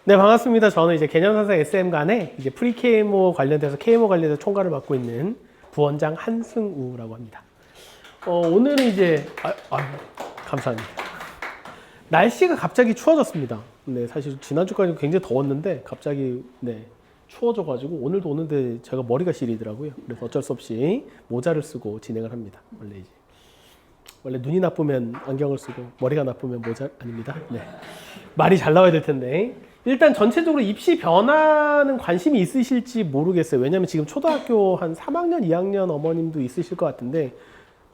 네, 반갑습니다. 저는 이제 개념사상 SM 간에 이제 프리KMO 관련돼서 KMO 관련돼서 총괄을 맡고 있는 부원장 한승우라고 합니다. 오늘은 이제 감사합니다. 날씨가 갑자기 추워졌습니다. 네, 사실 지난주까지 굉장히 더웠는데 갑자기 추워져가지고 오늘도 오는데 제가 머리가 시리더라고요. 그래서 어쩔 수 없이 모자를 쓰고 진행을 합니다. 원래 눈이 나쁘면 안경을 쓰고 머리가 나쁘면 모자 아닙니다. 네. 말이 잘 나와야 될 텐데. 일단 전체적으로 입시 변화는 관심이 있으실지 모르겠어요. 왜냐면 지금 초등학교 한 3학년, 2학년 어머님도 있으실 것 같은데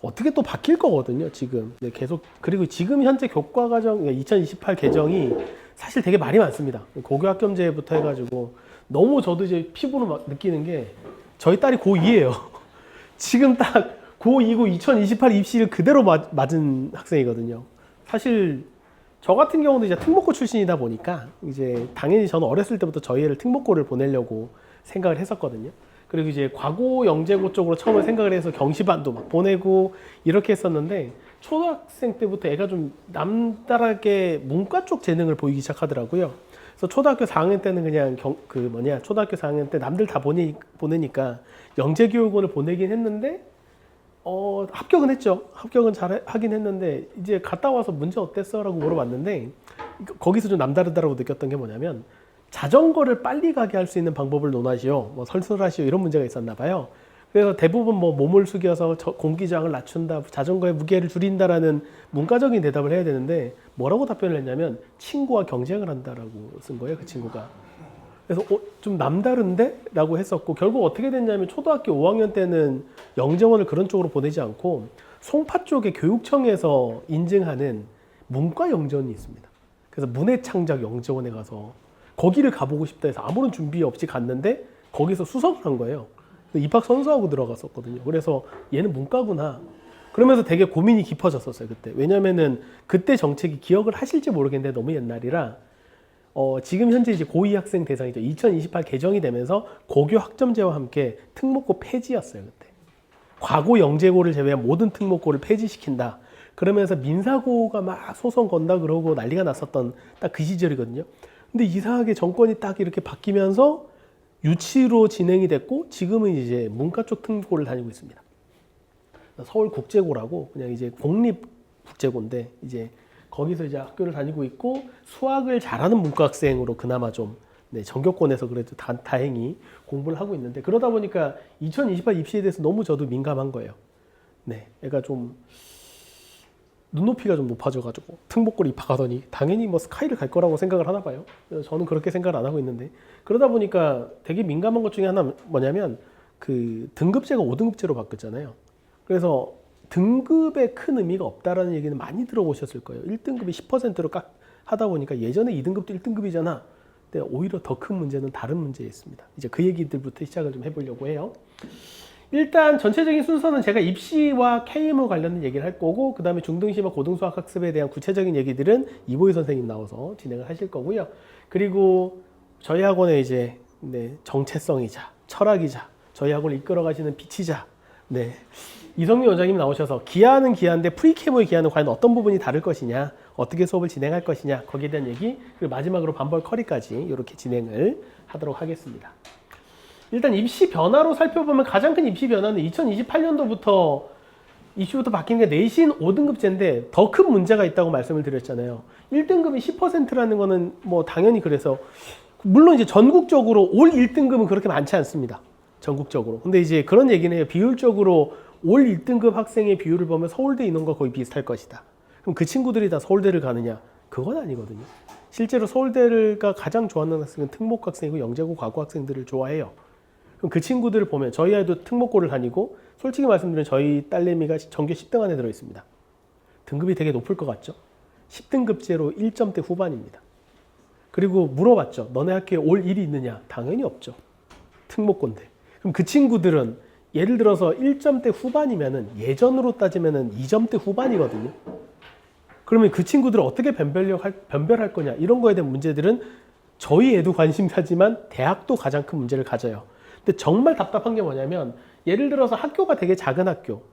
어떻게 또 바뀔 거거든요, 지금. 네, 계속. 그리고 지금 현재 교과과정 2028 개정이 사실 되게 말이 많습니다. 고교학점제부터 해가지고 너무 저도 이제 피부로 막 느끼는 게 저희 딸이 고2예요. 지금 딱 고2고 2028 입시를 그대로 맞은 학생이거든요. 사실 저 같은 경우도 이제 특목고 출신이다 보니까 이제 당연히 저는 어렸을 때부터 저희 애를 특목고를 보내려고 생각을 했었거든요. 그리고 이제 과고 영재고 쪽으로 처음에 생각을 해서 경시반도 막 보내고 이렇게 했었는데 초등학생 때부터 애가 좀 남다르게 문과 쪽 재능을 보이기 시작하더라고요. 그래서 초등학교 4학년 때는 그냥 초등학교 4학년 때 남들 다 보내니까 영재교육원을 보내긴 했는데 합격은 했죠. 합격은 잘 하긴 했는데 이제 갔다 와서 문제 어땠어? 라고 물어봤는데 거기서 좀 남다르다고 느꼈던 게 뭐냐면 자전거를 빨리 가게 할 수 있는 방법을 논하시오. 뭐 설설하시오. 이런 문제가 있었나 봐요. 그래서 대부분 뭐 몸을 숙여서 공기저항을 낮춘다, 자전거의 무게를 줄인다라는 문과적인 대답을 해야 되는데 뭐라고 답변을 했냐면 친구와 경쟁을 한다라고 쓴 거예요. 그 친구가. 그래서 좀 남다른데? 라고 했었고 결국 어떻게 됐냐면 초등학교 5학년 때는 영재원을 그런 쪽으로 보내지 않고 송파 쪽에 교육청에서 인증하는 문과 영재원이 있습니다. 그래서 문해창작 영재원에 가서 거기를 가보고 싶다 해서 아무런 준비 없이 갔는데 거기서 수석을 한 거예요. 입학 선수하고 들어갔었거든요. 그래서 얘는 문과구나. 그러면서 되게 고민이 깊어졌었어요, 그때. 왜냐면은 그때 정책이 기억을 하실지 모르겠는데 너무 옛날이라 지금 현재 이제 고2 학생 대상이죠. 2028 개정이 되면서 고교 학점제와 함께 특목고 폐지였어요, 그때. 과고 영재고를 제외한 모든 특목고를 폐지시킨다. 그러면서 민사고가 막 소송 건다 그러고 난리가 났었던 딱 그 시절이거든요. 근데 이상하게 정권이 딱 이렇게 바뀌면서 유치로 진행이 됐고 지금은 이제 문과 쪽 특목고를 다니고 있습니다. 서울국제고라고 그냥 이제 공립국제고인데 이제 거기서 이제 학교를 다니고 있고 수학을 잘하는 문과 학생으로 그나마 좀 전교권에서 그래도 다행히 공부를 하고 있는데 그러다 보니까 2028 입시에 대해서 너무 저도 민감한 거예요. 애가 좀 눈높이가 좀 높아져가지고 특목고를 입학하더니 당연히 뭐 스카이를 갈 거라고 생각을 하나 봐요. 저는 그렇게 생각을 안 하고 있는데 그러다 보니까 되게 민감한 것 중에 하나 뭐냐면 그 등급제가 5등급제로 바뀌었잖아요. 그래서 등급에 큰 의미가 없다라는 얘기는 많이 들어보셨을 거예요. 1등급이 10%로 하다 보니까 예전에 2등급도 1등급이잖아. 근데 오히려 더 큰 문제는 다른 문제였습니다. 이제 그 얘기들부터 시작을 좀 해보려고 해요. 일단 전체적인 순서는 제가 입시와 KMO 관련된 얘기를 할 거고 그 다음에 중등시와 고등수학 학습에 대한 구체적인 얘기들은 이보희 선생님 나와서 진행을 하실 거고요. 그리고 저희 학원의 이제 정체성이자 철학이자 저희 학원을 이끌어 가시는 빛이자 이성민 원장님 나오셔서 기하는 기하인데 프리KMO의 기하는 과연 어떤 부분이 다를 것이냐, 어떻게 수업을 진행할 것이냐 거기에 대한 얘기, 그리고 마지막으로 반벌 커리까지 이렇게 진행을 하도록 하겠습니다. 일단 입시 변화로 살펴보면 가장 큰 입시 변화는 2028년도부터 입시부터 바뀐 게 내신 5등급제인데 더 큰 문제가 있다고 말씀을 드렸잖아요. 1등급이 10%라는 거는 뭐 당연히 그래서 물론 이제 전국적으로 올 1등급은 그렇게 많지 않습니다. 전국적으로. 근데 이제 그런 얘기는 해요. 비율적으로 올 1등급 학생의 비율을 보면 서울대 인원과 거의 비슷할 것이다. 그럼 그 친구들이 다 서울대를 가느냐? 그건 아니거든요. 실제로 서울대가 가장 좋아하는 학생은 특목 학생이고 영재고 과고 학생들을 좋아해요. 그럼 그 친구들을 보면 저희 아이도 특목고를 다니고 솔직히 말씀드리면 저희 딸내미가 전교 10등 안에 들어있습니다. 등급이 되게 높을 것 같죠? 10등급제로 1점대 후반입니다. 그리고 물어봤죠. 너네 학교에 올 1이 있느냐? 당연히 없죠. 특목고인데. 그럼 그 친구들은 예를 들어서 1점대 후반이면은 예전으로 따지면은 2점대 후반이거든요. 그러면 그 친구들을 어떻게 변별할 거냐 이런 거에 대한 문제들은 저희 애도 관심사지만 대학도 가장 큰 문제를 가져요. 근데 정말 답답한 게 뭐냐면 예를 들어서 학교가 되게 작은 학교,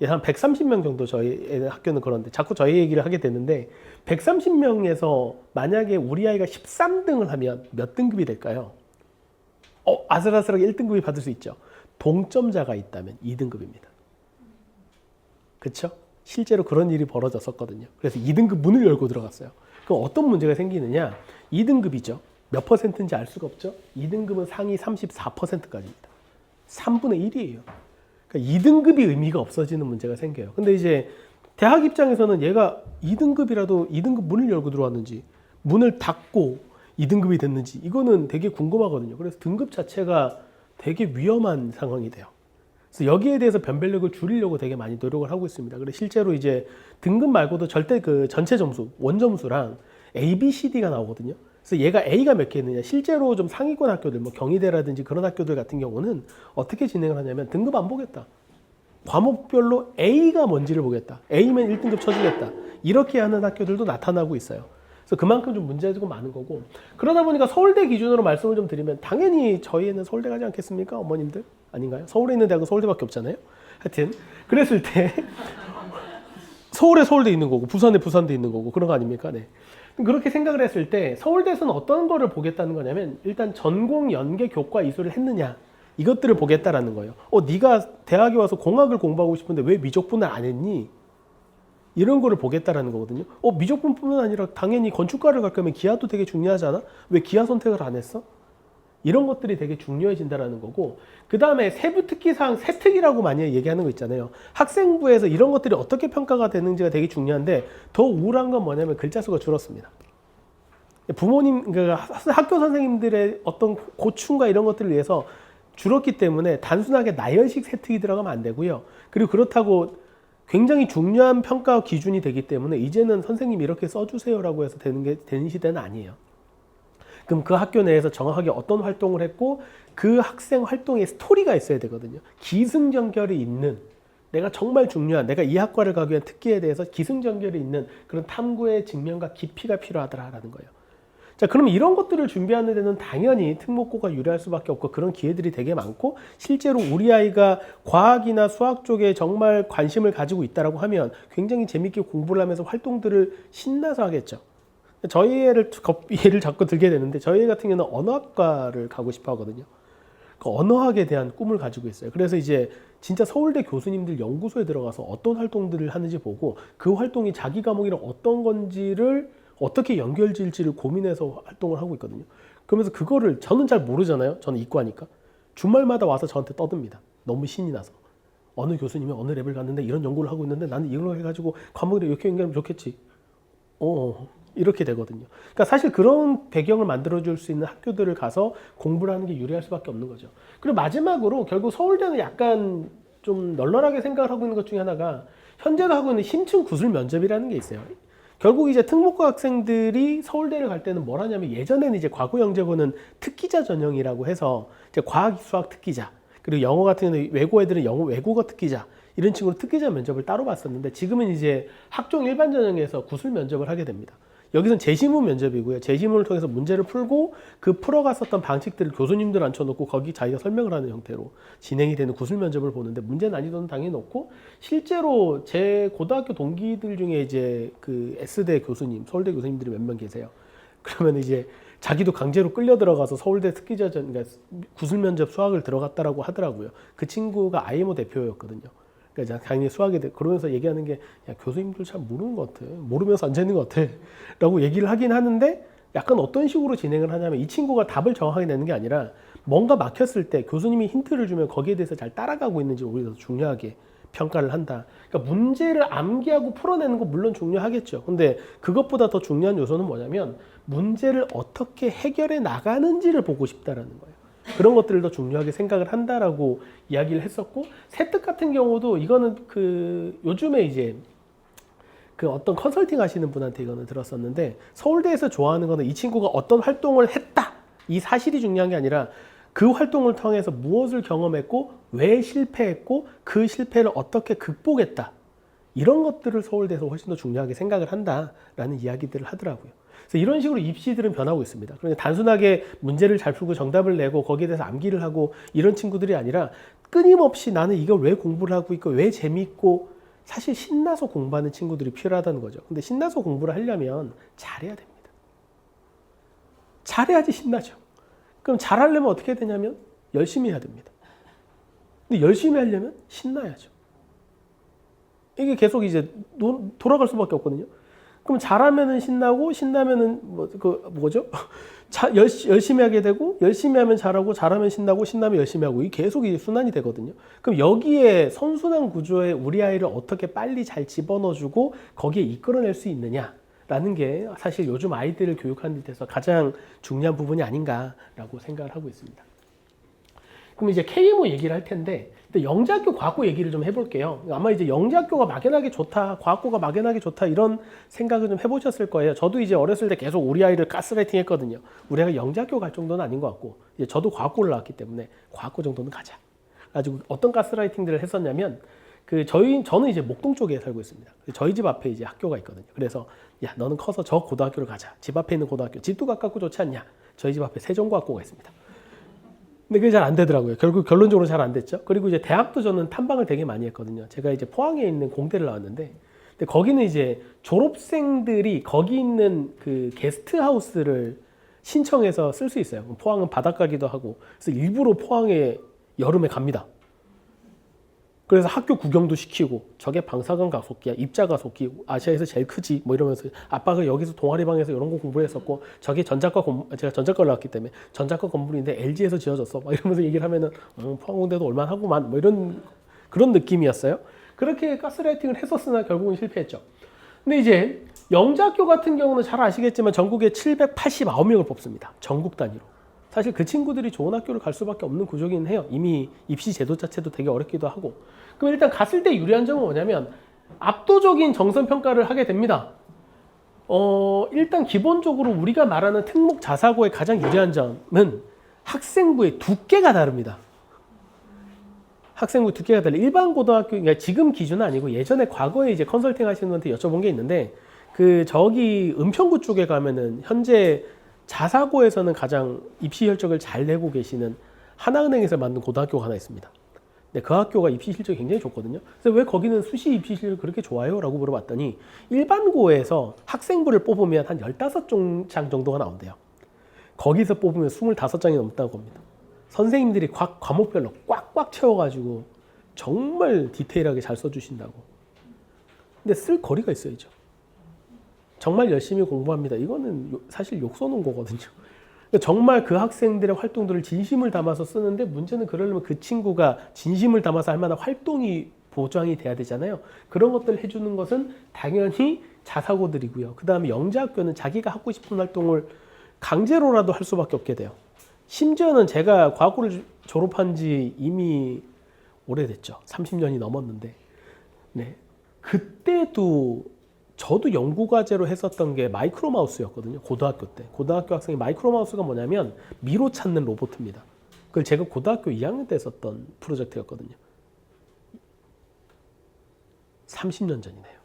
한 130명 정도 저희 학교는 그런데 자꾸 저희 얘기를 하게 되는데 130명에서 만약에 우리 아이가 13등을 하면 몇 등급이 될까요? 아슬아슬하게 1등급이 받을 수 있죠. 동점자가 있다면 2등급입니다. 그렇죠? 실제로 그런 일이 벌어졌었거든요. 그래서 2등급 문을 열고 들어갔어요. 그럼 어떤 문제가 생기느냐? 2등급이죠. 몇 퍼센트인지 알 수가 없죠. 2등급은 상위 34%까지입니다. 3분의 1이에요. 그러니까 2등급이 의미가 없어지는 문제가 생겨요. 근데 이제 대학 입장에서는 얘가 2등급이라도 2등급 문을 열고 들어왔는지 문을 닫고 2등급이 됐는지 이거는 되게 궁금하거든요. 그래서 등급 자체가 되게 위험한 상황이 돼요. 그래서 여기에 대해서 변별력을 줄이려고 되게 많이 노력을 하고 있습니다. 그래서 실제로 이제 등급 말고도 절대 그 전체 점수, 원점수랑 A, B, C, D가 나오거든요. 그래서 얘가 A가 몇 개 있느냐. 실제로 좀 상위권 학교들, 뭐 경희대라든지 그런 학교들 같은 경우는 어떻게 진행을 하냐면 등급 안 보겠다. 과목별로 A가 뭔지를 보겠다. A면 1등급 쳐주겠다. 이렇게 하는 학교들도 나타나고 있어요. 그래서 그만큼 좀 문제가 많은 거고. 그러다 보니까 서울대 기준으로 말씀을 좀 드리면 당연히 저희는 서울대 가지 않겠습니까? 어머님들? 아닌가요? 서울에 있는 대학은 서울대밖에 없잖아요. 하여튼 그랬을 때 서울에 서울대 있는 거고 부산에 부산대 있는 거고 그런 거 아닙니까? 네. 그렇게 생각을 했을 때 서울대에서는 어떤 거를 보겠다는 거냐면 일단 전공, 연계, 교과 이수를 했느냐 이것들을 보겠다라는 거예요. 네가 대학에 와서 공학을 공부하고 싶은데 왜 미적분을 안 했니? 이런 거를 보겠다라는 거거든요. 미적분뿐만 아니라 당연히 건축과를 갈 거면 기하도 되게 중요하지 않아? 왜 기하 선택을 안 했어? 이런 것들이 되게 중요해진다라는 거고, 그 다음에 세부 특기사항 세특이라고 많이 얘기하는 거 있잖아요. 학생부에서 이런 것들이 어떻게 평가가 되는지가 되게 중요한데 더 우울한 건 뭐냐면 글자 수가 줄었습니다. 부모님, 학교 선생님들의 어떤 고충과 이런 것들을 위해서 줄었기 때문에 단순하게 나열식 세특이 들어가면 안 되고요. 그리고 그렇다고 굉장히 중요한 평가 기준이 되기 때문에 이제는 선생님이 이렇게 써주세요라고 해서 되는 시대는 아니에요. 그럼 그 학교 내에서 정확하게 어떤 활동을 했고 그 학생 활동에 스토리가 있어야 되거든요. 기승전결이 있는, 내가 정말 중요한, 내가 이 학과를 가기 위한 특기에 대해서 기승전결이 있는 그런 탐구의 직면과 깊이가 필요하더라라는 거예요. 자, 그러면 이런 것들을 준비하는 데는 당연히 특목고가 유리할 수밖에 없고 그런 기회들이 되게 많고, 실제로 우리 아이가 과학이나 수학 쪽에 정말 관심을 가지고 있다라고 하면 굉장히 재밌게 공부를 하면서 활동들을 신나서 하겠죠. 저희 애를 예를 자꾸 들게 되는데 저희 애 같은 경우는 언어학과를 가고 싶어 하거든요. 그 언어학에 대한 꿈을 가지고 있어요. 그래서 이제 진짜 서울대 교수님들 연구소에 들어가서 어떤 활동들을 하는지 보고 그 활동이 자기 과목이랑 어떤 건지를 어떻게 연결지을지를 고민해서 활동을 하고 있거든요. 그러면서 그거를 저는 잘 모르잖아요. 저는 이과니까. 주말마다 와서 저한테 떠듭니다. 너무 신이 나서. 어느 교수님이 어느 랩을 갔는데 이런 연구를 하고 있는데 나는 이걸 해가지고 과목을 이렇게 연결하면 좋겠지. 이렇게 되거든요. 그러니까 사실 그런 배경을 만들어줄 수 있는 학교들을 가서 공부를 하는 게 유리할 수밖에 없는 거죠. 그리고 마지막으로 결국 서울대는 약간 좀 널널하게 생각을 하고 있는 것 중에 하나가 현재도 하고 있는 심층 구술 면접이라는 게 있어요. 결국 이제 특목고 학생들이 서울대를 갈 때는 뭘 하냐면 예전에는 이제 과거 영재고는 특기자 전형이라고 해서 이제 과학, 수학 특기자, 그리고 영어 같은 경우는 외고 애들은 영어 외국어 특기자, 이런 친구로 특기자 면접을 따로 봤었는데 지금은 이제 학종 일반 전형에서 구술 면접을 하게 됩니다. 여기서는 제시문 면접이고요. 제시문을 통해서 문제를 풀고 그 풀어갔었던 방식들을 교수님들 앉혀놓고 거기 자기가 설명을 하는 형태로 진행이 되는 구술 면접을 보는데 문제 난이도는 당연히 높고, 실제로 제 고등학교 동기들 중에 이제 그 S대 교수님, 서울대 교수님들이 몇 명 계세요. 그러면 이제 자기도 강제로 끌려 들어가서 서울대 특기자전, 그러니까 구술 면접 수학을 들어갔다라고 하더라고요. 그 친구가 IMO 대표였거든요. 그러니까 당연히 수학에 대해 그러면서 얘기하는 게, 야, 교수님들 잘 모르는 것 같아. 모르면서 앉아있는 것 같아. 라고 얘기를 하긴 하는데 약간 어떤 식으로 진행을 하냐면 이 친구가 답을 정확하게 내는 게 아니라 뭔가 막혔을 때 교수님이 힌트를 주면 거기에 대해서 잘 따라가고 있는지 오히려 더 중요하게 평가를 한다. 그러니까 문제를 암기하고 풀어내는 거 물론 중요하겠죠. 근데 그것보다 더 중요한 요소는 뭐냐면 문제를 어떻게 해결해 나가는지를 보고 싶다라는 거예요. 그런 것들을 더 중요하게 생각을 한다라고 이야기를 했었고, 세특 같은 경우도 이거는 그 요즘에 이제 그 어떤 컨설팅 하시는 분한테 이거는 들었었는데, 서울대에서 좋아하는 거는 이 친구가 어떤 활동을 했다, 이 사실이 중요한 게 아니라 그 활동을 통해서 무엇을 경험했고 왜 실패했고 그 실패를 어떻게 극복했다, 이런 것들을 서울대에서 훨씬 더 중요하게 생각을 한다라는 이야기들을 하더라고요. 그래서 이런 식으로 입시들은 변하고 있습니다. 그러니까 단순하게 문제를 잘 풀고 정답을 내고 거기에 대해서 암기를 하고 이런 친구들이 아니라 끊임없이 나는 이걸 왜 공부를 하고 있고 왜 재밌고 사실 신나서 공부하는 친구들이 필요하다는 거죠. 근데 신나서 공부를 하려면 잘해야 됩니다. 잘해야지 신나죠. 그럼 잘하려면 어떻게 해야 되냐면 열심히 해야 됩니다. 근데 열심히 하려면 신나야죠. 이게 계속 이제 돌아갈 수밖에 없거든요. 그럼 잘하면은 신나고 신나면은 뭐죠? 열심히 하게 되고 열심히 하면 잘하고 잘하면 신나고 신나면 열심히 하고 이 계속 이제 순환이 되거든요. 그럼 여기에 선순환 구조에 우리 아이를 어떻게 빨리 잘 집어넣어주고 거기에 이끌어낼 수 있느냐라는 게 사실 요즘 아이들을 교육하는 데 있어서 가장 중요한 부분이 아닌가라고 생각을 하고 있습니다. 그럼 이제 KMO 얘기를 할 텐데 영재학교 과학고 얘기를 좀 해볼게요. 아마 이제 영재학교가 막연하게 좋다, 과학고가 막연하게 좋다 이런 생각을 좀 해보셨을 거예요. 저도 이제 어렸을 때 계속 우리 아이를 가스라이팅 했거든요. 우리 아이가 영재학교 갈 정도는 아닌 것 같고 이제 저도 과학고를 나왔기 때문에 과학고 정도는 가자. 가지고 어떤 가스라이팅들을 했었냐면 저는 이제 목동 쪽에 살고 있습니다. 저희 집 앞에 이제 학교가 있거든요. 그래서 야 너는 커서 저 고등학교를 가자. 집 앞에 있는 고등학교 집도 가깝고 좋지 않냐? 저희 집 앞에 세종과학고가 있습니다. 근데 그게 잘 안 되더라고요. 결국 결론적으로 잘 안 됐죠. 그리고 이제 대학도 저는 탐방을 되게 많이 했거든요. 제가 이제 포항에 있는 공대를 나왔는데, 근데 거기는 이제 졸업생들이 거기 있는 그 게스트하우스를 신청해서 쓸 수 있어요. 포항은 바닷가기도 하고, 그래서 일부러 포항에 여름에 갑니다. 그래서 학교 구경도 시키고 저게 방사능 가속기야, 입자 가속기, 아시아에서 제일 크지 뭐 이러면서 아빠가 여기서 동아리방에서 이런 거 공부했었고 저게 제가 전자과를 나왔기 때문에 전자과 건물인데 LG에서 지어졌어 막 이러면서 얘기를 하면은 포항공대도 얼마나 하구만 뭐 이런 그런 느낌이었어요. 그렇게 가스라이팅을 했었으나 결국은 실패했죠. 근데 이제 영재학교 같은 경우는 잘 아시겠지만 전국에 789명을 뽑습니다. 전국 단위로. 사실 그 친구들이 좋은 학교를 갈 수밖에 없는 구조긴 해요. 이미 입시 제도 자체도 되게 어렵기도 하고. 그럼 일단 갔을 때 유리한 점은 뭐냐면 압도적인 정선 평가를 하게 됩니다. 일단 기본적으로 우리가 말하는 특목 자사고의 가장 유리한 점은 학생부의 두께가 다릅니다. 학생부 두께가 달라. 일반 고등학교, 그러니까 지금 기준은 아니고 예전에 과거에 이제 컨설팅 하시는 분한테 여쭤본 게 있는데 저기 은평구 쪽에 가면은 현재 자사고에서는 가장 입시 실적을 잘 내고 계시는 하나은행에서 만든 고등학교가 하나 있습니다. 근데 그 학교가 입시 실적이 굉장히 좋거든요. 그래서 왜 거기는 수시 입시 실적이 그렇게 좋아요? 라고 물어봤더니 일반고에서 학생부를 뽑으면 한 15장 정도가 나온대요. 거기서 뽑으면 25장이 넘다고 합니다. 선생님들이 과목별로 꽉꽉 채워가지고 정말 디테일하게 잘 써주신다고. 근데 쓸 거리가 있어야죠. 정말 열심히 공부합니다. 이거는 사실 욕 써놓은 거거든요. 정말 그 학생들의 활동들을 진심을 담아서 쓰는데 문제는 그러려면 그 친구가 진심을 담아서 할 만한 활동이 보장이 돼야 되잖아요. 그런 것들을 해주는 것은 당연히 자사고들이고요. 그 다음에 영재학교는 자기가 하고 싶은 활동을 강제로라도 할 수밖에 없게 돼요. 심지어는 제가 과학고를 졸업한 지 이미 오래됐죠. 30년이 넘었는데 네, 그때도 저도 연구과제로 했었던 게 마이크로마우스였거든요. 고등학교 때. 고등학교 학생이 마이크로마우스가 뭐냐면 미로 찾는 로봇입니다. 그걸 제가 고등학교 2학년 때 했었던 프로젝트였거든요. 30년 전이네요.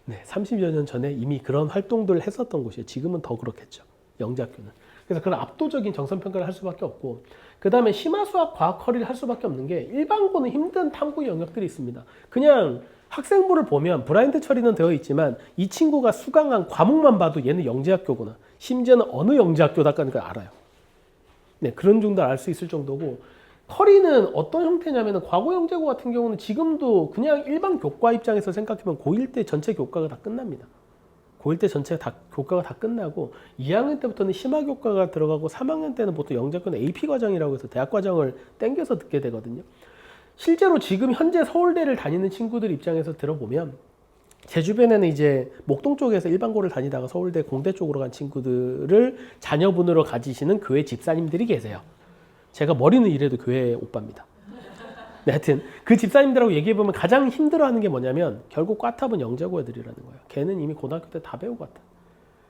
네, 30여 년 전에 이미 그런 활동들을 했었던 곳이에요. 지금은 더 그렇겠죠. 영재학교는. 그래서 그런 압도적인 정선평가를 할 수밖에 없고 그 다음에 심화수학 과학 커리를 할 수밖에 없는 게 일반고는 힘든 탐구 영역들이 있습니다. 그냥 학생부를 보면 브라인드 처리는 되어 있지만 이 친구가 수강한 과목만 봐도 얘는 영재학교구나. 심지어는 어느 영재학교다까지 알아요. 네, 그런 정도를 알 수 있을 정도고 커리는 어떤 형태냐면 과거 영재고 같은 경우는 지금도 그냥 일반 교과 입장에서 생각하면 고1 때 전체 교과가 다 끝납니다. 고1 때 전체 교과가 다 끝나고 2학년 때부터는 심화교과가 들어가고 3학년 때는 보통 영재학교는 AP 과정이라고 해서 대학 과정을 땡겨서 듣게 되거든요. 실제로 지금 현재 서울대를 다니는 친구들 입장에서 들어보면 제 주변에는 이제 목동 쪽에서 일반고를 다니다가 서울대 공대 쪽으로 간 친구들을 자녀분으로 가지시는 교회 집사님들이 계세요. 제가 머리는 이래도 교회 오빠입니다. 네, 하여튼 그 집사님들하고 얘기해보면 가장 힘들어하는 게 뭐냐면 결국 꽈탑은 영재고 애들이라는 거예요. 걔는 이미 고등학교 때 다 배우고 왔다.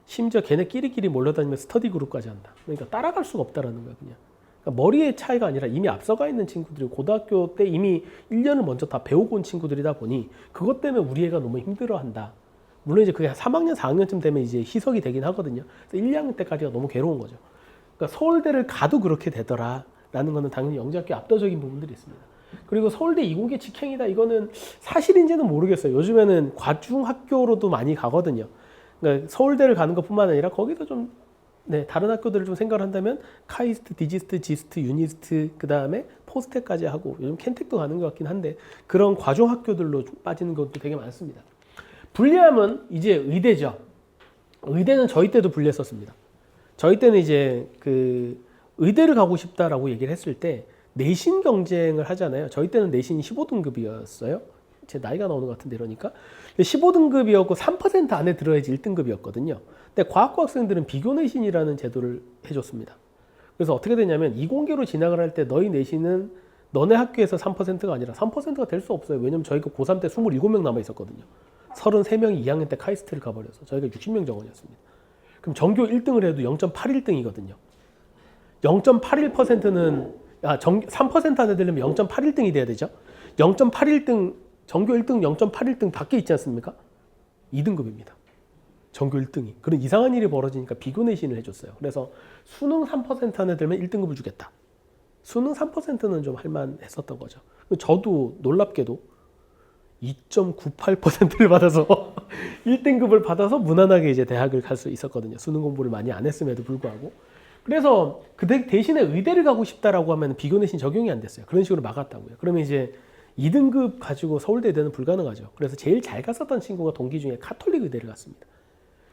심지어 걔네끼리끼리 몰려다니면 스터디 그룹까지 한다. 그러니까 따라갈 수가 없다라는 거예요. 그냥. 그러니까 머리의 차이가 아니라 이미 앞서가 있는 친구들이 고등학교 때 이미 1년을 먼저 다 배우고 온 친구들이다 보니 그것 때문에 우리 애가 너무 힘들어한다. 물론 이제 그게 3학년, 4학년쯤 되면 이제 희석이 되긴 하거든요. 그래서 1, 2학년 때까지가 너무 괴로운 거죠. 그러니까 서울대를 가도 그렇게 되더라라는 거는 당연히 영재학교 압도적인 부분들이 있습니다. 그리고 서울대 이공계 직행이다. 이거는 사실인지는 모르겠어요. 요즘에는 과중학교로도 많이 가거든요. 그러니까 서울대를 가는 것뿐만 아니라 거기도 좀 다른 학교들을 좀 생각을 한다면 카이스트, 디지스트, 지스트, 유니스트 그 다음에 포스텍까지 하고 요즘 켄텍도 가는 것 같긴 한데 그런 과중학교들로 빠지는 것도 되게 많습니다. 불리함은 이제 의대죠. 의대는 저희 때도 불리했었습니다. 저희 때는 이제 그 의대를 가고 싶다라고 얘기를 했을 때 내신 경쟁을 하잖아요. 저희 때는 내신이 15등급이었어요. 제 나이가 나오는 것 같은데 이러니까 15등급이었고 3% 안에 들어야지 1등급이었거든요. 근데 과학고 학생들은 비교 내신이라는 제도를 해줬습니다. 그래서 어떻게 되냐면 이공계로 진학을 할 때 너희 내신은 너네 학교에서 3%가 아니라 3%가 될 수 없어요. 왜냐면 저희가 고3 때 27명 남아 있었거든요. 33명이 2학년 때 카이스트를 가버려서 저희가 60명 정원이었습니다. 그럼 전교 1등을 해도 0.81등이거든요. 0.81%는 3% 안에 되려면 0.81등이 돼야 되죠. 0.81등 전교 1등 0.81등 밖에 있지 않습니까? 2등급입니다. 전교 1등이. 그런 이상한 일이 벌어지니까 비교 내신을 해줬어요. 그래서 수능 3% 안에 들면 1등급을 주겠다. 수능 3%는 좀 할만했었던 거죠. 저도 놀랍게도 2.98%를 받아서 1등급을 받아서 무난하게 이제 대학을 갈 수 있었거든요. 수능 공부를 많이 안 했음에도 불구하고. 그래서 그 대신에 의대를 가고 싶다라고 하면 비교 내신 적용이 안 됐어요. 그런 식으로 막았다고요. 그러면 이제 2등급 가지고 서울대 의대는 불가능하죠. 그래서 제일 잘 갔었던 친구가 동기 중에 카톨릭 의대를 갔습니다.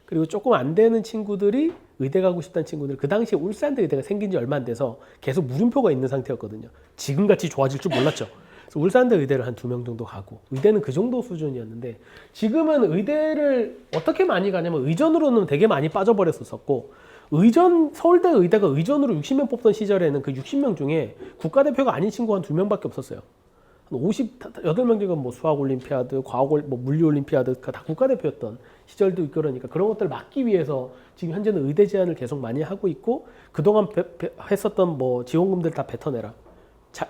그리고 조금 안 되는 친구들이 의대 가고 싶다는 친구들, 그 당시에 울산대 의대가 생긴 지 얼마 안 돼서 계속 물음표가 있는 상태였거든요. 지금같이 좋아질 줄 몰랐죠. 그래서 울산대 의대를 한 2명 정도 가고, 의대는 그 정도 수준이었는데 지금은 의대를 어떻게 많이 가냐면 의전으로는 되게 많이 빠져버렸었고, 서울대 의대가 의전으로 60명 뽑던 시절에는 그 60명 중에 국가대표가 아닌 친구가 한 2명밖에 없었어요. 한 58명 중에 뭐 수학올림피아드, 뭐 물리올림피아드 다 국가대표였던 시절도 있고, 그러니까 그런 것들을 막기 위해서 지금 현재는 의대 제한을 계속 많이 하고 있고, 그동안 했었던 뭐 지원금들 다 뱉어내라.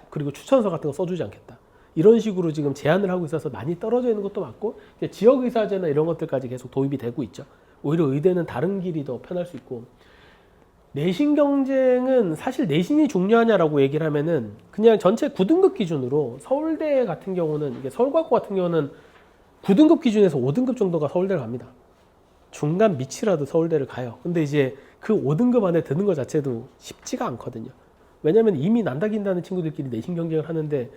그리고 추천서 같은 거 써주지 않겠다. 이런 식으로 지금 제한을 하고 있어서 많이 떨어져 있는 것도 맞고, 지역의사제나 이런 것들까지 계속 도입이 되고 있죠. 오히려 의대는 다른 길이 더 편할 수 있고, 내신 경쟁은 사실 내신이 중요하냐라고 얘기를 하면은 그냥 전체 9등급 기준으로 서울대 같은 경우는, 이게 서울과학고 같은 경우는 9등급 기준에서 5등급 정도가 서울대를 갑니다. 중간 밑이라도 서울대를 가요. 근데 이제 그 5등급 안에 드는 것 자체도 쉽지가 않거든요. 왜냐면 이미 난다긴다는 친구들끼리 내신 경쟁을 하는데,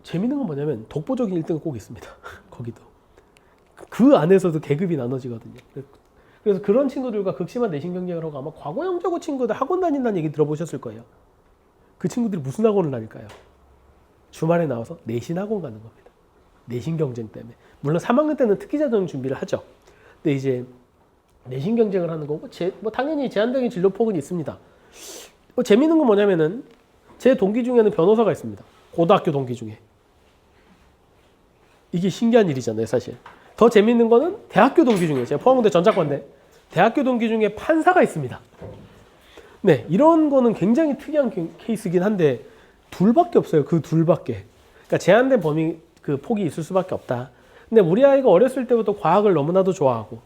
재밌는 건 뭐냐면 독보적인 1등은 꼭 있습니다. 거기도. 그 안에서도 계급이 나눠지거든요. 그래서 그런 친구들과 극심한 내신 경쟁을 하고, 아마 과거 영재고 친구들 학원 다닌다는 얘기 들어보셨을 거예요. 그 친구들이 무슨 학원을 다닐까요? 주말에 나와서 내신 학원 가는 겁니다. 내신 경쟁 때문에. 물론 3학년 때는 특기자격 준비를 하죠. 근데 이제 내신 경쟁을 하는 거고, 당연히 제한적인 진로 폭은 있습니다. 재밌는 건 뭐냐면은 제 동기 중에는 변호사가 있습니다. 고등학교 동기 중에. 이게 신기한 일이잖아요, 사실. 더 재밌는 거는 대학교 동기 중에, 제가 포항대 전자과인데 대학교 동기 중에 판사가 있습니다. 네, 이런 거는 굉장히 특이한 케이스긴 한데 둘밖에 없어요. 그 둘밖에. 그러니까 제한된 범위, 그 폭이 있을 수밖에 없다. 근데 우리 아이가 어렸을 때부터 과학을 너무나도 좋아하고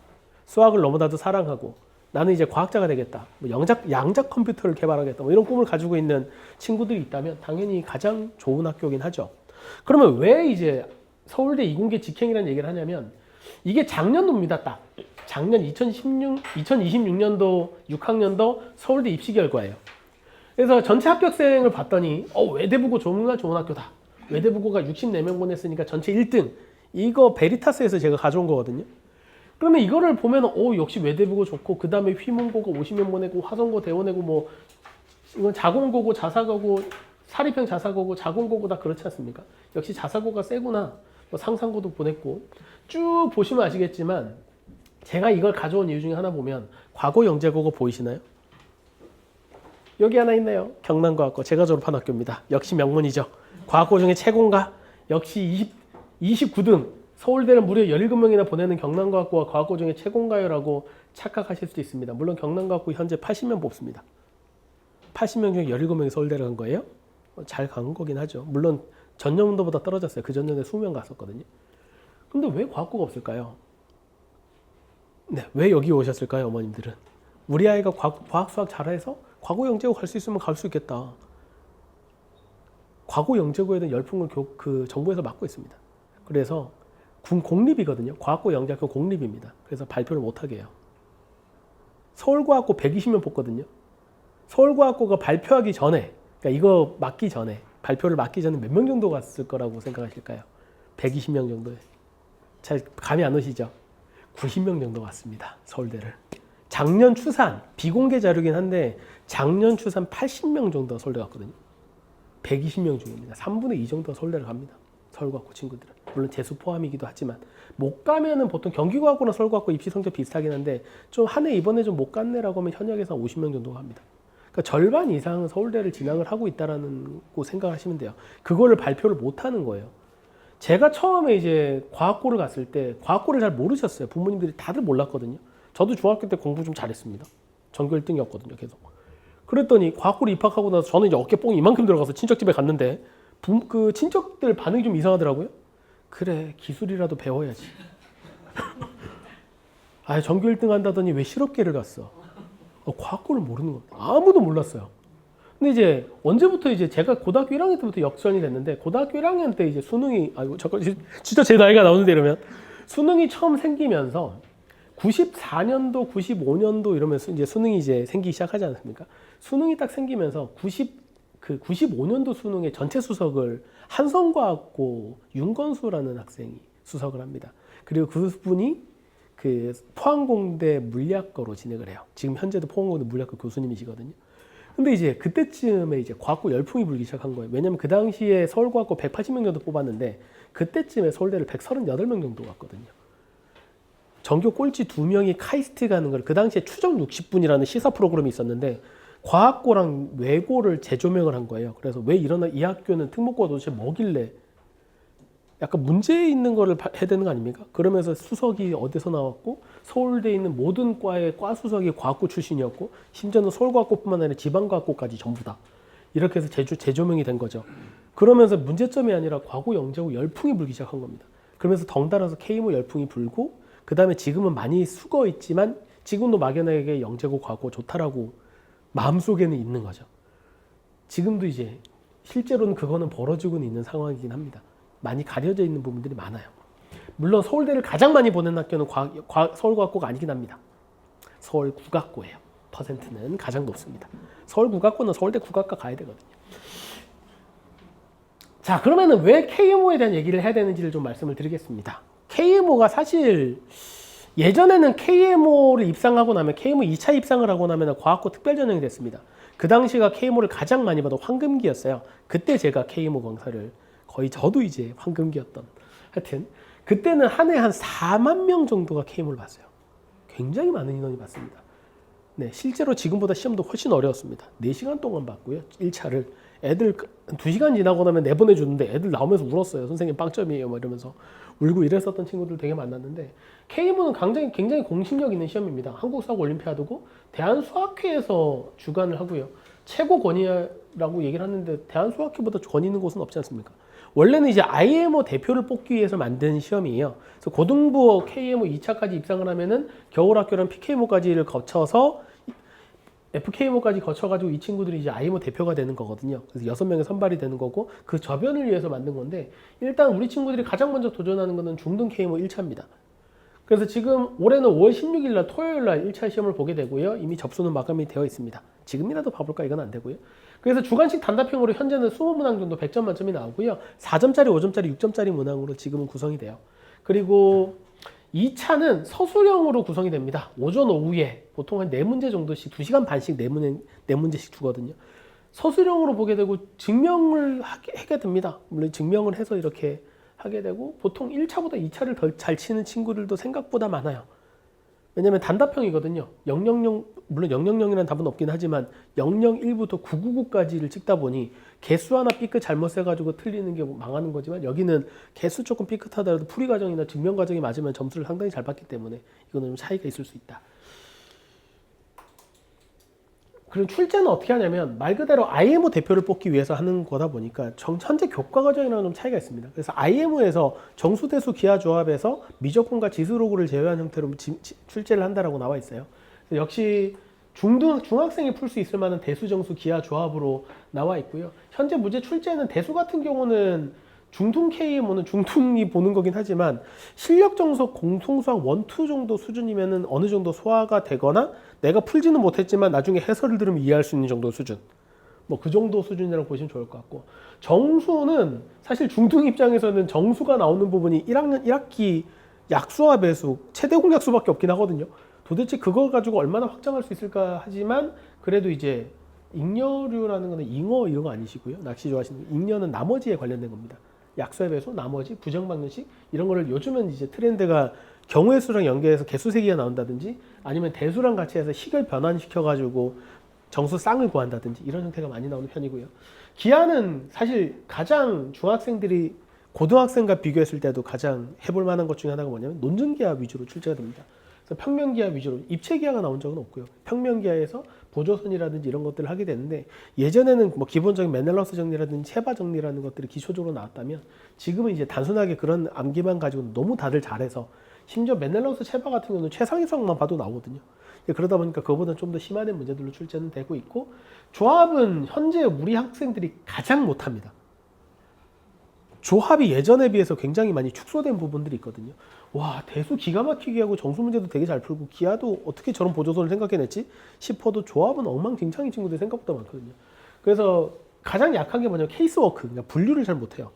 수학을 너무나도 사랑하고, 나는 이제 과학자가 되겠다, 뭐 양자 컴퓨터를 개발하겠다, 뭐 이런 꿈을 가지고 있는 친구들이 있다면 당연히 가장 좋은 학교긴 하죠. 그러면 왜 이제 서울대 이공계 직행이라는 얘기를 하냐면, 이게 작년도입니다. 딱 작년 2026년도 6학년도 서울대 입시 결과예요. 그래서 전체 합격생을 봤더니 외대부고 정말 좋은 학교다. 외대부고가 64명 보냈으니까 전체 1등. 이거 베리타스에서 제가 가져온 거거든요. 그러면 이거를 보면 역시 외대부고 좋고, 그 다음에 휘문고고 50명 보내고, 화성고 대원외고, 뭐 이건 자공고고 자사고고 사립형 자사고고 자공고고 다 그렇지 않습니까? 역시 자사고가 세구나. 뭐 상상고도 보냈고, 쭉 보시면 아시겠지만 제가 이걸 가져온 이유 중에 하나 보면, 과거 영재고가 보이시나요? 여기 하나 있네요. 경남과학고. 제가 졸업한 학교입니다. 역시 명문이죠. 과학고 중에 최고인가? 역시 29등. 서울대는 무려 17명이나 보내는 경남과학고가 과학고 중에 최고인가요? 라고 착각하실 수도 있습니다. 물론 경남과학고 현재 80명 뽑습니다. 80명 중에 17명이 서울대를 간 거예요. 잘 간 거긴 하죠. 물론 전년도보다 떨어졌어요. 그 전년에 20명 갔었거든요. 근데 왜 과학고가 없을까요? 네, 왜 여기 오셨을까요, 어머님들은? 우리 아이가 과학 수학 잘해서 과거 영재고 갈 수 있으면 갈 수 있겠다. 과거 영재고에 대한 열풍을 그 정부에서 막고 있습니다. 그래서 공립이거든요. 과학고 영재학교 공립입니다. 그래서 발표를 못하게 해요. 서울과학고 120명 뽑거든요. 서울과학고가 발표하기 전에, 그러니까 이거 막기 전에, 발표를 막기 전에 몇 명 정도 갔을 거라고 생각하실까요? 120명 정도에. 잘 감이 안 오시죠? 90명 정도 갔습니다. 서울대를. 작년 추산, 비공개 자료긴 한데 작년 추산 80명 정도 서울대 갔거든요. 120명 중입니다. 3분의 2 정도가 서울대를 갑니다. 서울과학고 친구들은. 물론 재수 포함이기도 하지만 못 가면은 보통 경기과학고나 서울과학고 입시 성적 비슷하긴 한데 좀 한 해 이번에 좀 못 갔네라고 하면 현역에서 50명 정도가 합니다. 그러니까 절반 이상은 서울대를 진학을 하고 있다라는 거 생각하시면 돼요. 그거를 발표를 못 하는 거예요. 제가 처음에 이제 과학고를 갔을 때 과학고를 잘 모르셨어요. 부모님들이 다들 몰랐거든요. 저도 중학교 때 공부 좀 잘했습니다. 전교 1등이었거든요, 계속. 그랬더니 과학고를 입학하고 나서 저는 이제 어깨 뽕이 이만큼 들어가서 친척집에 갔는데 그 친척들 반응이 좀 이상하더라고요. 그래, 기술이라도 배워야지. 아, 전교 1등 한다더니 왜 실업계를 갔어? 과학고를 모르는 거 아무도 몰랐어요. 근데 이제 언제부터 이제 제가 고등학교 1학년 때부터 역전이 됐는데 고등학교 1학년 때 이제 수능이 잠깐 진짜 제 나이가 나오는데 이러면 수능이 처음 생기면서 94년도, 95년도 이러면서 이제 수능이 이제 생기기 시작하지 않습니까? 수능이 딱 생기면서 95년도 수능의 전체 수석을 한성과학고 윤건수라는 학생이 수석을 합니다. 그리고 그분이 그 포항공대 물리학과로 진행을 해요. 지금 현재도 포항공대 물리학과 교수님이시거든요. 근데 이제 그때쯤에 이제 과학고 열풍이 불기 시작한 거예요. 왜냐면 그 당시에 서울과학고 180명 정도 뽑았는데 그때쯤에 서울대를 138명 정도 갔거든요. 전교 꼴찌 2명이 카이스트 가는 걸 그 당시에 추정 60분이라는 시사 프로그램이 있었는데 과학고랑 외고를 재조명을 한 거예요. 그래서 왜 이 학교는 특목고가 도대체 뭐길래 약간 문제 있는 거를 해야 되는 거 아닙니까? 그러면서 수석이 어디서 나왔고 서울대에 있는 모든 과의 과 수석이 과학고 출신이었고 심지어는 서울과학고뿐만 아니라 지방과학고까지 전부 다 이렇게 해서 재조명이 된 거죠. 그러면서 문제점이 아니라 과고 영재고 열풍이 불기 시작한 겁니다. 그러면서 덩달아서 K모 열풍이 불고 그 다음에 지금은 많이 숙어 있지만 지금도 막연하게 영재고 과고 좋다라고 마음속에는 있는 거죠. 지금도 이제 실제로는 그거는 벌어지고는 있는 상황이긴 합니다. 많이 가려져 있는 부분들이 많아요. 물론 서울대를 가장 많이 보낸 학교는 서울과학고가 아니긴 합니다. 서울국악고예요. 퍼센트는 가장 높습니다. 서울국악고는 서울대 국악과 가야 되거든요. 자, 그러면은 왜 KMO에 대한 얘기를 해야 되는지를 좀 말씀을 드리겠습니다. KMO가 사실 예전에는 KMO를 입상하고 나면 KMO 2차 입상을 하고 나면 과학고 특별전형이 됐습니다. 그 당시가 KMO를 가장 많이 받은 황금기였어요. 그때 제가 KMO 강사를 거의 저도 이제 황금기였던 하여튼 그때는 한 해 한 4만 명 정도가 KMO를 봤어요. 굉장히 많은 인원이 봤습니다. 네, 실제로 지금보다 시험도 훨씬 어려웠습니다. 4시간 동안 봤고요. 1차를 애들 2시간 지나고 나면 내보내주는데 애들 나오면서 울었어요. 선생님 빵점이에요 막 이러면서 울고 이랬었던 친구들 되게 만났는데 KMO는 굉장히 공신력 있는 시험입니다. 한국사고 올림피아드고 대한수학회에서 주관을 하고요. 최고 권위라고 얘기를 하는데 대한수학회보다 권위 있는 곳은 없지 않습니까? 원래는 이제 IMO 대표를 뽑기 위해서 만든 시험이에요. 그래서 고등부 KMO 2차까지 입상을 하면은 겨울학교랑 PKMO까지를 거쳐서 FKMO까지 거쳐가지고 이 친구들이 이제 IMO 대표가 되는 거거든요. 그래서 6명이 선발이 되는 거고 그 저변을 위해서 만든 건데 일단 우리 친구들이 가장 먼저 도전하는 거는 중등 KMO 1차입니다. 그래서 지금 올해는 5월 16일 날 토요일 날 1차 시험을 보게 되고요. 이미 접수는 마감이 되어 있습니다. 지금이라도 봐볼까 이건 안 되고요. 그래서 주관식 단답형으로 현재는 20문항 정도 100점 만점이 나오고요. 4점짜리, 5점짜리, 6점짜리 문항으로 지금은 구성이 돼요. 그리고 2차는 서술형으로 구성이 됩니다. 오전, 오후에 보통 한 4문제 정도씩 2시간 반씩 4문제씩 주거든요. 서술형으로 보게 되고 증명을 하게 됩니다. 물론 증명을 해서 이렇게 하게 되고 보통 1차보다 2차를 더 잘 치는 친구들도 생각보다 많아요. 왜냐면 단답형이거든요. 000, 물론 000이라는 답은 없긴 하지만 001부터 999까지를 찍다 보니 개수 하나 삐끗 잘못 세가지고 틀리는 게 망하는 거지만 여기는 개수 조금 삐끗하더라도 풀이 과정이나 증명 과정이 맞으면 점수를 상당히 잘 받기 때문에 이거는 좀 차이가 있을 수 있다. 그럼 출제는 어떻게 하냐면 말 그대로 IMO 대표를 뽑기 위해서 하는 거다 보니까 현재 교과 과정이랑 좀 차이가 있습니다. 그래서 IMO에서 정수대수 기하조합에서 미적분과 지수로그를 제외한 형태로 출제를 한다라고 나와 있어요. 역시 중학생이 풀 수 있을 만한 대수, 정수, 기하 조합으로 나와 있고요. 현재 문제 출제는 대수 같은 경우는 중등 KMO는 중등이 보는 거긴 하지만 실력 정석 공통수학 1, 2 정도 수준이면은 어느 정도 소화가 되거나 내가 풀지는 못했지만 나중에 해설을 들으면 이해할 수 있는 정도 수준. 뭐 그 정도 수준이라고 보시면 좋을 것 같고, 정수는 사실 중등 입장에서는 정수가 나오는 부분이 1학년 1학기 약수와 배수, 최대 공약수밖에 없긴 하거든요. 도대체 그거 가지고 얼마나 확장할 수 있을까 하지만 그래도 이제 잉여류라는 거는 잉어 이런 거 아니시고요. 낚시 좋아하시는 잉여는 나머지에 관련된 겁니다. 약수의 배수, 나머지, 부정방정식 이런 거를 요즘은 이제 트렌드가 경우의 수랑 연계해서 개수 세기가 나온다든지 아니면 대수랑 같이 해서 식을 변환시켜 가지고 정수 쌍을 구한다든지 이런 형태가 많이 나오는 편이고요. 기하는 사실 가장 중학생들이 고등학생과 비교했을 때도 가장 해볼 만한 것 중에 하나가 뭐냐면 논증기하 위주로 출제가 됩니다. 그래서 평면기하 위주로 입체기하가 나온 적은 없고요. 평면기하에서 보조선이라든지 이런 것들을 하게 되는데, 예전에는 뭐 기본적인 메넬라우스 정리라든지 체바 정리라는 것들이 기초적으로 나왔다면 지금은 이제 단순하게 그런 암기만 가지고 너무 다들 잘해서 심지어 메넬라우스 체바 같은 경우는 최상위성만 봐도 나오거든요. 그러다 보니까 그거보다는 좀 더 심화된 문제들로 출제는 되고 있고, 조합은 현재 우리 학생들이 가장 못합니다. 조합이 예전에 비해서 굉장히 많이 축소된 부분들이 있거든요. 와, 대수 기가 막히게 하고 정수 문제도 되게 잘 풀고 기하도 어떻게 저런 보조선을 생각해냈지 싶어도 조합은 엉망진창인 친구들이 생각보다 많거든요. 그래서 가장 약한 게 뭐냐면 케이스워크, 그러니까 분류를 잘 못해요.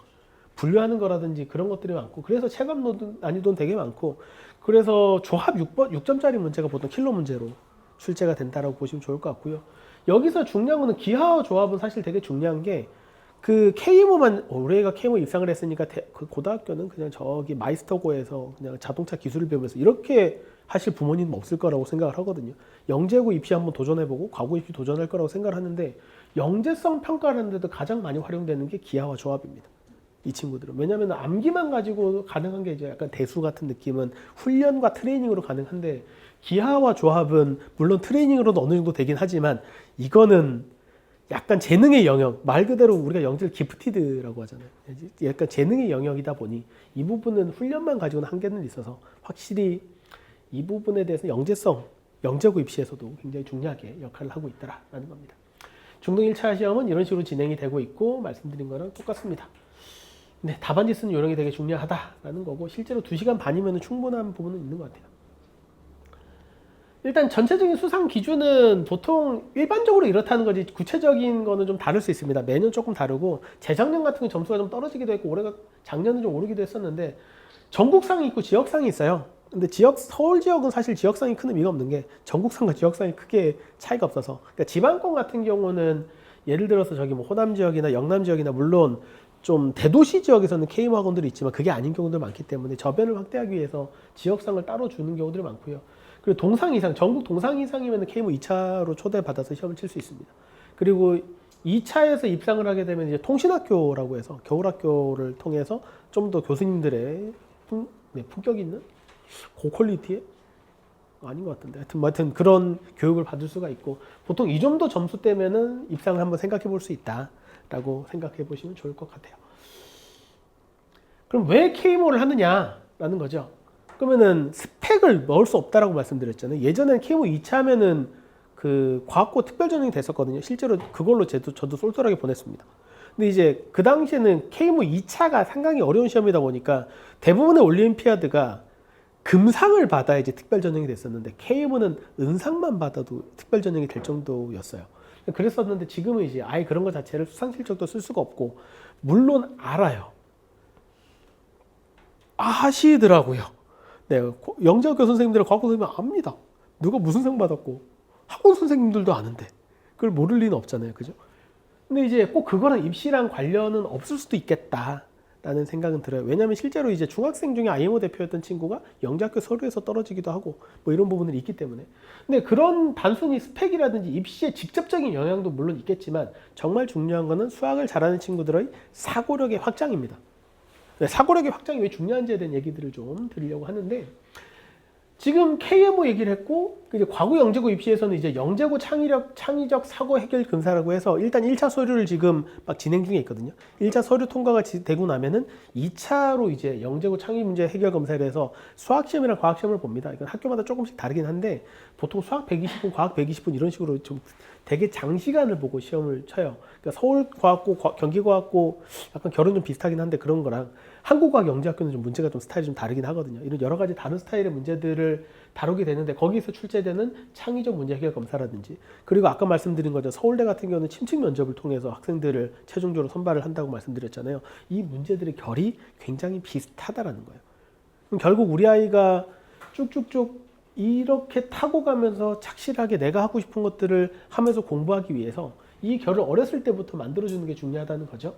분류하는 거라든지 그런 것들이 많고, 그래서 체감 난이도는 되게 많고, 그래서 조합 6점짜리 문제가 보통 킬러 문제로 출제가 된다라고 보시면 좋을 것 같고요. 여기서 중요한 거는 기하와 조합은 사실 되게 중요한 게, 그 KMO만 올해가 KMO 입상을 했으니까 그 고등학교는 그냥 저기 마이스터고에서 그냥 자동차 기술을 배우면서 이렇게 하실 부모님은 없을 거라고 생각을 하거든요. 영재고 입시 한번 도전해보고 과고 입시 도전할 거라고 생각을 하는데, 영재성 평가를 하는데도 가장 많이 활용되는 게 기하와 조합입니다. 이 친구들은. 왜냐하면 암기만 가지고 가능한 게 이제 약간 대수 같은 느낌은 훈련과 트레이닝으로 가능한데, 기하와 조합은 물론 트레이닝으로도 어느 정도 되긴 하지만 이거는 약간 재능의 영역, 말 그대로 우리가 영재를 기프티드라고 하잖아요. 약간 재능의 영역이다 보니 이 부분은 훈련만 가지고는 한계는 있어서 확실히 이 부분에 대해서 영재성, 영재고 입시에서도 굉장히 중요하게 역할을 하고 있다라는 겁니다. 중등 1차 시험은 이런 식으로 진행이 되고 있고, 말씀드린 거랑 똑같습니다. 네, 답안지 쓰는 요령이 되게 중요하다라는 거고, 실제로 2시간 반이면 충분한 부분은 있는 것 같아요. 일단 전체적인 수상 기준은 보통 일반적으로 이렇다는 거지 구체적인 거는 좀 다를 수 있습니다. 매년 조금 다르고, 재작년 같은 경우 점수가 좀 떨어지기도 했고 작년은 좀 오르기도 했었는데, 전국상이 있고 지역상이 있어요. 근데 서울 지역은 사실 지역상이 큰 의미가 없는 게 전국상과 지역상이 크게 차이가 없어서, 그러니까 지방권 같은 경우는 예를 들어서 저기 뭐 호남 지역이나 영남 지역이나 물론 좀 대도시 지역에서는 KMO 학원들이 있지만 그게 아닌 경우도 많기 때문에 저변을 확대하기 위해서 지역상을 따로 주는 경우들이 많고요. 그리고 동상 이상, 전국 동상 이상이면 KMO 2차로 초대받아서 시험을 칠 수 있습니다. 그리고 2차에서 입상을 하게 되면 이제 통신학교라고 해서 겨울학교를 통해서 좀 더 교수님들의 품격 있는 고퀄리티의 아닌 것 같은데, 하여튼 그런 교육을 받을 수가 있고, 보통 이 정도 점수 때면은 입상을 한번 생각해 볼 수 있다라고 생각해 보시면 좋을 것 같아요. 그럼 왜 KMO를 하느냐라는 거죠. 그러면은 스펙을 넣을 수 없다라고 말씀드렸잖아요. 예전에는 KMO 2차 하면은 그 과학고 특별 전형이 됐었거든요. 실제로 그걸로 저도 쏠쏠하게 보냈습니다. 근데 이제 그 당시에는 KMO 2차가 상당히 어려운 시험이다 보니까 대부분의 올림피아드가 금상을 받아야지 특별 전형이 됐었는데, KMO는 은상만 받아도 특별 전형이 될 정도였어요. 그랬었는데 지금은 이제 아예 그런 것 자체를 수상 실적도 쓸 수가 없고, 물론 알아요. 아시더라고요. 네, 영재학교 선생님들은 과학고 선생님은 압니다. 누가 무슨 상 받았고 학원 선생님들도 아는데 그걸 모를 리는 없잖아요, 그죠? 근데 이제 꼭 그거랑 입시랑 관련은 없을 수도 있겠다라는 생각은 들어요. 왜냐하면 실제로 이제 중학생 중에 IMO 대표였던 친구가 영재학교 서류에서 떨어지기도 하고 뭐 이런 부분들이 있기 때문에. 근데 그런 단순히 스펙이라든지 입시의 직접적인 영향도 물론 있겠지만, 정말 중요한 거는 수학을 잘하는 친구들의 사고력의 확장입니다. 사고력의 확장이 왜 중요한지에 대한 얘기들을 좀 드리려고 하는데, 지금 KMO 얘기를 했고, 이제 과거 영재고 입시에서는 이제 영재고 창의적 사고 해결 근사라고 해서 일단 1차 서류를 지금 막 진행 중에 있거든요. 1차 서류 통과가 되고 나면은 2차로 이제 영재고 창의 문제 해결 검사를 해서 수학 시험이랑 과학 시험을 봅니다. 이건 학교마다 조금씩 다르긴 한데 보통 수학 120분, 과학 120분 이런 식으로 좀 되게 장시간을 보고 시험을 쳐요. 그러니까 서울과학고, 경기과학고 약간 결은 좀 비슷하긴 한데 그런 거랑 한국과학 영재학교는 좀 문제가 좀 스타일이 좀 다르긴 하거든요. 이런 여러 가지 다른 스타일의 문제들을 다루게 되는데 거기서 출제되는 창의적 문제 해결 검사라든지 그리고 아까 말씀드린 거죠. 서울대 같은 경우는 침식 면접을 통해서 학생들을 최종적으로 선발을 한다고 말씀드렸잖아요. 이 문제들의 결이 굉장히 비슷하다라는 거예요. 그럼 결국 우리 아이가 쭉쭉쭉 이렇게 타고 가면서 착실하게 내가 하고 싶은 것들을 하면서 공부하기 위해서 이 결을 어렸을 때부터 만들어주는 게 중요하다는 거죠.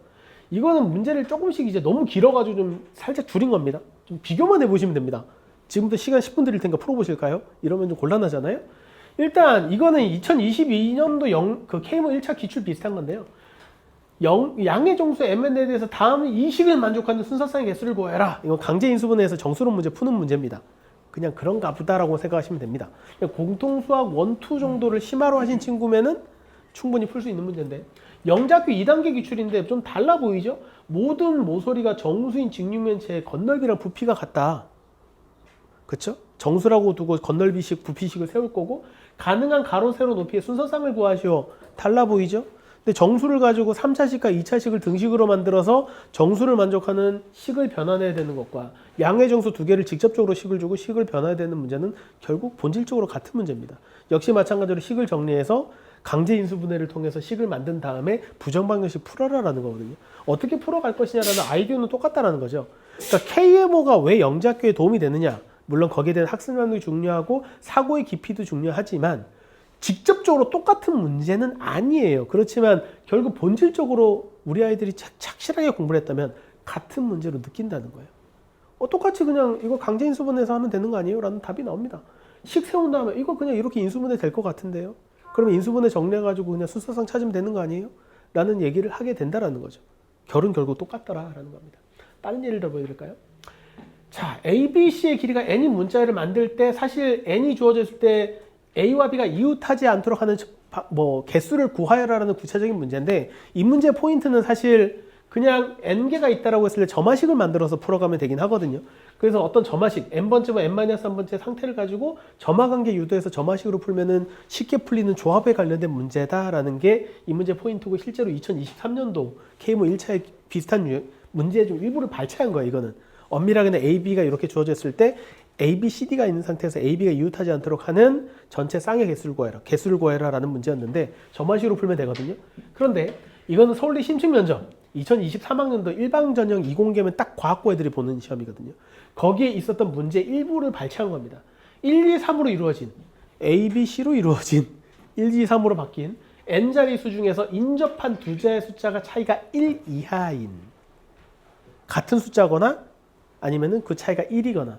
이거는 문제를 조금씩 이제 너무 길어가지고 좀 살짝 줄인 겁니다. 좀 비교만 해보시면 됩니다. 지금부터 시간 10분 드릴 테니까 풀어보실까요? 이러면 좀 곤란하잖아요. 일단 이거는 2022년도 그 KMO 1차 기출 비슷한 건데요. 양의 정수 MN에 대해서 다음 이식을 만족하는 순서상의 개수를 구해라. 이건 강제 인수분해에서 정수론 문제 푸는 문제입니다. 그냥 그런가 보다라고 생각하시면 됩니다. 공통수학 1, 2 정도를 심화로 하신 친구면은 충분히 풀 수 있는 문제인데 영재학교 2단계 기출인데 좀 달라 보이죠? 모든 모서리가 정수인 직육면체의 건널비랑 부피가 같다. 그쵸? 정수라고 두고 건널비식, 부피식을 세울 거고 가능한 가로, 세로, 높이의 순서상을 구하시오. 달라 보이죠? 근데 정수를 가지고 3차식과 2차식을 등식으로 만들어서 정수를 만족하는 식을 변환해야 되는 것과 양의 정수 두 개를 직접적으로 식을 주고 식을 변화해야 되는 문제는 결국 본질적으로 같은 문제입니다. 역시 마찬가지로 식을 정리해서 강제 인수분해를 통해서 식을 만든 다음에 부정방정식 풀어라라는 거거든요. 어떻게 풀어갈 것이냐라는 아이디어는 똑같다라는 거죠. 그러니까 KMO가 왜 영재학교에 도움이 되느냐? 물론 거기에 대한 학습 능력이 중요하고 사고의 깊이도 중요하지만 직접적으로 똑같은 문제는 아니에요. 그렇지만 결국 본질적으로 우리 아이들이 착실하게 공부를 했다면 같은 문제로 느낀다는 거예요. 똑같이 그냥 이거 강제 인수분해해서 하면 되는 거 아니에요? 라는 답이 나옵니다. 식 세운 다음에 이거 그냥 이렇게 인수분해 될 것 같은데요? 그러면 인수분해 정리해가지고 그냥 순서상 찾으면 되는 거 아니에요? 라는 얘기를 하게 된다라는 거죠. 결은 결국 똑같더라라는 겁니다. 다른 예를 들어 보여드릴까요? 자, A, B, C의 길이가 n인 문자를 만들 때 사실 n이 주어졌을 때 A와 B가 이웃하지 않도록 하는 개수를 구하여라라는 구체적인 문제인데 이 문제의 포인트는 사실 그냥 n개가 있다라고 했을 때 점화식을 만들어서 풀어가면 되긴 하거든요. 그래서 어떤 점화식 n번째, n-3번째 상태를 가지고 점화관계 유도해서 점화식으로 풀면은 쉽게 풀리는 조합에 관련된 문제다라는 게 이 문제 포인트고 실제로 2023년도 KMO 1차에 비슷한 문제의 좀 일부를 발췌한 거예요. 이거는 엄밀하게는 A, B가 이렇게 주어졌을 때 A, B, C, D가 있는 상태에서 A, B가 이웃하지 않도록 하는 전체 쌍의 개수를 구해라. 개수를 구해라라는 문제였는데 점화식으로 풀면 되거든요. 그런데 이거는 서울대 심층면접 2023학년도 일방전형 이공계면 딱 과학고 애들이 보는 시험이거든요. 거기에 있었던 문제 일부를 발췌한 겁니다. 1, 2, 3으로 이루어진 A, B, C로 이루어진 1, 2, 3으로 바뀐 n자리 수 중에서 인접한 두 자의 숫자가 차이가 1 이하인 같은 숫자거나 아니면은 그 차이가 1이거나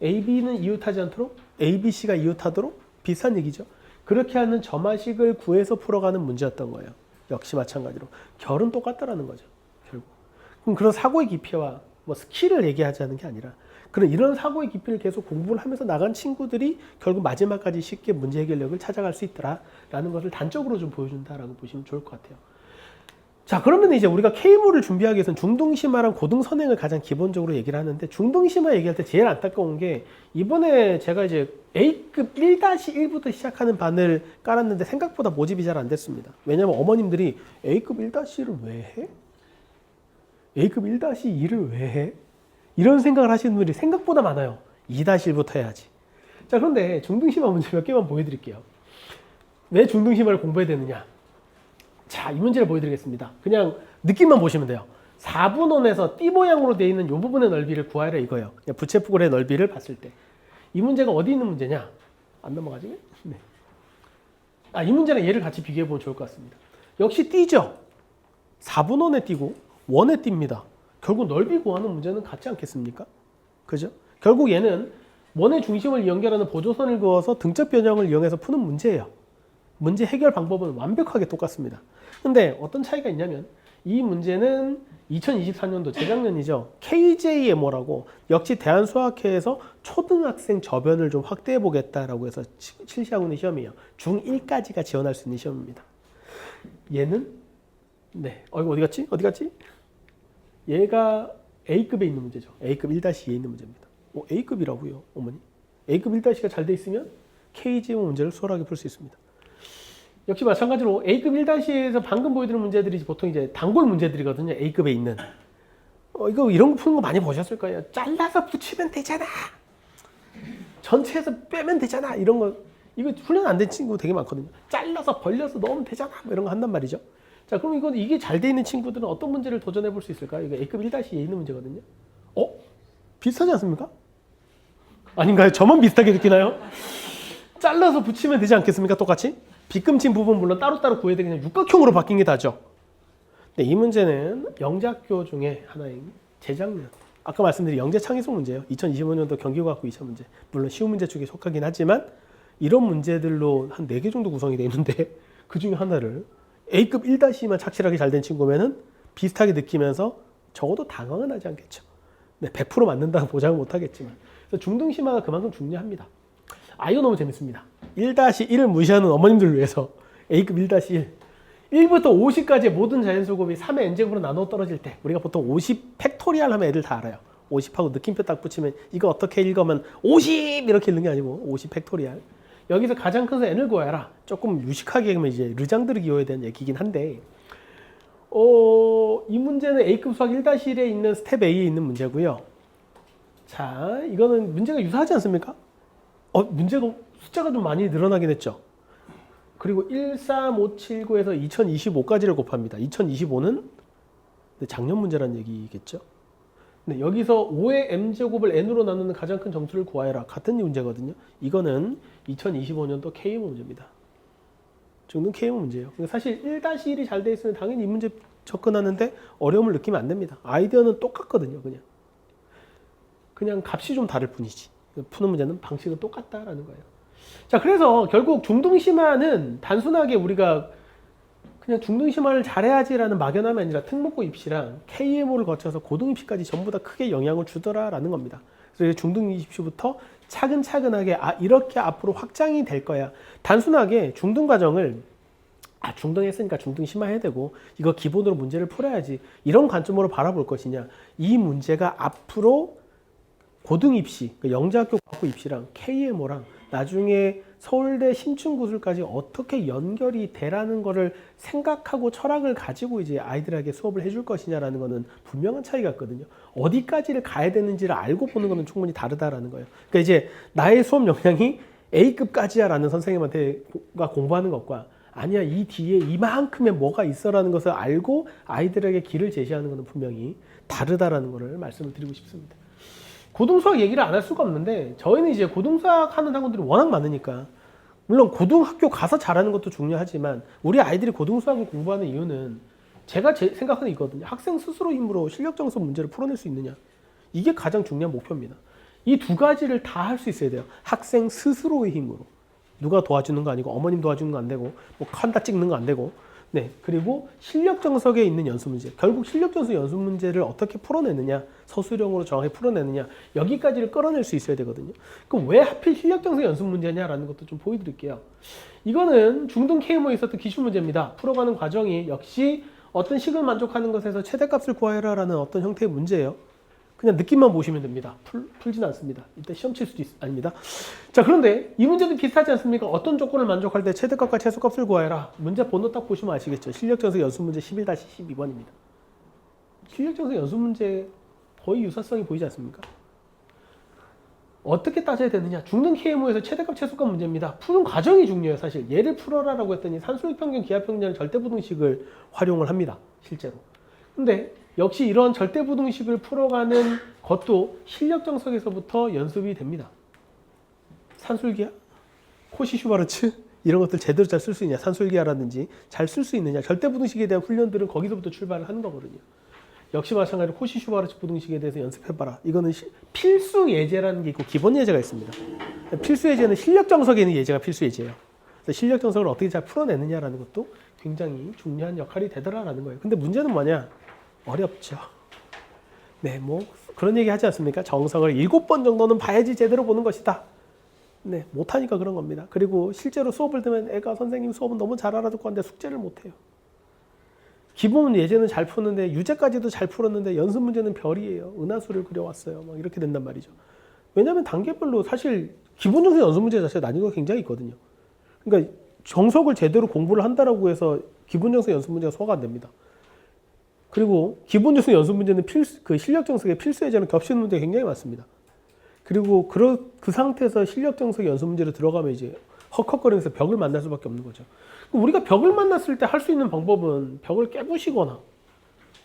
A, B는 이웃하지 않도록 A, B, C가 이웃하도록 비슷한 얘기죠. 그렇게 하는 점화식을 구해서 풀어가는 문제였던 거예요. 역시 마찬가지로 결은 똑같다라는 거죠. 결국. 그럼 그런 사고의 깊이와 스킬을 얘기하자는 게 아니라 그런 이런 사고의 깊이를 계속 공부를 하면서 나간 친구들이 결국 마지막까지 쉽게 문제 해결력을 찾아갈 수 있더라라는 것을 단적으로 좀 보여준다라고 보시면 좋을 것 같아요. 자, 그러면 이제 우리가 KMO를 준비하기 위해서는 중등심화랑 고등선행을 가장 기본적으로 얘기를 하는데 중등심화 얘기할 때 제일 안타까운 게 이번에 제가 이제 A급 1-1부터 시작하는 반을 깔았는데 생각보다 모집이 잘 안 됐습니다. 왜냐면 어머님들이 A급 1-1을 왜 해? A급 1-2를 왜 해? 이런 생각을 하시는 분들이 생각보다 많아요. 2-1부터 해야지. 자, 그런데 중등심화 문제 몇 개만 보여드릴게요. 왜 중등심화를 공부해야 되느냐? 자, 이 문제를 보여드리겠습니다. 그냥 느낌만 보시면 돼요. 4분원에서 띠 모양으로 되어 있는 이 부분의 넓이를 구하라 이거예요. 부채프골의 넓이를 봤을 때. 이 문제가 어디 있는 문제냐? 안 넘어가지? 네. 이 문제랑 얘를 같이 비교해보면 좋을 것 같습니다. 역시 띠죠? 4분원의 띠고 원의 띠입니다. 결국 넓이 구하는 문제는 같지 않겠습니까? 그죠? 결국 얘는 원의 중심을 연결하는 보조선을 그어서 등적 변형을 이용해서 푸는 문제예요. 문제 해결 방법은 완벽하게 똑같습니다. 근데 어떤 차이가 있냐면 이 문제는 2024년도 재작년이죠. KJMO라고 역시 대한수학회에서 초등학생 저변을 좀 확대해 보겠다라고 해서 실시하고 있는 시험이에요. 중1까지가 지원할 수 있는 시험입니다. 얘는 네, 이거 어디 갔지? 어디 갔지? 얘가 A급에 있는 문제죠. A급 1-2에 있는 문제입니다. A급이라고요, 어머니? A급 1-가 잘 돼 있으면 KJMO 문제를 수월하게 풀 수 있습니다. 역시 마찬가지로 A급 1-에서 방금 보여드린 문제들이 보통 이제 단골 문제들이거든요. A급에 있는. 이거 이런 거 푸는 거 많이 보셨을 거예요. 잘라서 붙이면 되잖아. 전체에서 빼면 되잖아. 이런 거. 이거 훈련 안 된 친구 되게 많거든요. 잘라서 벌려서 넣으면 되잖아. 뭐 이런 거 한단 말이죠. 자, 그럼 이게 잘 돼 있는 친구들은 어떤 문제를 도전해 볼 수 있을까요? 이거 A급 1-에 있는 문제거든요. 비슷하지 않습니까? 아닌가요? 저만 비슷하게 느끼나요? 잘라서 붙이면 되지 않겠습니까? 똑같이? 빗금친 부분 물론 따로따로 구해야 되겠냐 육각형으로 바뀐 게 다죠. 근데 이 문제는 영재학교 중에 하나인 재작년 아까 말씀드린 영재 창의성 문제예요. 2025년도 경기과학부 2차 문제. 물론 쉬운 문제 쪽에 속하긴 하지만 이런 문제들로 한 4개 정도 구성이 되어 있는데 그 중에 하나를 A급 1-만 착실하게 잘 된 친구면은 비슷하게 느끼면서 적어도 당황은 하지 않겠죠. 네, 100% 맞는다고 보장은 못 하겠지만. 그래서 중등심화가 그만큼 중요합니다. 이거 너무 재밌습니다. 1-1을 무시하는 어머님들을 위해서 A급 1-1 1부터 50까지의 모든 자연수급이 3의 n제곱으로 나눠 떨어질 때 우리가 보통 50 팩토리얼 하면 애들 다 알아요. 50하고 느낌표 딱 붙이면 이거 어떻게 읽으면 50 이렇게 읽는 게 아니고 50 팩토리얼. 여기서 가장 큰 수 n을 구해라. 조금 유식하게 하면 이제 르장들을 기호에 대한 얘기긴 한데 이 문제는 A급 수학 1-1에 있는 스텝 A에 있는 문제고요. 자, 이거는 문제가 유사하지 않습니까? 문제가 숫자가 좀 많이 늘어나긴 했죠. 그리고 13579에서 2025까지를 곱합니다. 2025는 작년 문제란 얘기겠죠. 네, 여기서 5의 m제곱을 n으로 나누는 가장 큰 점수를 구하여라. 같은 문제거든요. 이거는 2025년도 KMO 문제입니다. 중등 KMO 문제예요. 사실 1-1이 잘 돼 있으면 당연히 이 문제 접근하는데 어려움을 느끼면 안 됩니다. 아이디어는 똑같거든요. 그냥 값이 좀 다를 뿐이지. 푸는 문제는 방식은 똑같다라는 거예요. 자, 그래서 결국 중등심화는 단순하게 우리가 그냥 중등심화를 잘해야지라는 막연함이 아니라 특목고 입시랑 KMO를 거쳐서 고등 입시까지 전부 다 크게 영향을 주더라라는 겁니다. 그래서 중등 입시부터 차근차근하게 이렇게 앞으로 확장이 될 거야. 단순하게 중등 과정을 중등 했으니까 중등 심화해야 되고 이거 기본으로 문제를 풀어야지 이런 관점으로 바라볼 것이냐. 이 문제가 앞으로 고등 입시, 영재학교 과학부 입시랑 KMO랑 나중에 서울대 심층구술까지 어떻게 연결이 되라는 거를 생각하고 철학을 가지고 이제 아이들에게 수업을 해줄 것이냐라는 거는 분명한 차이가 있거든요. 어디까지를 가야 되는지를 알고 보는 거는 충분히 다르다라는 거예요. 그러니까 이제 나의 수업 역량이 A급까지야라는 선생님한테가 공부하는 것과 아니야 이 뒤에 이만큼의 뭐가 있어라는 것을 알고 아이들에게 길을 제시하는 것은 분명히 다르다라는 거를 말씀을 드리고 싶습니다. 고등수학 얘기를 안 할 수가 없는데 저희는 이제 고등수학 하는 학원들이 워낙 많으니까 물론 고등학교 가서 잘하는 것도 중요하지만 우리 아이들이 고등수학을 공부하는 이유는 제가 생각하는 이거거든요. 학생 스스로 힘으로 실력정서 문제를 풀어낼 수 있느냐. 이게 가장 중요한 목표입니다. 이 두 가지를 다 할 수 있어야 돼요. 학생 스스로의 힘으로. 누가 도와주는 거 아니고 어머님 도와주는 거 안 되고 뭐 칸다 찍는 거 안 되고 네, 그리고 실력 정석에 있는 연수 문제. 결국 실력 정석 연수 문제를 어떻게 풀어내느냐, 서술형으로 정확히 풀어내느냐, 여기까지를 끌어낼 수 있어야 되거든요. 그럼 왜 하필 실력 정석 연수 문제냐라는 것도 좀 보여드릴게요. 이거는 중등 KMO에 있었던 기출 문제입니다. 풀어가는 과정이 역시 어떤 식을 만족하는 것에서 최대값을 구하여라라는 어떤 형태의 문제예요. 그냥 느낌만 보시면 됩니다. 풀지는 않습니다. 이따 시험 칠 수도 아닙니다. 자, 그런데 이 문제도 비슷하지 않습니까? 어떤 조건을 만족할 때 최대값과 최소값을 구하여라. 문제 번호 딱 보시면 아시겠죠. 실력정석 연습문제 11-12번입니다. 실력정석 연습문제 거의 유사성이 보이지 않습니까? 어떻게 따져야 되느냐? 중등 KMO에서 최대값, 최소값 문제입니다. 푸는 과정이 중요해요, 사실. 얘를 풀어라라고 했더니 산술평균, 기하평균, 절대부등식을 활용을 합니다, 실제로. 근데 역시 이런 절대부등식을 풀어가는 것도 실력정석에서부터 연습이 됩니다. 산술기하, 코시-슈바르츠 이런 것들 제대로 잘 쓸 수 있냐, 산술기하라든지 잘 쓸 수 있느냐, 절대부등식에 대한 훈련들은 거기서부터 출발을 하는 거거든요. 역시 마찬가지로 코시-슈바르츠 부등식에 대해서 연습해봐라. 이거는 필수 예제라는 게 있고 기본 예제가 있습니다. 필수 예제는 실력정석에 있는 예제가 필수 예제예요. 그래서 실력 정석을 어떻게 잘 풀어내느냐라는 것도 굉장히 중요한 역할이 되더라라는 거예요. 근데 문제는 뭐냐? 어렵죠. 네, 뭐 그런 얘기 하지 않습니까? 정석을 7번 정도는 봐야지 제대로 보는 것이다. 네, 못하니까 그런 겁니다. 그리고 실제로 수업을 들으면 애가 선생님 수업은 너무 잘 알아듣고 하는데 숙제를 못해요. 기본 예제는 잘 푸는데 유제까지도 잘 풀었는데 연습 문제는 별이에요. 은하수를 그려왔어요. 막 이렇게 된단 말이죠. 왜냐하면 단계별로 사실 기본 정석 연습 문제 자체가 난이도가 굉장히 있거든요. 그러니까 정석을 제대로 공부를 한다라고 해서 기본 정석 연습 문제가 소화가 안 됩니다. 그리고 기본 정석 연습 문제는 그 실력 정석의 필수 예제는 겹치는 문제가 굉장히 많습니다. 그리고 그 상태에서 실력 정석 연습 문제로 들어가면 이제 헉헉거리면서 벽을 만날 수밖에 없는 거죠. 우리가 벽을 만났을 때 할 수 있는 방법은 벽을 깨부시거나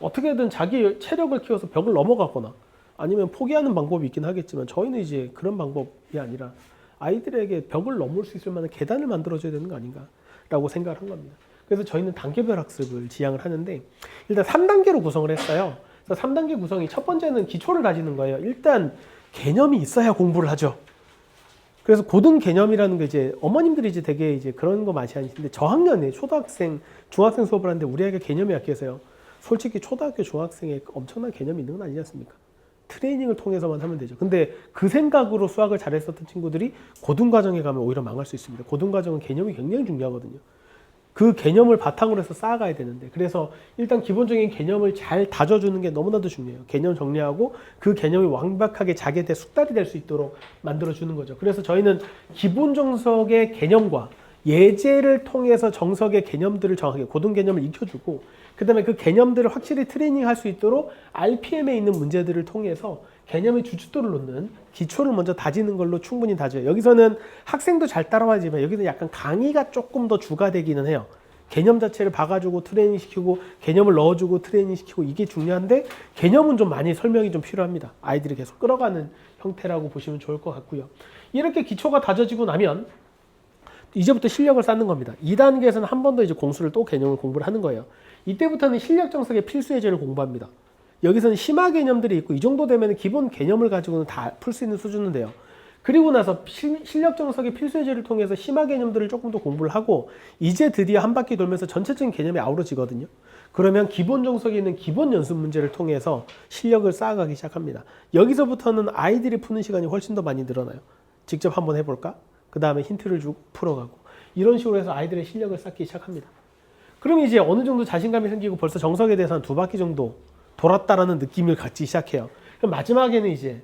어떻게든 자기 체력을 키워서 벽을 넘어가거나 아니면 포기하는 방법이 있긴 하겠지만 저희는 이제 그런 방법이 아니라 아이들에게 벽을 넘을 수 있을 만한 계단을 만들어줘야 되는 거 아닌가라고 생각을 한 겁니다. 그래서 저희는 단계별 학습을 지향을 하는데 일단 3단계로 구성을 했어요. 그래서 3단계 구성이 첫 번째는 기초를 다지는 거예요. 일단 개념이 있어야 공부를 하죠. 그래서 고등 개념이라는 게 이제 어머님들이 이제 되게 이제 그런 거 많이 하시는데 저학년에 초등학생, 중학생 수업을 하는데 우리 아이가 개념이 약해서요. 솔직히 초등학교, 중학생에 엄청난 개념이 있는 건 아니지 않습니까? 트레이닝을 통해서만 하면 되죠. 근데 그 생각으로 수학을 잘했었던 친구들이 고등과정에 가면 오히려 망할 수 있습니다. 고등과정은 개념이 굉장히 중요하거든요. 그 개념을 바탕으로 해서 쌓아가야 되는데 그래서 일단 기본적인 개념을 잘 다져주는 게 너무나도 중요해요. 개념 정리하고 그 개념이 완벽하게 자기에 대해 숙달이 될 수 있도록 만들어주는 거죠. 그래서 저희는 기본 정석의 개념과 예제를 통해서 정석의 개념들을 정확하게 고등 개념을 익혀주고 그 다음에 그 개념들을 확실히 트레이닝할 수 있도록 RPM에 있는 문제들을 통해서 개념의 주춧돌을 놓는 기초를 먼저 다지는 걸로 충분히 다져요. 여기서는 학생도 잘 따라와야지만 여기는 약간 강의가 조금 더 주가 되기는 해요. 개념 자체를 봐가지고 트레이닝 시키고 개념을 넣어주고 트레이닝 시키고 이게 중요한데 개념은 좀 많이 설명이 좀 필요합니다. 아이들이 계속 끌어가는 형태라고 보시면 좋을 것 같고요. 이렇게 기초가 다져지고 나면 이제부터 실력을 쌓는 겁니다. 2단계에서는 한 번 더 이제 공수를 또 개념을 공부를 하는 거예요. 이때부터는 실력 정석의 필수 예제를 공부합니다. 여기서는 심화 개념들이 있고 이 정도 되면 기본 개념을 가지고는 다 풀 수 있는 수준은 돼요. 그리고 나서 실력 정석의 필수 예제를 통해서 심화 개념들을 조금 더 공부를 하고 이제 드디어 한 바퀴 돌면서 전체적인 개념이 아우러지거든요. 그러면 기본 정석에 있는 기본 연습 문제를 통해서 실력을 쌓아가기 시작합니다. 여기서부터는 아이들이 푸는 시간이 훨씬 더 많이 늘어나요. 직접 한번 해볼까? 그 다음에 힌트를 주고 풀어가고 이런 식으로 해서 아이들의 실력을 쌓기 시작합니다. 그럼 이제 어느 정도 자신감이 생기고 벌써 정석에 대해서 한 2바퀴 정도 돌았다라는 느낌을 갖기 시작해요. 그럼 마지막에는 이제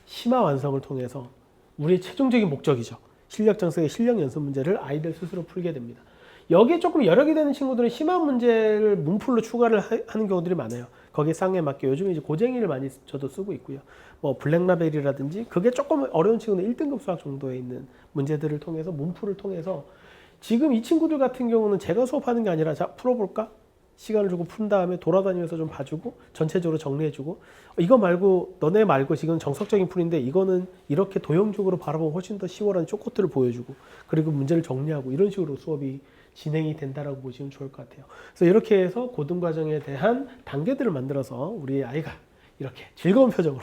심화 완성을 통해서 우리의 최종적인 목적이죠. 실력 정석의 실력 연습 문제를 아이들 스스로 풀게 됩니다. 여기에 조금 여력이 되는 친구들은 심화 문제를 문풀로 추가를 하는 경우들이 많아요. 거기에 쌍에 맞게 요즘에 이제 고쟁이를 많이 저도 쓰고 있고요. 뭐 블랙라벨이라든지 그게 조금 어려운 친구는 1등급 수학 정도에 있는 문제들을 통해서 문풀을 통해서 지금 이 친구들 같은 경우는 제가 수업하는 게 아니라 자 풀어볼까? 시간을 주고 푼 다음에 돌아다니면서 좀 봐주고 전체적으로 정리해주고 이거 말고 너네 말고 지금 정석적인 풀인데 이거는 이렇게 도형적으로 바라보면 훨씬 더 시원한 쇼코트를 보여주고 그리고 문제를 정리하고 이런 식으로 수업이 진행이 된다라고 보시면 좋을 것 같아요. 그래서 이렇게 해서 고등과정에 대한 단계들을 만들어서 우리 아이가 이렇게 즐거운 표정으로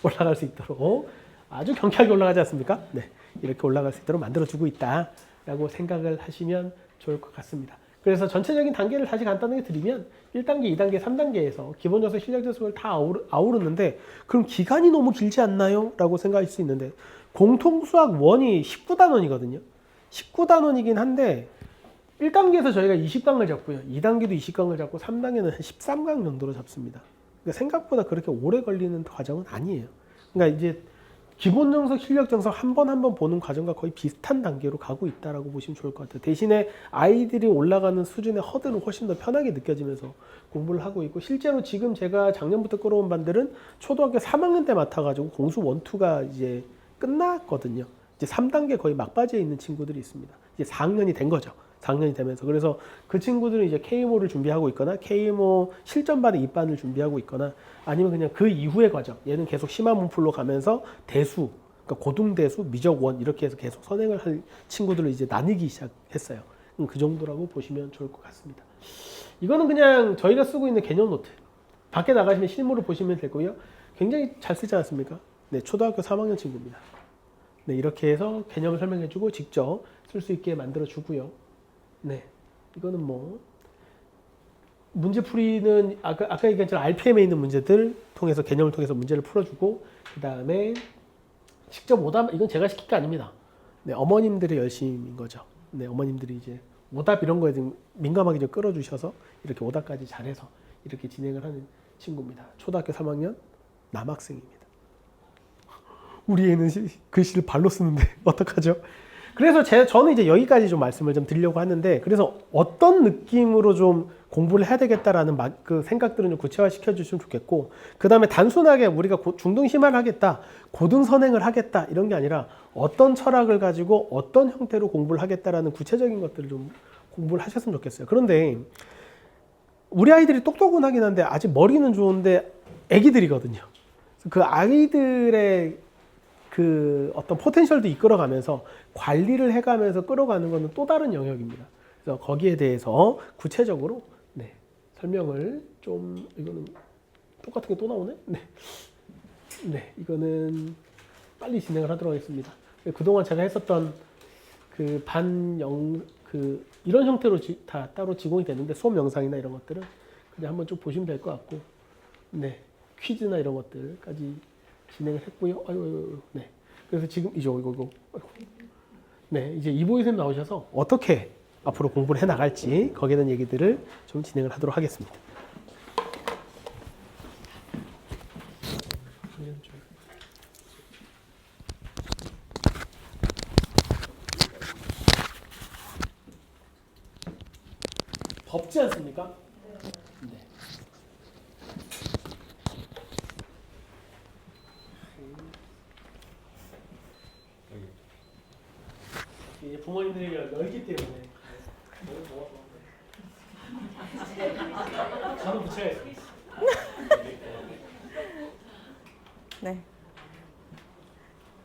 올라갈 수 있도록 아주 경쾌하게 올라가지 않습니까? 네, 이렇게 올라갈 수 있도록 만들어주고 있다라고 생각을 하시면 좋을 것 같습니다. 그래서 전체적인 단계를 다시 간단하게 드리면 1단계, 2단계, 3단계에서 기본적으로 실력 정석을 다 아우르는데 그럼 기간이 너무 길지 않나요? 라고 생각할 수 있는데 공통수학 1이 19단원이거든요. 19단원이긴 한데 1단계에서 저희가 20강을 잡고요. 2단계도 20강을 잡고 3단계는 한 13강 정도로 잡습니다. 그러니까 생각보다 그렇게 오래 걸리는 과정은 아니에요. 그러니까 이제 기본 정석, 실력 정석 한 번 보는 과정과 거의 비슷한 단계로 가고 있다라고 보시면 좋을 것 같아요. 대신에 아이들이 올라가는 수준의 허들은 훨씬 더 편하게 느껴지면서 공부를 하고 있고 실제로 지금 제가 작년부터 끌어온 반들은 초등학교 3학년 때 맡아가지고 공수 1, 2가 이제 끝났거든요. 이제 3단계 거의 막바지에 있는 친구들이 있습니다. 이제 4학년이 된 거죠. 4학년이 되면서 그래서 그 친구들은 이제 KMO를 준비하고 있거나 KMO 실전반의 입반을 준비하고 있거나 아니면 그냥 그 이후의 과정 얘는 계속 심화 문풀로 가면서 대수 그러니까 고등대수 미적원 이렇게 해서 계속 선행을 할 친구들을 이제 나뉘기 시작했어요. 그 정도라고 보시면 좋을 것 같습니다. 이거는 그냥 저희가 쓰고 있는 개념 노트 밖에 나가시면 실물을 보시면 되고요. 굉장히 잘 쓰지 않습니까? 네, 초등학교 3학년 친구입니다. 네, 이렇게 해서 개념을 설명해주고 직접 쓸 수 있게 만들어주고요. 네, 이거는 뭐 문제풀이는 아까 얘기한 것처럼 RPM에 있는 문제들 통해서 개념을 통해서 문제를 풀어주고 그 다음에 직접 오답, 이건 제가 시킬 게 아닙니다. 네, 어머님들의 열심인 거죠. 네, 어머님들이 이제 오답 이런 거에 좀 민감하게 좀 끌어주셔서 이렇게 오답까지 잘해서 이렇게 진행을 하는 친구입니다. 초등학교 3학년 남학생입니다. 우리 애는 글씨를 발로 쓰는데 어떡하죠? 그래서 저는 이제 여기까지 좀 말씀을 좀 드리려고 하는데, 그래서 어떤 느낌으로 좀 공부를 해야 되겠다라는 그 생각들은 좀 구체화시켜 주시면 좋겠고, 그 다음에 단순하게 우리가 중등 심화를 하겠다, 고등 선행을 하겠다 이런 게 아니라 어떤 철학을 가지고 어떤 형태로 공부를 하겠다라는 구체적인 것들을 좀 공부를 하셨으면 좋겠어요. 그런데 우리 아이들이 똑똑은 하긴 한데 아직 머리는 좋은데 애기들이거든요. 그 아이들의 그 어떤 포텐셜도 이끌어가면서 관리를 해가면서 끌어가는 것은 또 다른 영역입니다. 그래서 거기에 대해서 구체적으로 네, 설명을 좀, 이거는 똑같은 게 또 나오네? 네. 네, 이거는 빨리 진행을 하도록 하겠습니다. 그동안 제가 했었던 그 이런 형태로 다 따로 제공이 되는데 수업 영상이나 이런 것들은 그냥 한번 좀 보시면 될 것 같고, 네, 퀴즈나 이런 것들까지 진행을 했고요. 아이고, 네. 그래서 지금 이거. 네, 이제 이보희 선생님 나오셔서 어떻게 앞으로 공부를 해 나갈지 거기에 대한 얘기들을 좀 진행을 하도록 하겠습니다. 덥지 않습니까? 네. 이게 부모님들이 열기 때문에 너무 더워서 저는 붙여야겠습니다. 네.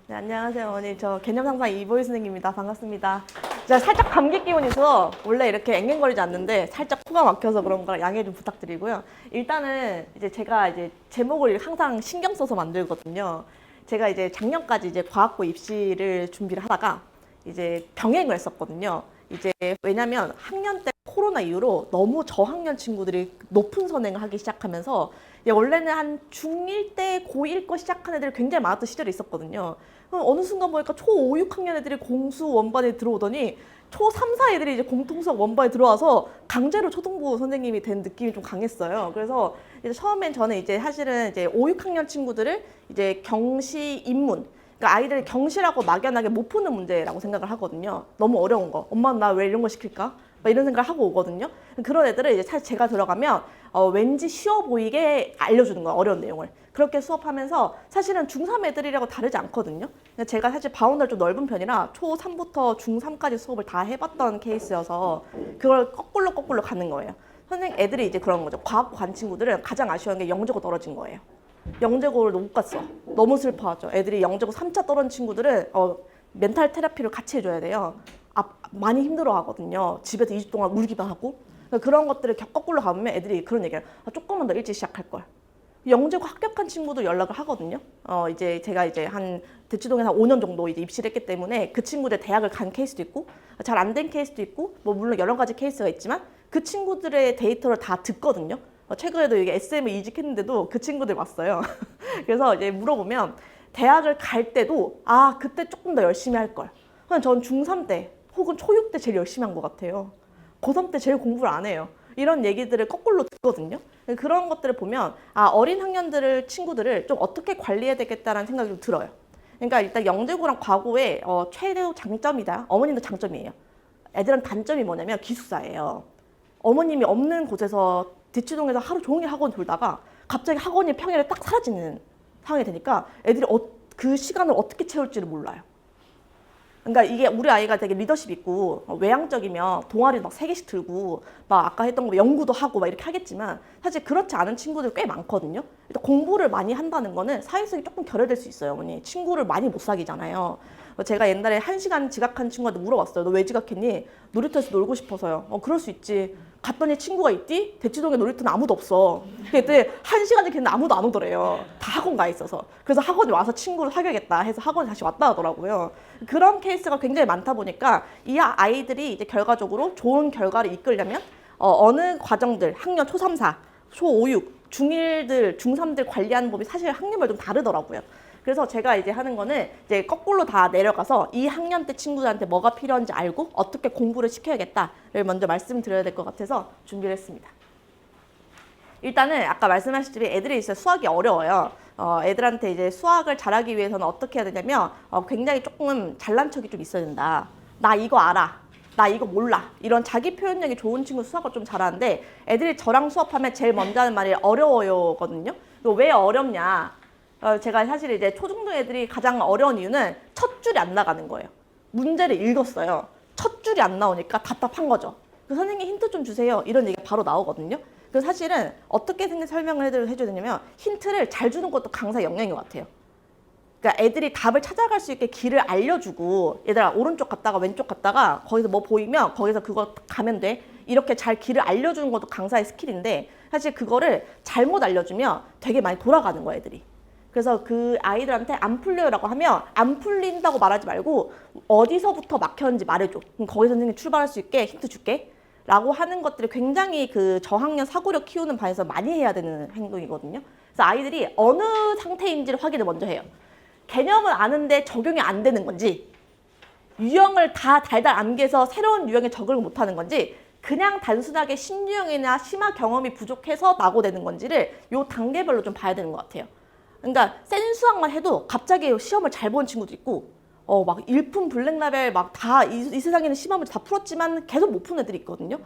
네, 안녕하세요. 어머니. 저 개념상사 이보희 선생님입니다. 반갑습니다. 제가 살짝 감기 기운이 있어서 원래 이렇게 앵앵거리지 않는데 살짝 코가 막혀서 그런 거라 양해 좀 부탁드리고요. 일단은 이제 제가 이제 제목을 항상 신경 써서 만들거든요. 제가 이제 작년까지 이제 과학고 입시를 준비를 하다가 이제 병행을 했었거든요. 이제 왜냐면 학년 때 코로나 이후로 너무 저학년 친구들이 높은 선행을 하기 시작하면서 원래는 한 중1 때 고1 거 시작한 애들이 굉장히 많았던 시절이 있었거든요. 어느 순간 보니까 초5, 6학년 애들이 공수 원반에 들어오더니 초3, 4 애들이 이제 공통수학 원반에 들어와서 강제로 초등부 선생님이 된 느낌이 좀 강했어요. 그래서 이제 처음엔 저는 이제 사실은 이제 5, 6학년 친구들을 이제 경시 인문, 그러니까 아이들이 경시라고 막연하게 못 푸는 문제라고 생각을 하거든요. 너무 어려운 거. 엄마는 나 왜 이런 거 시킬까? 막 이런 생각을 하고 오거든요. 그런 애들을 이제 사실 제가 들어가면 왠지 쉬워 보이게 알려주는 거예요. 어려운 내용을. 그렇게 수업하면서 사실은 중3 애들이라고 다르지 않거든요. 제가 사실 바운더를 좀 넓은 편이라 초3부터 중3까지 수업을 다 해봤던 케이스여서 그걸 거꾸로 가는 거예요. 선생님 애들이 이제 그런 거죠. 과학고 간 친구들은 가장 아쉬운 게 영재고 떨어진 거예요. 영재고를 못 갔어. 너무 슬퍼하죠. 애들이 영재고 3차 떨어진 친구들은 멘탈 테라피를 같이 해줘야 돼요. 많이 힘들어 하거든요. 집에서 2주 동안 울기도 하고. 그런 것들을 거꾸로 가보면 애들이 그런 얘기를 조금만 더 일찍 시작할 걸. 영재고 합격한 친구도 연락을 하거든요. 이제 제가 이제 한 대치동에서 5년 정도 이제 입시를 했기 때문에 그 친구들 대학을 간 케이스도 있고 잘 안 된 케이스도 있고 뭐 물론 여러 가지 케이스가 있지만 그 친구들의 데이터를 다 듣거든요. 최근에도 이게 SM을 이직했는데도 그 친구들 왔어요. 그래서 이제 물어보면 대학을 갈 때도 그때 조금 더 열심히 할 걸. 전 중3 때 혹은 초6 때 제일 열심히 한 것 같아요. 고3 때 제일 공부를 안 해요. 이런 얘기들을 거꾸로 듣거든요. 그런 것들을 보면 어린 학년들을 친구들을 좀 어떻게 관리해야 되겠다라는 생각이 좀 들어요. 그러니까 일단 영재고랑 과고의 최대 장점이다. 어머님도 장점이에요. 애들은 단점이 뭐냐면 기숙사예요. 어머님이 없는 곳에서 대치동에서 하루 종일 학원 돌다가 갑자기 학원이 평일에 딱 사라지는 상황이 되니까 애들이 그 시간을 어떻게 채울지를 몰라요. 그러니까 이게 우리 아이가 되게 리더십 있고 외향적이면 동아리 막 3개씩 들고 막 아까 했던 거 연구도 하고 막 이렇게 하겠지만 사실 그렇지 않은 친구들 꽤 많거든요. 일단 공부를 많이 한다는 거는 사회성이 조금 결여될 수 있어요. 어머니 친구를 많이 못 사귀잖아요. 제가 옛날에 1시간 지각한 친구한테 물어봤어요. 너 왜 지각했니? 놀이터에서 놀고 싶어서요. 그럴 수 있지. 갔더니 친구가 있디? 대치동에 놀이터는 아무도 없어. 그때 1시간이 됐는데 아무도 안 오더래요. 다 학원 가 있어서. 그래서 학원에 와서 친구를 사귀어야겠다 해서 학원에 다시 왔다 하더라고요. 그런 케이스가 굉장히 많다 보니까 이 아이들이 이제 결과적으로 좋은 결과를 이끌려면 어느 과정들, 학년 초3, 4, 초5, 6, 중1들, 중3들 관리하는 법이 사실 학년별 좀 다르더라고요. 그래서 제가 이제 하는 거는 이제 거꾸로 다 내려가서 이 학년 때 친구들한테 뭐가 필요한지 알고 어떻게 공부를 시켜야겠다를 먼저 말씀드려야 될 것 같아서 준비를 했습니다. 일단은 아까 말씀하셨듯이 애들이 있어요. 수학이 어려워요. 애들한테 이제 수학을 잘하기 위해서는 어떻게 해야 되냐면 굉장히 조금 잘난 척이 좀 있어야 된다. 나 이거 알아. 나 이거 몰라. 이런 자기 표현력이 좋은 친구 수학을 좀 잘하는데 애들이 저랑 수업하면 제일 먼저 하는 말이 어려워요거든요. 왜 어렵냐? 제가 사실 이제 초중등 애들이 가장 어려운 이유는 첫 줄이 안 나가는 거예요. 문제를 읽었어요. 첫 줄이 안 나오니까 답답한 거죠. 선생님 힌트 좀 주세요. 이런 얘기가 바로 나오거든요. 그래서 사실은 어떻게 설명을 해줘야 되냐면 힌트를 잘 주는 것도 강사의 역량인 것 같아요. 그러니까 애들이 답을 찾아갈 수 있게 길을 알려주고 얘들아 오른쪽 갔다가 왼쪽 갔다가 거기서 뭐 보이면 거기서 그거 가면 돼. 이렇게 잘 길을 알려주는 것도 강사의 스킬인데 사실 그거를 잘못 알려주면 되게 많이 돌아가는 거야 애들이. 그래서 그 아이들한테 안 풀려요라고 하면 안 풀린다고 말하지 말고 어디서부터 막혔는지 말해줘. 그럼 거기서 선생님이 출발할 수 있게 힌트 줄게. 라고 하는 것들이 굉장히 그 저학년 사고력 키우는 반에서 많이 해야 되는 행동이거든요. 그래서 아이들이 어느 상태인지를 확인을 먼저 해요. 개념을 아는데 적용이 안 되는 건지, 유형을 다 달달 암기해서 새로운 유형에 적응을 못하는 건지, 그냥 단순하게 신유형이나 심화 경험이 부족해서 낙오되는 건지를 요 단계별로 좀 봐야 되는 것 같아요. 그러니까 센 수학만 해도 갑자기 시험을 잘 보는 친구도 있고 막 일품 블랙라벨 막 다 이 세상에는 심화 문제 다 풀었지만 계속 못 푸는 애들이 있거든요.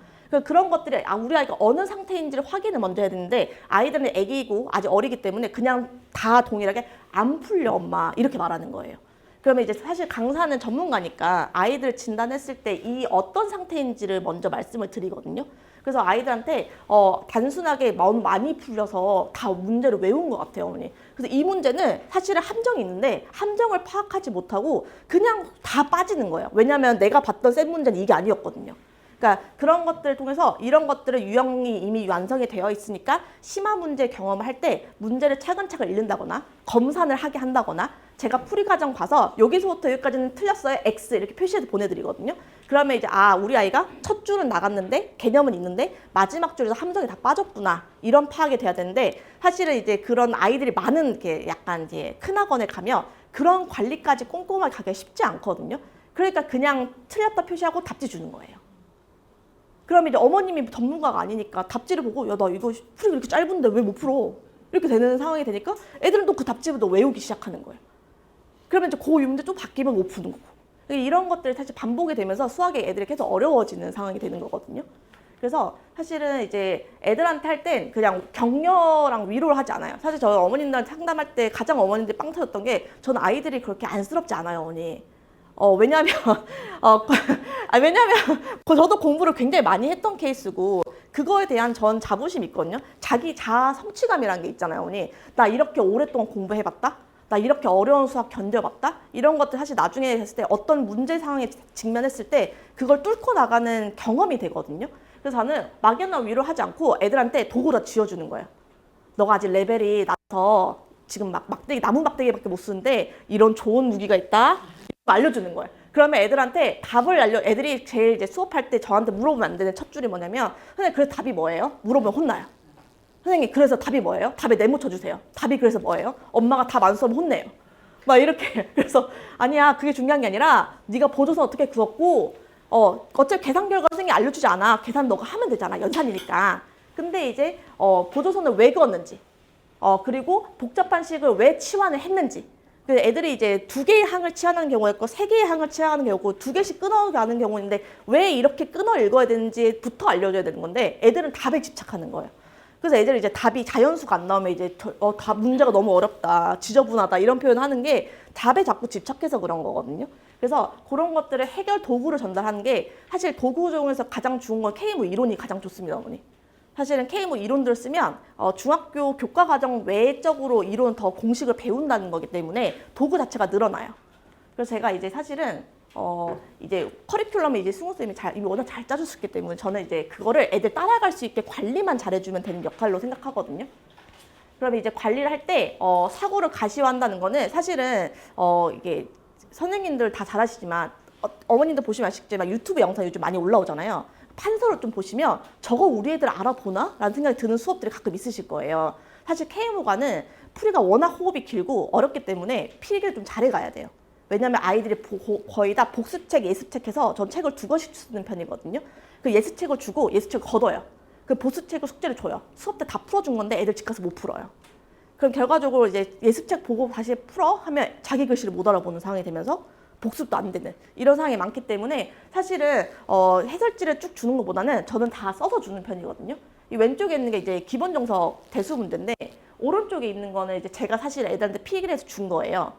그런 것들이 우리 아이가 어느 상태인지를 확인을 먼저 해야 되는데 아이들은 애기이고 아직 어리기 때문에 그냥 다 동일하게 안 풀려 엄마 이렇게 말하는 거예요. 그러면 이제 사실 강사는 전문가니까 아이들 진단했을 때 이 어떤 상태인지를 먼저 말씀을 드리거든요. 그래서 아이들한테 단순하게 많이 풀려서 다 문제를 외운 것 같아요, 어머니. 그래서 이 문제는 사실은 함정이 있는데 함정을 파악하지 못하고 그냥 다 빠지는 거예요. 왜냐하면 내가 봤던 센 문제는 이게 아니었거든요. 그러니까 그런 것들을 통해서 이런 것들을 유형이 이미 완성이 되어 있으니까 심화 문제 경험을 할 때 문제를 차근차근 읽는다거나 검산을 하게 한다거나 제가 풀이 과정 봐서 여기서부터 여기까지는 틀렸어요. X 이렇게 표시해서 보내드리거든요. 그러면 이제 우리 아이가 첫 줄은 나갔는데 개념은 있는데 마지막 줄에서 함정이 다 빠졌구나 이런 파악이 돼야 되는데 사실은 이제 그런 아이들이 많은 게 약간 이제 큰 학원에 가면 그런 관리까지 꼼꼼하게 가기가 쉽지 않거든요. 그러니까 그냥 틀렸다 표시하고 답지 주는 거예요. 그러면 이제 어머님이 전문가가 아니니까 답지를 보고 야 나 이거 풀이 이렇게 짧은데 왜 못 풀어? 이렇게 되는 상황이 되니까 애들은 또 그 답지를 또 외우기 시작하는 거예요. 그러면 이제 그 문제 좀 바뀌면 못 푸는 거고. 이런 것들이 사실 반복이 되면서 수학에 애들이 계속 어려워지는 상황이 되는 거거든요. 그래서 사실은 이제 애들한테 할 땐 그냥 격려랑 위로를 하지 않아요. 사실 저희 어머님들한테 상담할 때 가장 어머님들이 빵 터졌던 게 저는 아이들이 그렇게 안쓰럽지 않아요, 어머니. 왜냐면 저도 공부를 굉장히 많이 했던 케이스고 그거에 대한 전 자부심이 있거든요. 자기 자아 성취감이라는 게 있잖아요, 어머니. 나 이렇게 오랫동안 공부해봤다. 나 이렇게 어려운 수학 견뎌봤다. 이런 것들 사실 나중에 했을 때 어떤 문제 상황에 직면했을 때 그걸 뚫고 나가는 경험이 되거든요. 그래서 저는 막연한 위로를 하지 않고 애들한테 도구를 쥐어주는 거예요. 너가 아직 레벨이 낮아서 지금 나무 막대기밖에 못 쓰는데 이런 좋은 무기가 있다. 알려주는 거예요. 그러면 애들한테 애들이 제일 이제 수업할 때 저한테 물어보면 안 되는 첫 줄이 뭐냐면 선생님 그래서 답이 뭐예요? 물어보면 혼나요. 선생님 그래서 답이 뭐예요? 답에 네모 쳐주세요. 답이 그래서 뭐예요? 엄마가 답 안 써면 혼내요. 막 이렇게. 그래서 아니야 그게 중요한 게 아니라 네가 보조선 어떻게 그었고 어차피 계산 결과 선생님이 알려주지 않아. 계산 너가 하면 되잖아. 연산이니까. 근데 이제 보조선을 왜 그었는지 그리고 복잡한 식을 왜 치환을 했는지 애들이 이제 2개의 항을 치환하는 경우가 있고 3개의 항을 치환하는 경우고 2개씩 끊어가는 경우인데 왜 이렇게 끊어 읽어야 되는지부터 알려줘야 되는 건데 애들은 답에 집착하는 거예요. 그래서 애들이 이제 답이 자연수가 안 나오면 이제 답 문제가 너무 어렵다, 지저분하다 이런 표현을 하는 게 답에 자꾸 집착해서 그런 거거든요. 그래서 그런 것들을 해결 도구를 전달하는 게 사실 도구 중에서 가장 좋은 건 K무 이론이 가장 좋습니다, 어머니. 사실은 K무 이론들을 쓰면 중학교 교과과정 외적으로 이론 더 공식을 배운다는 거기 때문에 도구 자체가 늘어나요. 그래서 제가 이제 사실은 이제 커리큘럼을 이제 승우 쌤이 이미 워낙 잘 짜주셨기 때문에 저는 이제 그거를 애들 따라갈 수 있게 관리만 잘해주면 되는 역할로 생각하거든요. 그러면 이제 관리를 할 때 사고를 가시화한다는 거는 사실은 이게 선생님들 다 잘하시지만 어머님들 보시면 아시겠지만 유튜브 영상 요즘 많이 올라오잖아요. 판서를 좀 보시면 저거 우리 애들 알아보나? 라는 생각이 드는 수업들이 가끔 있으실 거예요. 사실 KMO가는 풀이가 워낙 호흡이 길고 어렵기 때문에 필기를 좀 잘해가야 돼요. 왜냐하면 아이들이 거의 다 복습책, 예습책 해서 전 책을 2권씩 쓰는 편이거든요. 그 예습책을 주고 예습책을 걷어요. 그 보습책을 숙제를 줘요. 수업 때 다 풀어준 건데 애들 집 가서 못 풀어요. 그럼 결과적으로 이제 예습책 보고 다시 풀어 하면 자기 글씨를 못 알아보는 상황이 되면서 복습도 안 되는 이런 상황이 많기 때문에 사실은 해설지를 쭉 주는 것보다는 저는 다 써서 주는 편이거든요. 이 왼쪽에 있는 게 이제 기본 정석 대수 문제인데 오른쪽에 있는 거는 이제 제가 사실 애들한테 필기를 해서 준 거예요.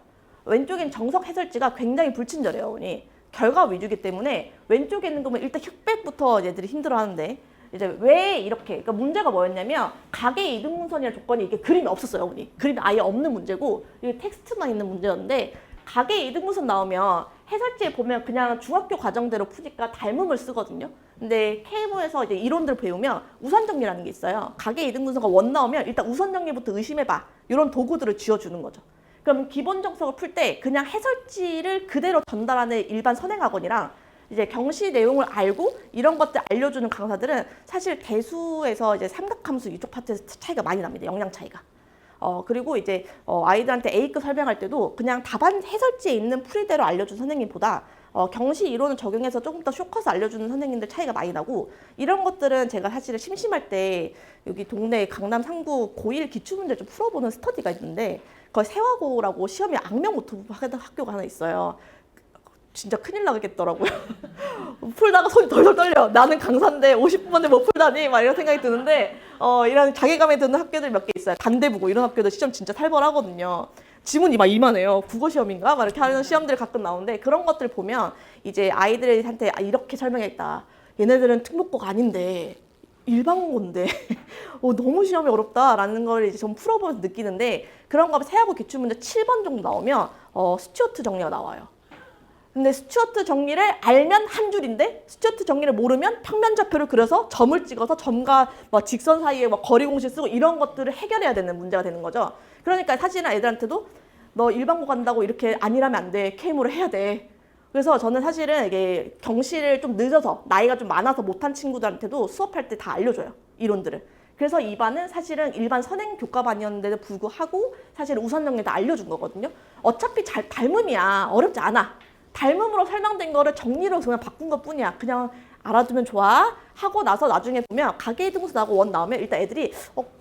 왼쪽엔 정석 해설지가 굉장히 불친절해요, 어머니. 결과 위주이기 때문에 왼쪽에 있는 거면 일단 흑백부터 얘들이 힘들어하는데 이제 왜 이렇게, 그러니까 문제가 뭐였냐면 가계 이등 분선이라는 조건이 이게 그림이 없었어요, 어머니. 그림이 아예 없는 문제고 이게 텍스트만 있는 문제였는데 가계 이등 분선 나오면 해설지에 보면 그냥 중학교 과정대로 푸니까 닮음을 쓰거든요. 근데 KMO에서 이제 이론들 배우면 우선정리라는 게 있어요. 가계 이등 분선가 원 나오면 일단 우선정리부터 의심해봐. 이런 도구들을 쥐어주는 거죠. 그럼 기본 정석을 풀 때 그냥 해설지를 그대로 전달하는 일반 선행학원이랑 이제 경시 내용을 알고 이런 것들 알려주는 강사들은 사실 대수에서 이제 삼각함수 이쪽 파트에서 차이가 많이 납니다. 영양 차이가. 그리고 이제 아이들한테 A급 설명할 때도 그냥 답안 해설지에 있는 풀이대로 알려준 선생님보다 경시 이론을 적용해서 조금 더 쇼커서 알려주는 선생님들 차이가 많이 나고 이런 것들은 제가 사실은 심심할 때 여기 동네 강남 3구 고1 기출문제 좀 풀어보는 스터디가 있는데 그 세화고라고 시험에 악명 못하는 학교가 하나 있어요. 진짜 큰일 나겠더라고요. 풀다가 손이 덜덜 떨려. 나는 강사인데 50분 만에 못 풀다니 막 이런 생각이 드는데 이런 자괴감이 드는 학교들 몇 개 있어요. 단대부고 이런 학교들 시험 진짜 살벌하거든요. 지문이 막 이만해요. 국어 시험인가? 막 이렇게 하는 시험들이 가끔 나오는데 그런 것들 보면 이제 아이들한테 이렇게 설명했다. 얘네들은 특목고가 아닌데 일반고인데 너무 시험이 어렵다라는 걸 이제 좀 풀어보면서 느끼는데 그런 거 세하고 기출문제 7번 정도 나오면 스튜어트 정리가 나와요. 근데 스튜어트 정리를 알면 한 줄인데 스튜어트 정리를 모르면 평면좌표를 그려서 점을 찍어서 점과 뭐 직선 사이에 뭐 거리 공식 쓰고 이런 것들을 해결해야 되는 문제가 되는 거죠. 그러니까 사실은 애들한테도 너 일반고 간다고 이렇게 아니라면 안 돼. KMO를 해야 돼. 그래서 저는 사실은 이게 경시를 좀 늦어서 나이가 좀 많아서 못한 친구들한테도 수업할 때 다 알려줘요. 이론들을. 그래서 이 반은 사실은 일반 선행 교과반이었는데도 불구하고 사실 우선 정리 다 알려준 거거든요. 어차피 닮음이야. 어렵지 않아. 닮음으로 설명된 거를 정리로 그냥 바꾼 것 뿐이야. 그냥 알아두면 좋아 하고 나서 나중에 보면 가계 이등분수 나오고 원 나오면 일단 애들이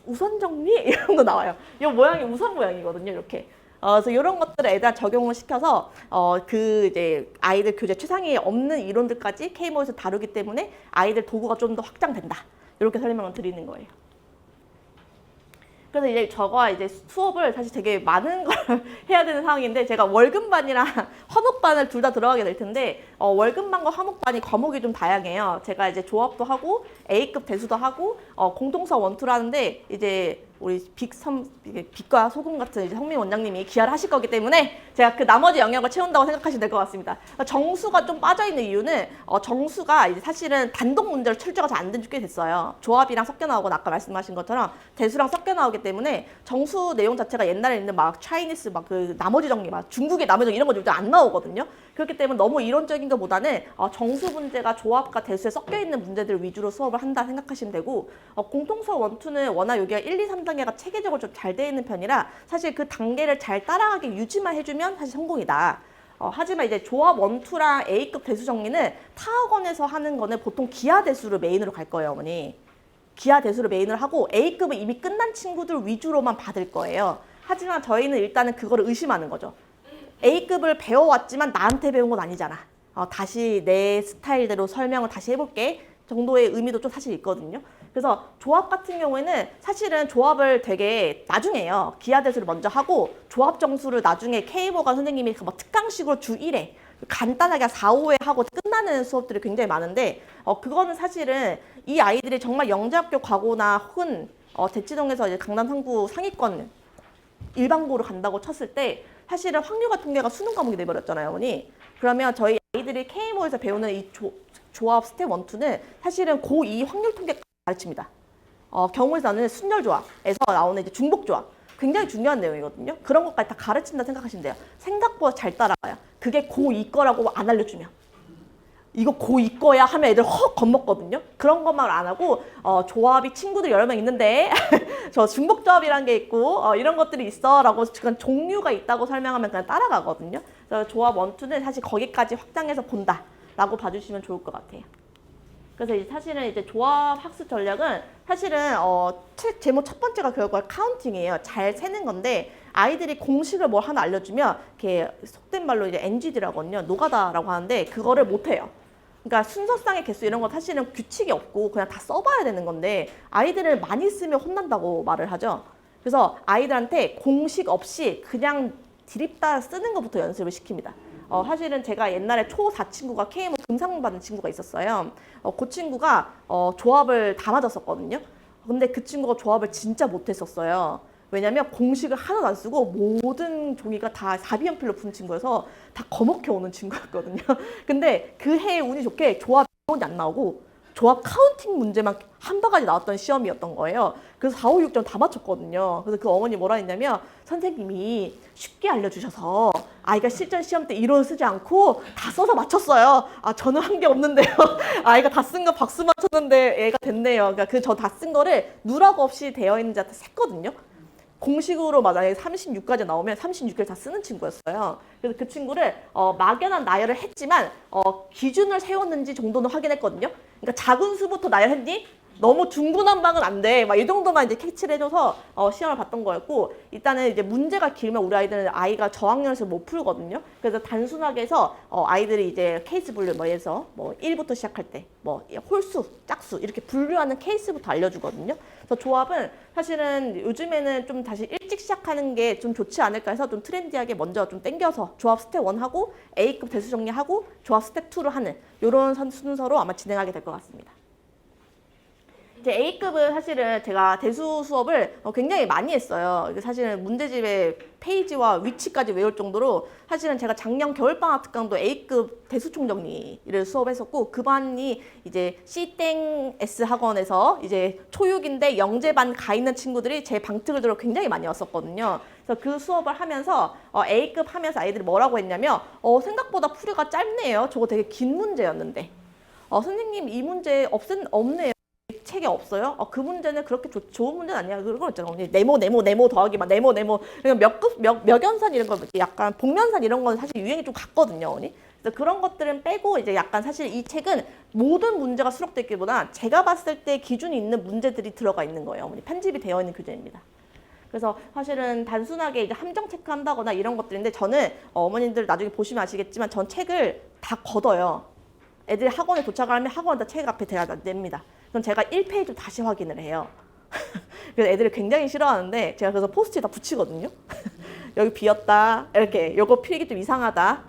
우선 정리 이런 거 나와요. 이 모양이 우선 모양이거든요. 이렇게. 그래서 이런 것들을 애들 적용을 시켜서 그 이제 아이들 교재 최상위에 없는 이론들까지 KMO에서 다루기 때문에 아이들 도구가 좀 더 확장된다. 이렇게 설명을 드리는 거예요. 그래서 이제 저가 이제 수업을 사실 되게 많은 걸 해야 되는 상황인데 제가 월급반이랑 화목반을 둘 다 들어가게 될 텐데 월급반과 화목반이 과목이 좀 다양해요. 제가 이제 조합도 하고 A급 대수도 하고 공동서 원투를 하는데 이제 우리 빛과 소금 같은 이제 성민 원장님이 기여를 하실 거기 때문에 제가 그 나머지 영역을 채운다고 생각하시면 될 것 같습니다. 정수가 좀 빠져 있는 이유는 정수가 이제 사실은 단독 문제로 출제가 잘 안 된 지 꽤 됐어요. 조합이랑 섞여 나오고 아까 말씀하신 것처럼 대수랑 섞여 나오기 때문에 정수 내용 자체가 옛날에 있는 막 차이니스 막 그 나머지 정리 막 중국의 나머지 정리 이런 거 안 나오거든요. 그렇기 때문에 너무 이론적인 것보다는 정수 문제가 조합과 대수에 섞여 있는 문제들 위주로 수업을 한다 생각하시면 되고 공통서 원투는 워낙 여기가 1, 2, 3단계가 체계적으로 좀 잘 돼 있는 편이라 사실 그 단계를 잘 따라가게 유지만 해주면 사실 성공이다. 하지만 이제 조합 원투랑 A급 대수 정리는 타 학원에서 하는 거는 보통 기하 대수를 메인으로 갈 거예요, 어머니. 기하 대수를 메인으로 하고 A급은 이미 끝난 친구들 위주로만 받을 거예요. 하지만 저희는 일단은 그거를 의심하는 거죠. A급을 배워왔지만 나한테 배운 건 아니잖아. 다시 내 스타일대로 설명을 다시 해볼게 정도의 의미도 좀 사실 있거든요. 그래서 조합 같은 경우에는 사실은 조합을 되게 나중에 해요. 기하대수를 먼저 하고 조합 정수를 나중에 KMO가 선생님이 뭐 특강식으로 주 1회 간단하게 4, 5회 하고 끝나는 수업들이 굉장히 많은데 그거는 사실은 이 아이들이 정말 영재학교 가거나 혹은 대치동에서 이제 강남 3구 상위권 일반고를 간다고 쳤을 때 사실은 확률과 통계가 수능 과목이 돼버렸잖아요, 어머니. 그러면 저희 아이들이 KMO에서 배우는 이 조합 스텝 1, 2는 사실은 고2 확률 통계 가르칩니다. 경우에서 나는 순열조합에서 나오는 이제 중복조합. 굉장히 중요한 내용이거든요. 그런 것까지 다 가르친다 생각하시면 돼요. 생각보다 잘 따라가요. 그게 고2 거라고 안 알려주면. 이거 고2 거야 하면 애들 헉 겁먹거든요. 그런 것만 안 하고 조합이 친구들 여러 명 있는데 저 중복조합이라는 게 있고 이런 것들이 있어 라고 그냥 종류가 있다고 설명하면 그냥 따라가거든요. 그래서 조합 1, 2는 사실 거기까지 확장해서 본다 라고 봐주시면 좋을 것 같아요. 그래서 이제 사실은 이제 조합 학습 전략은 사실은 책 제목 첫 번째가 결국 카운팅이에요. 잘 세는 건데 아이들이 공식을 뭘 하나 알려주면 이렇게 속된 말로 이제 NGD라거든요. 노가다라고 하는데 그거를 못 해요. 그러니까 순서상의 개수 이런 거 사실은 규칙이 없고 그냥 다 써봐야 되는 건데 아이들을 많이 쓰면 혼난다고 말을 하죠. 그래서 아이들한테 공식 없이 그냥 드립다 쓰는 것부터 연습을 시킵니다. 사실은 제가 옛날에 초4 친구가 KMO 금상 받은 친구가 있었어요. 그 친구가 조합을 다 맞았었거든요. 근데 그 친구가 조합을 진짜 못했었어요. 왜냐면 공식을 하나도 안 쓰고 모든 종이가 다 4B연필로 푼 친구여서 다 거먹혀 오는 친구였거든요. 근데 그 해에 운이 좋게 조합이 안 나오고 조합 카운팅 문제만 한 바가지 나왔던 시험이었던 거예요. 그래서 4, 5, 6점 다 맞췄거든요. 그래서 그 어머니 뭐라 했냐면 선생님이 쉽게 알려주셔서 아이가 실전 시험 때 이론 쓰지 않고 다 써서 맞췄어요. 저는 한 게 없는데요. 아이가 다 쓴 거 박수 맞췄는데 애가 됐네요. 그러니까 그 저 다 쓴 거를 누락 없이 되어 있는지 셌거든요. 공식으로 만약에 36까지 나오면 36개를 다 쓰는 친구였어요. 그래서 그 친구를 막연한 나열을 했지만 기준을 세웠는지 정도는 확인했거든요. 그러니까 작은 수부터 나열했니? 너무 중구난방은 안 돼. 막 이 정도만 이제 캐치를 해줘서 시험을 봤던 거였고 일단은 이제 문제가 길면 우리 아이들은 아이가 저학년에서 못 풀거든요. 그래서 단순하게 해서 아이들이 이제 케이스 분류 해서 1부터 시작할 때 홀수, 짝수 이렇게 분류하는 케이스부터 알려주거든요. 그래서 조합은 사실은 요즘에는 좀 다시 일찍 시작하는 게 좀 좋지 않을까 해서 좀 트렌디하게 먼저 좀 땡겨서 조합 스텝 1 하고 A급 대수 정리하고 조합 스텝 2를 하는 이런 순서로 아마 진행하게 될 것 같습니다. 이제 A급은 사실은 제가 대수 수업을 굉장히 많이 했어요. 사실은 문제집의 페이지와 위치까지 외울 정도로 사실은 제가 작년 겨울방학 특강도 A급 대수 총정리를 수업했었고 그 반이 이제 C땡S 학원에서 이제 초6인데 영재반 가 있는 친구들이 제 방특을 들어 굉장히 많이 왔었거든요. 그래서 그 수업을 하면서 A급 하면서 아이들이 뭐라고 했냐면 생각보다 풀이가 짧네요. 저거 되게 긴 문제였는데 선생님 이 문제 없네요. 책이 없어요? 그 문제는 그렇게 좋은 문제는 아니야. 그런 거 있잖아. 네모 더하기 막 네모 몇연산 이런 거 약간 복면산 이런 건 사실 유행이 좀 갔거든요, 언니. 그래서 그런 것들은 빼고 이제 약간 사실 이 책은 모든 문제가 수록돼 있기보다 제가 봤을 때 기준이 있는 문제들이 들어가 있는 거예요, 어머니. 편집이 되어 있는 교재입니다. 그래서 사실은 단순하게 이제 함정 체크한다거나 이런 것들인데 저는 어머님들 나중에 보시면 아시겠지만 전 책을 다 걷어요. 애들이 학원에 도착을 하면 학원에다 책 앞에 대다 냅니다. 그럼 제가 1페이지 다시 확인을 해요. 그래서 애들이 굉장히 싫어하는데 제가 그래서 포스트에다 붙이거든요. 여기 비었다. 이렇게 요거 필기 좀 이상하다.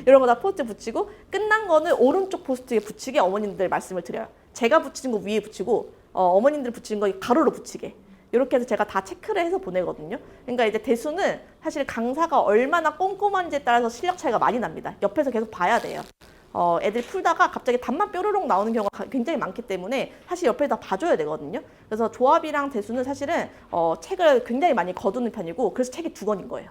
이런 거 다 포스트에 붙이고 끝난 거는 오른쪽 포스트에 붙이게 어머님들 말씀을 드려요. 제가 붙이는 거 위에 붙이고 어머님들 붙이는 거 가로로 붙이게. 이렇게 해서 제가 다 체크를 해서 보내거든요. 그러니까 이제 대수는 사실 강사가 얼마나 꼼꼼한지에 따라서 실력 차이가 많이 납니다. 옆에서 계속 봐야 돼요. 애들이 풀다가 갑자기 답만 뾰로롱 나오는 경우가 굉장히 많기 때문에 사실 옆에 다 봐줘야 되거든요. 그래서 조합이랑 대수는 사실은 책을 굉장히 많이 거두는 편이고 그래서 책이 2권인 거예요.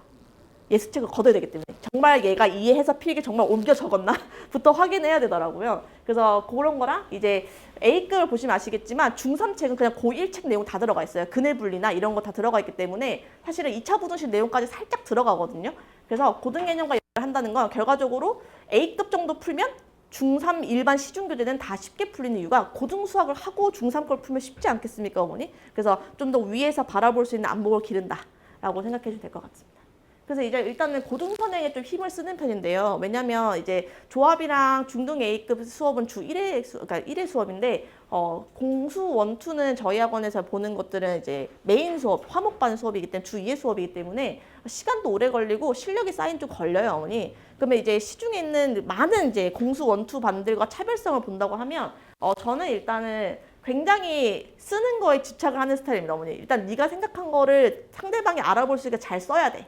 예습책을 거둬야 되기 때문에 정말 얘가 이해해서 필기 정말 옮겨 적었나? 부터 확인해야 되더라고요. 그래서 그런 거랑 이제 A급을 보시면 아시겠지만 중3 책은 그냥 고1 책 내용 다 들어가 있어요. 근해 분리나 이런 거 다 들어가 있기 때문에 사실은 2차 부등식 내용까지 살짝 들어가거든요. 그래서 고등개념과 한다는 건 결과적으로 A급 정도 풀면 중3 일반 시중교재는 다 쉽게 풀리는 이유가 고등수학을 하고 중3 걸 풀면 쉽지 않겠습니까, 어머니? 그래서 좀 더 위에서 바라볼 수 있는 안목을 기른다라고 생각해 주면 될 것 같습니다. 그래서 이제 일단은 고등선행에 좀 힘을 쓰는 편인데요. 왜냐면 이제 조합이랑 중등 A급 수업은 주 1회 그러니까 1회 수업인데 공수 1, 2는 저희 학원에서 보는 것들은 이제 메인 수업, 화목반 수업이기 때문에 주 2회 수업이기 때문에 시간도 오래 걸리고 실력이 쌓인 좀 걸려요, 어머니. 그러면 이제 시중에 있는 많은 이제 공수 1, 2 반들과 차별성을 본다고 하면 저는 일단은 굉장히 쓰는 거에 집착을 하는 스타일입니다, 어머니. 일단 네가 생각한 거를 상대방이 알아볼 수 있게 잘 써야 돼.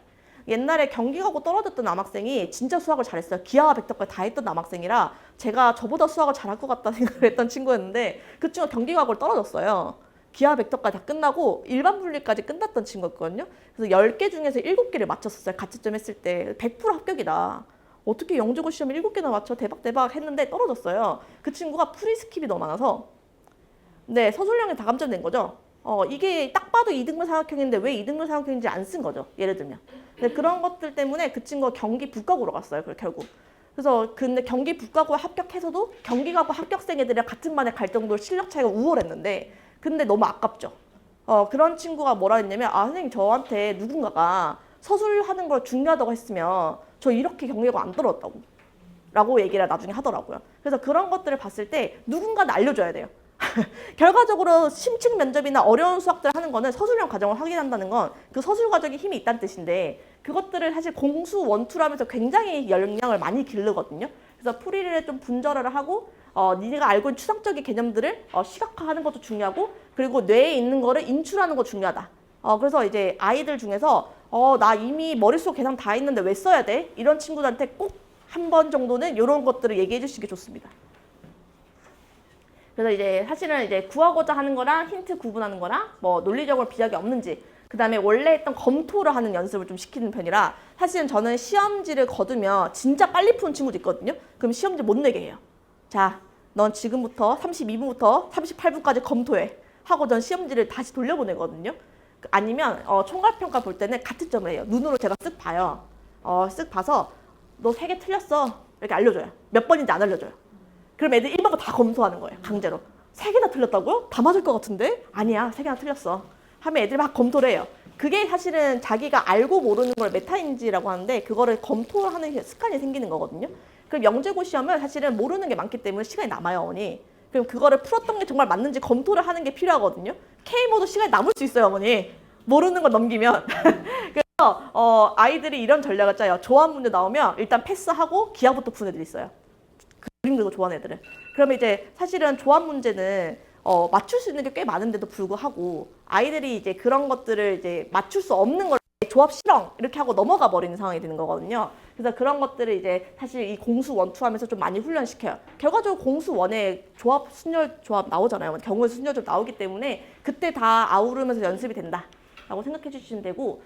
옛날에 경기 가고 떨어졌던 남학생이 진짜 수학을 잘했어요. 기하와 벡터까지 다 했던 남학생이라 제가 저보다 수학을 잘할 것 같다 생각을 했던 친구였는데 그 친구가 경기 가고를 떨어졌어요. 기하 벡터까지 다 끝나고 일반 분리까지 끝났던 친구였거든요. 그래서 10개 중에서 7개를 맞췄었어요. 가채점 했을 때 100% 합격이다. 어떻게 영재고 시험을 7개나 맞춰 대박 대박 했는데 떨어졌어요. 그 친구가 프리스킵이 너무 많아서 네, 서술형이 다 감점된 거죠. 이게 딱 봐도 이등분 사각형인데 왜 이등분 사각형인지 안 쓴 거죠. 예를 들면. 근데 그런 것들 때문에 그 친구가 경기 북가고로 갔어요. 결국. 그래서 근데 경기 북가고 합격해서도 경기가고 합격생 애들이랑 같은 반에 갈 정도로 실력 차이가 우월했는데 근데 너무 아깝죠. 그런 친구가 뭐라 했냐면 선생님 저한테 누군가가 서술하는 걸 중요하다고 했으면 저 이렇게 경기가 안 떨어졌다고 라고 얘기를 나중에 하더라고요. 그래서 그런 것들을 봤을 때 누군가는 알려줘야 돼요. 결과적으로 심층 면접이나 어려운 수학들 하는 거는 서술형 과정을 확인한다는 건 그 서술 과정에 힘이 있다는 뜻인데 그것들을 사실 공수 원투를 하면서 굉장히 영향을 많이 기르거든요. 그래서 풀이를 좀 분절을 하고 니네가 알고 있는 추상적인 개념들을 시각화하는 것도 중요하고 그리고 뇌에 있는 거를 인출하는 것도 중요하다. 그래서 이제 아이들 중에서 나 이미 머릿속 계산 다 했는데 왜 써야 돼? 이런 친구들한테 꼭 한 번 정도는 이런 것들을 얘기해 주시는 게 좋습니다. 그래서 이제 사실은 이제 구하고자 하는 거랑 힌트 구분하는 거랑 뭐 논리적으로 비약이 없는지 그 다음에 원래 했던 검토를 하는 연습을 좀 시키는 편이라 사실은 저는 시험지를 거두면 진짜 빨리 푸는 친구도 있거든요. 그럼 시험지 못 내게 해요. 자, 넌 지금부터 32분부터 38분까지 검토해 하고 전 시험지를 다시 돌려보내거든요. 아니면 총괄평가 볼 때는 같은 점을 해요. 눈으로 제가 쓱 봐요. 쓱 봐서 너 3개 틀렸어 이렇게 알려줘요. 몇 번인지 안 알려줘요. 그럼 애들 1번거 다 검토하는 거예요. 강제로. 3개나 틀렸다고요? 다 맞을 것 같은데? 아니야. 3개나 틀렸어. 하면 애들이 막 검토를 해요. 그게 사실은 자기가 알고 모르는 걸 메타인지라고 하는데 그거를 검토하는 습관이 생기는 거거든요. 그럼 영재고 시험은 사실은 모르는 게 많기 때문에 시간이 남아요, 어머니. 그럼 그거를 풀었던 게 정말 맞는지 검토를 하는 게 필요하거든요. K모도 시간이 남을 수 있어요, 어머니. 모르는 걸 넘기면. 그래서 아이들이 이런 전략을 짜요. 조합 문제 나오면 일단 패스하고 기하부터 푸는 애들이 있어요. 그림 그리고 좋아하는 애들은. 그러면 이제 사실은 조합 문제는 맞출 수 있는 게 꽤 많은데도 불구하고 아이들이 이제 그런 것들을 이제 맞출 수 없는 걸 조합 실험 이렇게 하고 넘어가 버리는 상황이 되는 거거든요. 그래서 그런 것들을 이제 사실 이 공수 원투 하면서 좀 많이 훈련시켜요. 결과적으로 공수 원에 조합, 순열 조합 나오잖아요. 경우의 순열 조합 나오기 때문에 그때 다 아우르면서 연습이 된다라고 생각해 주시면 되고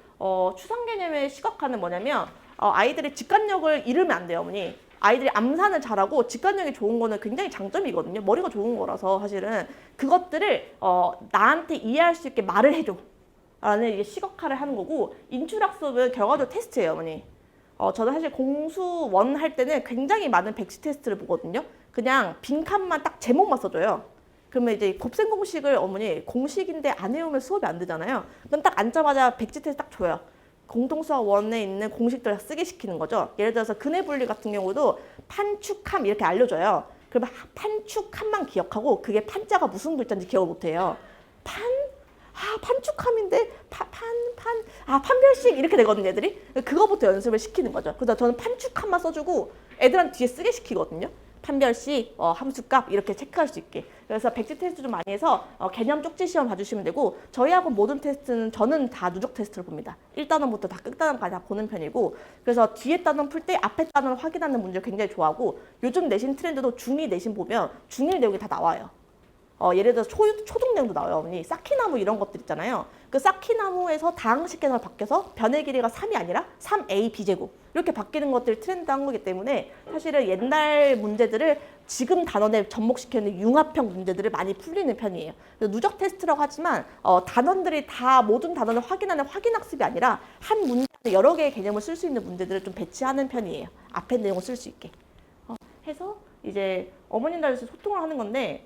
추상 개념의 시각화는 뭐냐면 아이들의 직관력을 잃으면 안 돼요, 어머니. 아이들이 암산을 잘하고 직관력이 좋은 거는 굉장히 장점이거든요. 머리가 좋은 거라서 사실은 그것들을 나한테 이해할 수 있게 말을 해줘 라는 이게 시각화를 하는 거고 인출학습은 결과적으로 테스트예요, 어머니. 저는 사실 공수원 할 때는 굉장히 많은 백지 테스트를 보거든요. 그냥 빈칸만 딱 제목만 써줘요. 그러면 이제 곱셈 공식을 어머니 공식인데 안 외우면 수업이 안 되잖아요. 그럼 딱 앉자마자 백지 테스트 딱 줘요. 공통수학 원에 있는 공식들 쓰게 시키는 거죠. 예를 들어서 근해 분리 같은 경우도 판축함 이렇게 알려줘요. 그러면 판축함만 기억하고 그게 판자가 무슨 글자인지 기억을 못해요. 판축함인데 판별식 이렇게 되거든요, 애들이. 그거부터 연습을 시키는 거죠. 그래서 저는 판축함만 써주고 애들한테 뒤에 쓰게 시키거든요. 판별식, 함수값 이렇게 체크할 수 있게. 그래서 백지 테스트 좀 많이 해서 개념 쪽지 시험 봐주시면 되고 저희 학원 모든 테스트는 저는 다 누적 테스트를 봅니다. 1단원부터 다 끝단원까지 다 보는 편이고 그래서 뒤에 단원 풀 때 앞에 단원 확인하는 문제를 굉장히 좋아하고 요즘 내신 트렌드도 중2 내신 보면 중1 내용이 다 나와요. 예를 들어서 초등 내용도 나와요, 어머니. 쌓기나무 이런 것들 있잖아요. 그 쌓기나무에서 다항식 계산을 바뀌어서 변의 길이가 3이 아니라 3a b제곱 이렇게 바뀌는 것들이 트렌드 한 거기 때문에 사실은 옛날 문제들을 지금 단원에 접목시키는 융합형 문제들을 많이 풀리는 편이에요. 누적 테스트라고 하지만 단원들이 다 모든 단원을 확인하는 확인학습이 아니라 한 문제에 여러 개의 개념을 쓸 수 있는 문제들을 좀 배치하는 편이에요. 앞에 내용을 쓸 수 있게. 해서 이제 어머님들에서 소통을 하는 건데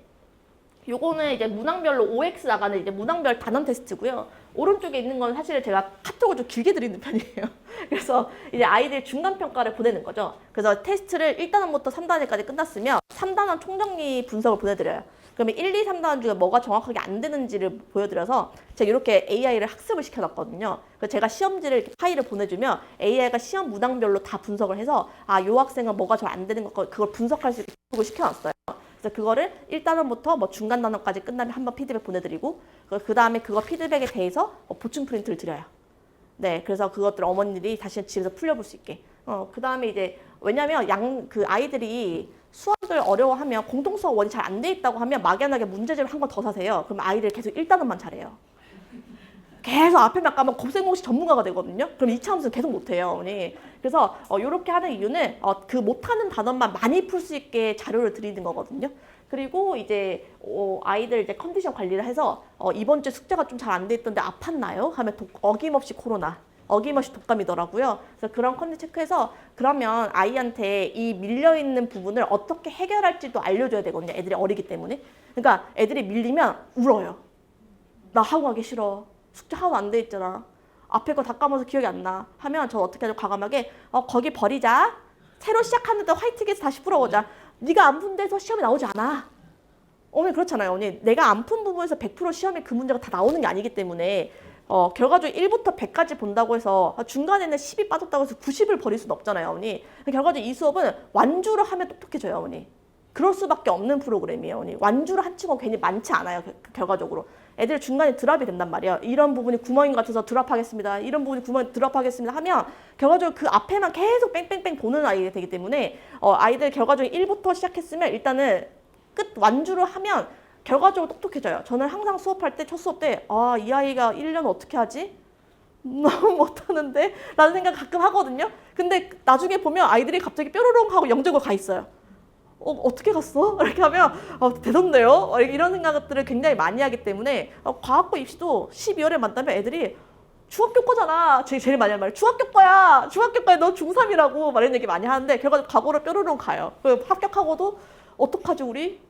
요거는 이제 문항별로 OX 나가는 이제 문항별 단원 테스트고요. 오른쪽에 있는 건 사실 제가 카톡을 좀 길게 드리는 편이에요. 그래서 이제 아이들 중간평가를 보내는 거죠. 그래서 테스트를 1단원부터 3단원까지 끝났으면 3단원 총정리 분석을 보내드려요. 그러면 1, 2, 3단원 중에 뭐가 정확하게 안 되는지를 보여드려서 제가 이렇게 AI를 학습을 시켜놨거든요. 그래서 제가 시험지를 이렇게 파일을 보내주면 AI가 시험 문항별로 다 분석을 해서 요 학생은 뭐가 잘 안 되는 것 그걸 분석할 수 있게 시켜놨어요. 그래서 그거를 1단원부터 뭐 중간 단원까지 끝나면 한번 피드백 보내드리고 그 다음에 그거 피드백에 대해서 보충 프린트를 드려요. 네, 그래서 그것들 어머니들이 다시 집에서 풀려볼 수 있게. 그 다음에 이제 왜냐면 그 아이들이 수학을 어려워하면 공통 수학 원이 잘 안 돼 있다고 하면 막연하게 문제집을 한 권 더 사세요. 그럼 아이들 계속 1단원만 잘해요. 계속 앞에만 까면 곱셈공식 전문가가 되거든요. 그럼 2차 함수는 계속 못해요, 어머니. 그래서 이렇게 하는 이유는 그 못하는 단원만 많이 풀 수 있게 자료를 드리는 거거든요. 그리고 이제 아이들 이제 컨디션 관리를 해서 이번 주 숙제가 좀 잘 안 돼 있던데 아팠나요? 하면 어김없이 코로나. 어김없이 독감이더라고요. 그래서 그런 컨디션 체크해서 그러면 아이한테 이 밀려있는 부분을 어떻게 해결할지도 알려줘야 되거든요. 애들이 어리기 때문에. 그러니까 애들이 밀리면 울어요. 나 하고 가기 싫어. 숙제 하나도 안 돼 있잖아. 앞에 거 다 까먹어서 기억이 안 나. 하면 저 어떻게 하죠? 과감하게 거기 버리자. 새로 시작하는데 화이트게서 다시 풀어보자. 네가 안 푼 데서 시험이 나오지 않아. 어머니 그렇잖아요. 어머니 내가 안 푼 부분에서 100% 시험에 그 문제가 다 나오는 게 아니기 때문에 결과적으로 1부터 100까지 본다고 해서 중간에는 10이 빠졌다고 해서 90을 버릴 수는 없잖아요. 어머니. 결과적으로 이 수업은 완주를 하면 똑똑해져요. 어머니. 그럴 수밖에 없는 프로그램이에요. 어머니. 완주를 한 친구가 괜히 많지 않아요. 결과적으로. 애들 중간에 드랍이 된단 말이에요. 이런 부분이 구멍인 것 같아서 드랍하겠습니다. 이런 부분이 구멍이 드랍하겠습니다 하면 결과적으로 그 앞에만 계속 뺑뺑뺑 도는 아이가 되기 때문에 아이들 결과적으로 1부터 시작했으면 일단은 끝 완주를 하면 결과적으로 똑똑해져요. 저는 항상 수업할 때 첫 수업 때 이 아이가 1년 어떻게 하지? 너무 못하는데? 라는 생각 가끔 하거든요. 근데 나중에 보면 아이들이 갑자기 뾰로롱 하고 영적으로 가 있어요. 어떻게 갔어? 이렇게 하면 대단해요. 이런 생각들을 굉장히 많이 하기 때문에 과학고 입시도 12월에 만나면 애들이 중학교 거잖아. 제일 많이 하는 말 중학교 거야. 중학교 거야. 너 중3이라고 막 이런 얘기 많이 하는데 결과적으로 과거로 뾰로롱 가요. 합격하고도 어떡하지 우리?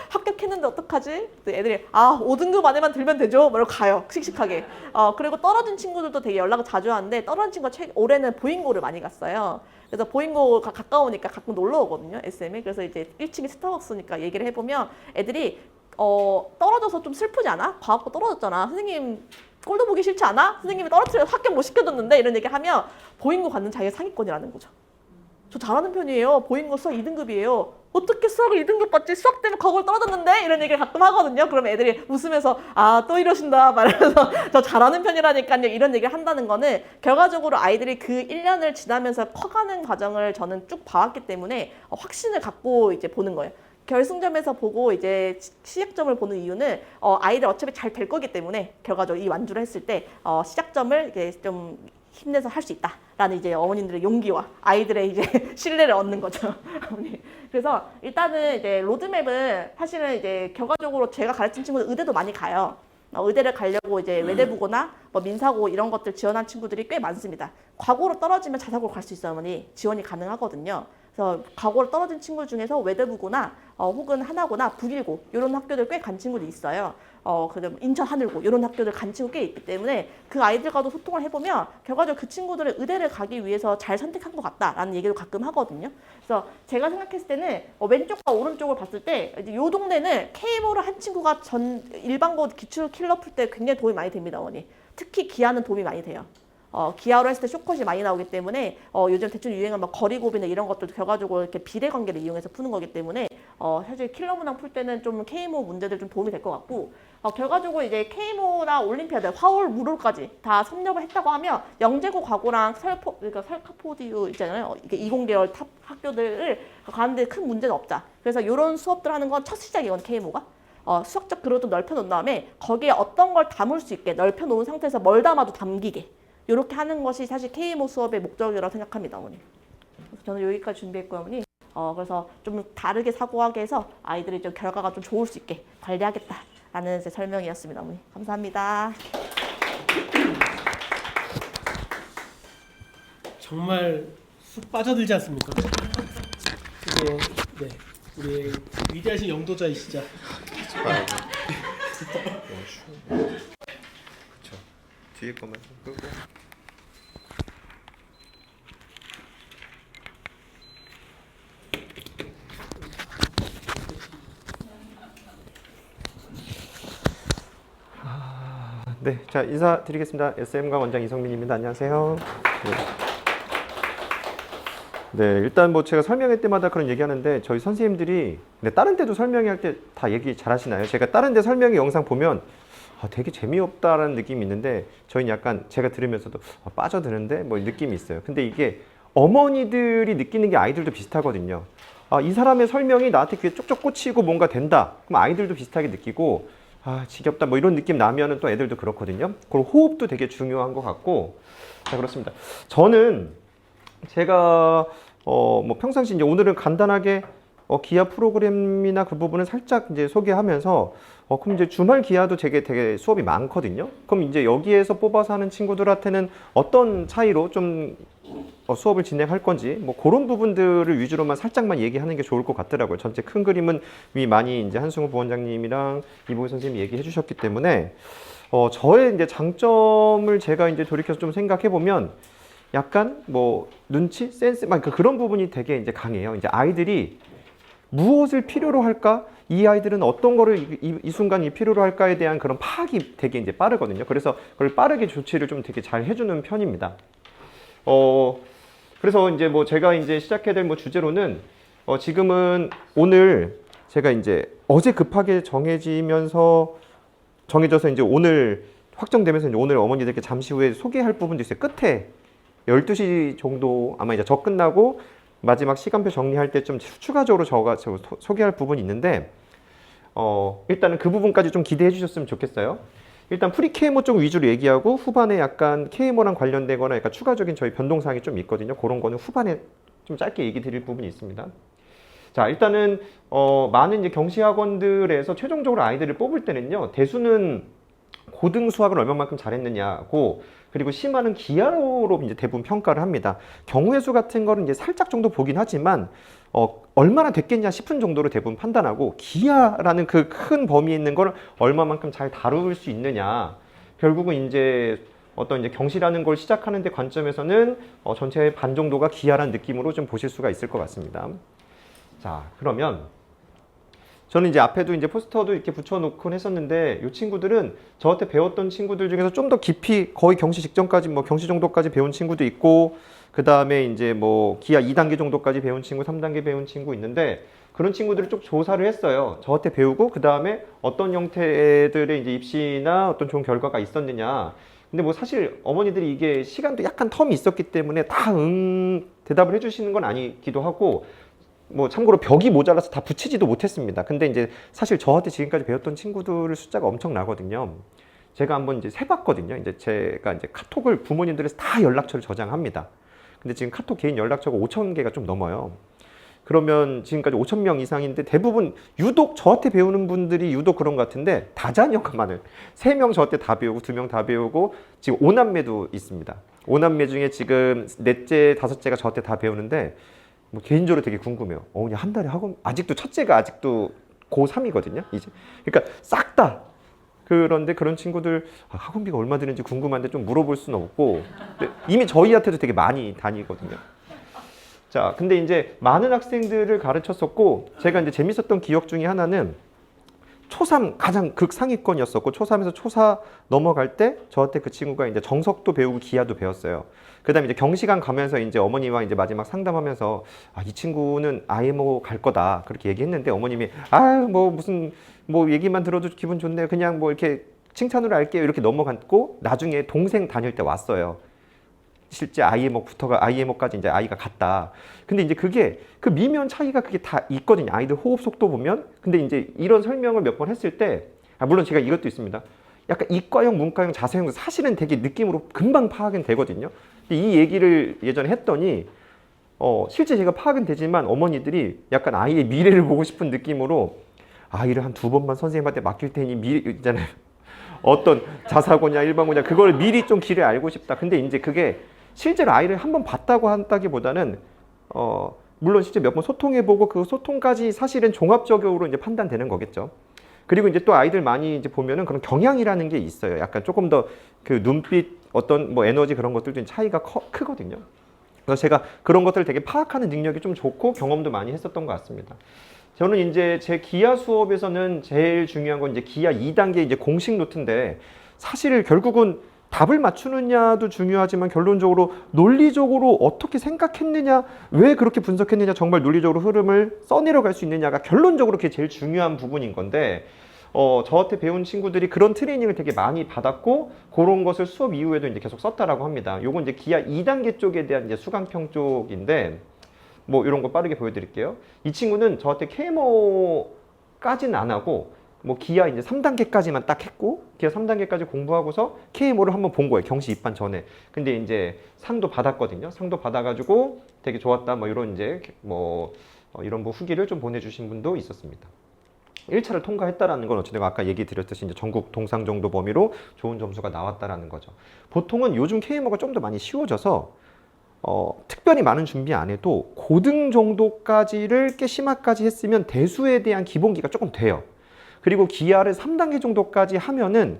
합격했는데 어떡하지? 애들이 5등급 안에만 들면 되죠? 뭐 이러고 가요. 씩씩하게. 그리고 떨어진 친구들도 되게 연락을 자주 하는데 떨어진 친구가 올해는 보잉고를 많이 갔어요. 그래서 보잉고가 가까우니까 가끔 놀러 오거든요. SM에. 그래서 이제 1층이 스타벅스니까 얘기를 해보면 애들이 떨어져서 좀 슬프지 않아? 과학고 떨어졌잖아. 선생님 꼴도 보기 싫지 않아? 선생님이 떨어뜨려서 합격 못 시켜줬는데 이런 얘기 하면 보잉고 갖는 자기가 상위권이라는 거죠. 저 잘하는 편이에요. 보잉고 수학 2등급이에요. 어떻게 수학을 2등급 받지? 수학 때문에 과거를 떨어졌는데? 이런 얘기를 가끔 하거든요. 그러면 애들이 웃으면서 또 이러신다 말하면서 저 잘하는 편이라니까요. 이런 얘기를 한다는 거는 결과적으로 아이들이 그 1년을 지나면서 커가는 과정을 저는 쭉 봐왔기 때문에 확신을 갖고 이제 보는 거예요. 결승점에서 보고 이제 시작점을 보는 이유는 아이들 어차피 잘 될 거기 때문에 결과적으로 이 완주를 했을 때 시작점을 이게 좀 힘내서 할 수 있다라는 이제 어머님들의 용기와 아이들의 이제 신뢰를 얻는 거죠. 그래서 일단은 이제 로드맵은 사실은 이제 결과적으로 제가 가르친 친구들 의대도 많이 가요. 의대를 가려고 이제 외대부고나 뭐 민사고 이런 것들 지원한 친구들이 꽤 많습니다. 과고로 떨어지면 자사고로 갈 수 있어요, 어머니. 지원이 가능하거든요. 그래서 과고로 떨어진 친구 중에서 외대부고나 혹은 하나고나 북일고 이런 학교들 꽤 간 친구들이 있어요. 그다음 인천 하늘고 이런 학교들 간 친구 꽤 있기 때문에 그 아이들과도 소통을 해보면 결과적으로 그 친구들은 의대를 가기 위해서 잘 선택한 것 같다라는 얘기를 가끔 하거든요. 그래서 제가 생각했을 때는 왼쪽과 오른쪽을 봤을 때 이제 요 동네는 K모를 한 친구가 일반고 기출 킬러 풀 때 굉장히 도움이 많이 됩니다, 어머니. 특히 기하는 도움이 많이 돼요. 기하로 했을 때 쇼컷이 많이 나오기 때문에 요즘 대충 유행한 막 거리고비나 이런 것들도 결과적으로 이렇게 비례 관계를 이용해서 푸는 거기 때문에 사실 킬러 문항 풀 때는 좀 K모 문제들 좀 도움이 될 것 같고 결과적으로 이제 K모나 올림피아드, 화올, 무롤까지 다 섭렵을 했다고 하면 영재고 과고랑 그러니까 설카포디우 있잖아요. 이게 20계열 탑 학교들을 가는데 큰 문제는 없다. 그래서 이런 수업들 하는 건 첫 시작이거든요, K모가. 수학적 그릇도 넓혀놓은 다음에 거기에 어떤 걸 담을 수 있게 넓혀놓은 상태에서 뭘 담아도 담기게. 이렇게 하는 것이 사실 K모 수업의 목적이라고 생각합니다, 어머니. 그래서 저는 여기까지 준비했고요, 어머니. 그래서 좀 다르게 사고하게 해서 아이들이 좀 결과가 좀 좋을 수 있게 관리하겠다라는 제 설명이었습니다, 어머니. 감사합니다. 정말 쑥 빠져들지 않습니까? 그리고 네, 우리 위대하신 영도자이시자. 그쵸. 뒤에 거만 좀 끄고. 네, 자 인사드리겠습니다. SM과 원장 이성민입니다. 안녕하세요. 네. 네, 일단 뭐 제가 설명할 때마다 그런 얘기하는데 저희 선생님들이 다른 데도 설명할 때 다 얘기 잘하시나요? 제가 다른 데 설명의 영상 보면 되게 재미없다라는 느낌이 있는데 저희는 약간 제가 들으면서도 빠져드는데 뭐 느낌이 있어요. 근데 이게 어머니들이 느끼는 게 아이들도 비슷하거든요. 이 사람의 설명이 나한테 귀에 쪽쪽 꽂히고 뭔가 된다. 그럼 아이들도 비슷하게 느끼고 지겹다 뭐 이런 느낌 나면은 또 애들도 그렇거든요. 그리고 호흡도 되게 중요한 것 같고 자 그렇습니다. 저는 제가 뭐 평상시 이제 오늘은 간단하게 기아 프로그램이나 그 부분을 살짝 이제 소개하면서 그럼 이제 주말 기아도 되게 수업이 많거든요. 그럼 이제 여기에서 뽑아서 하는 친구들한테는 어떤 차이로 좀 수업을 진행할 건지 뭐 그런 부분들을 위주로만 살짝만 얘기하는 게 좋을 것 같더라고요. 전체 큰 그림은 이미 많이 이제 한승우 부원장님이랑 이보희 선생님이 얘기해 주셨기 때문에 저의 이제 장점을 제가 이제 돌이켜서 좀 생각해 보면 약간 뭐 눈치, 센스, 막 그런 부분이 되게 이제 강해요. 이제 아이들이 무엇을 필요로 할까? 이 아이들은 어떤 거를 이 순간 이 필요로 할까에 대한 그런 파악이 되게 이제 빠르거든요. 그래서 그걸 빠르게 조치를 좀 되게 잘 해주는 편입니다. 그래서 이제 뭐 제가 이제 시작해야 될 뭐 주제로는 지금은 오늘 제가 이제 어제 급하게 정해져서 이제 오늘 확정되면서 이제 오늘 어머니들께 잠시 후에 소개할 부분도 있어요. 끝에 12시 정도 아마 이제 저 끝나고 마지막 시간표 정리할 때 좀 추가적으로 저가 소개할 부분이 있는데 일단은 그 부분까지 좀 기대해 주셨으면 좋겠어요. 일단 프리KMO 쪽 위주로 얘기하고 후반에 약간 KMO랑 관련되거나 약간 추가적인 저희 변동사항이 좀 있거든요. 그런 거는 후반에 좀 짧게 얘기 드릴 부분이 있습니다. 자, 일단은 많은 이제 경시학원들에서 최종적으로 아이들을 뽑을 때는요. 대수는 고등 수학을 얼마만큼 잘했느냐고 그리고 심화는 기하로 이제 대부분 평가를 합니다. 경우의 수 같은 거는 이제 살짝 정도 보긴 하지만 얼마나 됐겠냐 싶은 정도로 대부분 판단하고 기하라는 그 큰 범위에 있는 걸 얼마만큼 잘 다룰 수 있느냐. 결국은 이제 어떤 이제 경시라는 걸 시작하는 데 관점에서는 전체의 반 정도가 기하라는 느낌으로 좀 보실 수가 있을 것 같습니다. 자, 그러면 저는 이제 앞에도 이제 포스터도 이렇게 붙여놓곤 했었는데 이 친구들은 저한테 배웠던 친구들 중에서 좀 더 깊이 거의 경시 직전까지 뭐 경시 정도까지 배운 친구도 있고 그 다음에 이제 뭐 기하 2단계 정도까지 배운 친구, 3단계 배운 친구 있는데 그런 친구들을 좀 조사를 했어요. 저한테 배우고 그 다음에 어떤 형태들의 이제 입시나 어떤 좋은 결과가 있었느냐. 근데 뭐 사실 어머니들이 이게 시간도 약간 텀이 있었기 때문에 다 대답을 해주시는 건 아니기도 하고 뭐 참고로 벽이 모자라서 다 붙이지도 못했습니다. 근데 이제 사실 저한테 지금까지 배웠던 친구들 숫자가 엄청나거든요. 제가 한번 이제 세봤거든요. 이제 제가 이제 카톡을 부모님들에서 다 연락처를 저장합니다. 근데 지금 카톡 개인 연락처가 5,000개가 좀 넘어요. 그러면 지금까지 5,000명 이상인데 대부분 유독 저한테 배우는 분들이 유독 그런 것 같은데 다자녀가 많아요. 3명 저한테 다 배우고 2명 다 배우고 지금 5남매도 있습니다. 5남매 중에 지금 넷째, 다섯째가 저한테 다 배우는데 뭐 개인적으로 되게 궁금해요. 그냥 한 달에 학원 아직도 첫째가 아직도 고3이거든요. 이제 그러니까 싹 다. 그런데 그런 친구들 학원비가 얼마 드는지 궁금한데 좀 물어볼 수는 없고 이미 저희한테도 되게 많이 다니거든요. 자, 근데 이제 많은 학생들을 가르쳤었고 제가 이제 재밌었던 기억 중에 하나는 초3 가장 극상위권이었었고 초3에서 초4 넘어갈 때 저한테 그 친구가 이제 정석도 배우고 기하도 배웠어요. 그다음에 이제 경시관 가면서 이제 어머니와 이제 마지막 상담하면서 이 친구는 IMO 갈 거다 그렇게 얘기했는데 어머님이 뭐 무슨 뭐 얘기만 들어도 기분 좋네요. 그냥 뭐 이렇게 칭찬으로 할게요. 이렇게 넘어갔고 나중에 동생 다닐 때 왔어요. 실제 IMO까지 이제 아이가 갔다. 근데 이제 그게 그 미묘한 차이가 그게 다 있거든요. 아이들 호흡 속도 보면. 근데 이제 이런 설명을 몇 번 했을 때, 물론 제가 이것도 있습니다. 약간 이과형, 문과형, 자사형 사실은 되게 느낌으로 금방 파악은 되거든요. 근데 이 얘기를 예전에 했더니, 실제 제가 파악은 되지만 어머니들이 약간 아이의 미래를 보고 싶은 느낌으로 아이를 한 2번만 선생님한테 맡길 테니 미래 있잖아요. 어떤 자사고냐 일반고냐 그걸 미리 좀 길을 알고 싶다. 근데 이제 그게 실제로 아이를 한번 봤다고 한다기보다는 물론 실제 몇 번 소통해보고 그 소통까지 사실은 종합적으로 이제 판단되는 거겠죠. 그리고 이제 또 아이들 많이 이제 보면은 그런 경향이라는 게 있어요. 약간 조금 더 그 눈빛 어떤 뭐 에너지 그런 것들도 차이가 크거든요. 그래서 제가 그런 것들을 되게 파악하는 능력이 좀 좋고 경험도 많이 했었던 것 같습니다. 저는 이제 제 기하 수업에서는 제일 중요한 건 이제 기하 2단계 이제 공식 노트인데 사실 결국은 답을 맞추느냐도 중요하지만 결론적으로 논리적으로 어떻게 생각했느냐, 왜 그렇게 분석했느냐, 정말 논리적으로 흐름을 써내려갈 수 있느냐가 결론적으로 그게 제일 중요한 부분인 건데 저한테 배운 친구들이 그런 트레이닝을 되게 많이 받았고 그런 것을 수업 이후에도 이제 계속 썼다라고 합니다. 요건 이제 기하 2단계 쪽에 대한 이제 수강평 쪽인데 뭐 이런 거 빠르게 보여드릴게요. 이 친구는 저한테 KMO까지는 안 하고 뭐 기하 이제 3단계까지만 딱 했고 기하 3단계까지 공부하고서 KMO를 한번 본 거예요. 경시 입반 전에. 근데 이제 상도 받았거든요. 상도 받아가지고 되게 좋았다 뭐 이런 이제 이런 뭐 후기를 좀 보내주신 분도 있었습니다. 1차를 통과했다라는 건 어쨌든 아까 얘기 드렸듯이 이제 전국 동상 정도 범위로 좋은 점수가 나왔다라는 거죠. 보통은 요즘 KMO가 좀 더 많이 쉬워져서 특별히 많은 준비 안 해도 고등 정도까지를 깨시마까지 했으면 대수에 대한 기본기가 조금 돼요. 그리고 기하를 3단계 정도까지 하면은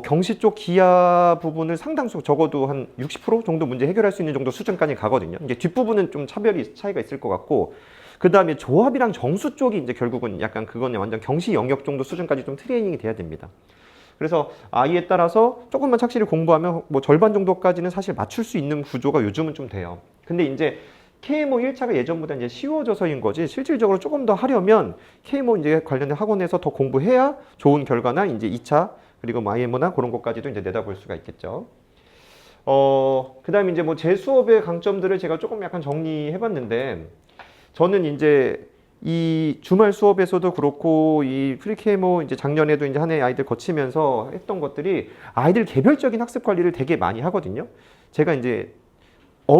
경시 쪽 기하 부분을 상당수 적어도 한 60% 정도 문제 해결할 수 있는 정도 수준까지 가거든요. 이제 뒷부분은 좀 차이가 있을 것 같고 그 다음에 조합이랑 정수 쪽이 이제 결국은 약간 그거는 완전 경시 영역 정도 수준까지 좀 트레이닝이 돼야 됩니다. 그래서 아이에 따라서 조금만 착실히 공부하면 뭐 절반 정도까지는 사실 맞출 수 있는 구조가 요즘은 좀 돼요. 근데 이제 KMO 1차가 예전보다 이제 쉬워져서인 거지 실질적으로 조금 더 하려면 KMO 이제 관련된 학원에서 더 공부해야 좋은 결과나 이제 2차 그리고 뭐 IMO나 그런 것까지도 이제 내다볼 수가 있겠죠. 그 다음에 이제 뭐 제 수업의 강점들을 제가 조금 약간 정리해 봤는데 저는 이제 이 주말 수업에서도 그렇고 이 프리케모 이제 작년에도 이제 한 해 아이들 거치면서 했던 것들이 아이들 개별적인 학습 관리를 되게 많이 하거든요. 제가 이제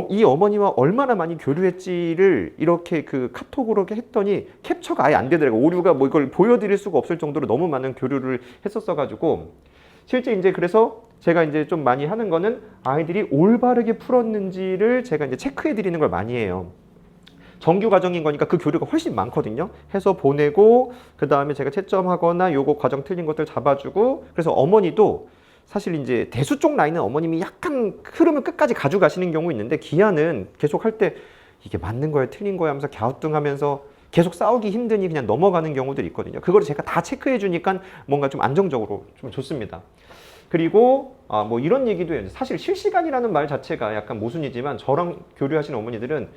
이 어머니와 얼마나 많이 교류했지를 이렇게 그 카톡으로 했더니 캡처가 아예 안 되더라고요. 오류가 뭐 이걸 보여드릴 수가 없을 정도로 너무 많은 교류를 했었어가지고 실제 이제 그래서 제가 이제 좀 많이 하는 거는 아이들이 올바르게 풀었는지를 제가 이제 체크해 드리는 걸 많이 해요. 정규 과정인 거니까 그 교류가 훨씬 많거든요. 해서 보내고 그 다음에 제가 채점하거나 요거 과정 틀린 것들 잡아주고 그래서 어머니도 사실 이제 대수 쪽 라인은 어머님이 약간 흐름을 끝까지 가져가시는 경우 있는데 기하는 계속 할 때 이게 맞는 거야 틀린 거야 하면서 갸우뚱하면서 계속 싸우기 힘드니 그냥 넘어가는 경우들이 있거든요. 그거를 제가 다 체크해 주니까 뭔가 좀 안정적으로 좀 좋습니다. 그리고 뭐 이런 얘기도 해요. 사실 실시간이라는 말 자체가 약간 모순이지만 저랑 교류하시는 어머니들은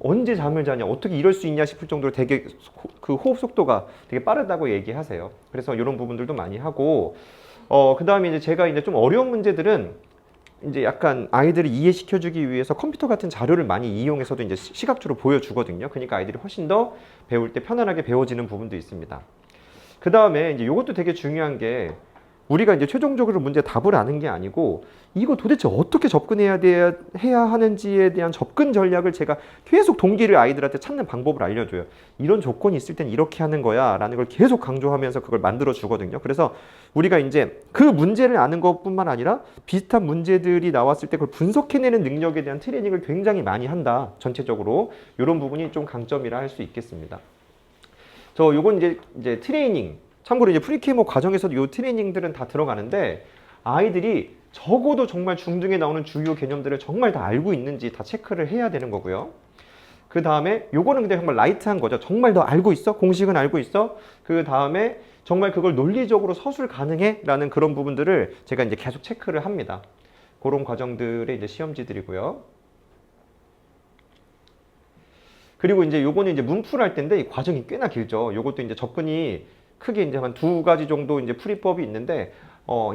언제 잠을 자냐 어떻게 이럴 수 있냐 싶을 정도로 되게 그 호흡 속도가 되게 빠르다고 얘기하세요. 그래서 이런 부분들도 많이 하고 그 다음에 이제 제가 이제 좀 어려운 문제들은 이제 약간 아이들을 이해시켜주기 위해서 컴퓨터 같은 자료를 많이 이용해서도 이제 시각적으로 보여주거든요. 그러니까 아이들이 훨씬 더 배울 때 편안하게 배워지는 부분도 있습니다. 그 다음에 이제 이것도 되게 중요한 게 우리가 이제 최종적으로 문제 답을 아는 게 아니고 이거 도대체 어떻게 해야 하는지에 대한 접근 전략을 제가 계속 동기를 아이들한테 찾는 방법을 알려줘요. 이런 조건이 있을 땐 이렇게 하는 거야 라는 걸 계속 강조하면서 그걸 만들어 주거든요. 그래서 우리가 이제 그 문제를 아는 것뿐만 아니라 비슷한 문제들이 나왔을 때 그걸 분석해내는 능력에 대한 트레이닝을 굉장히 많이 한다. 전체적으로 이런 부분이 좀 강점이라 할 수 있겠습니다. 요건 이제 트레이닝 참고로 이제 프리케모 과정에서도 이 트레이닝들은 다 들어가는데 아이들이 적어도 정말 중등에 나오는 주요 개념들을 정말 다 알고 있는지 다 체크를 해야 되는 거고요. 그 다음에 요거는 근데 정말 라이트한 거죠. 정말 너 알고 있어? 공식은 알고 있어? 그 다음에 정말 그걸 논리적으로 서술 가능해? 라는 그런 부분들을 제가 이제 계속 체크를 합니다. 그런 과정들의 이제 시험지들이고요. 그리고 이제 요거는 이제 문풀할 때인데 이 과정이 꽤나 길죠. 요것도 이제 접근이 크게 이제 한 2가지 정도 이제 풀이법이 있는데,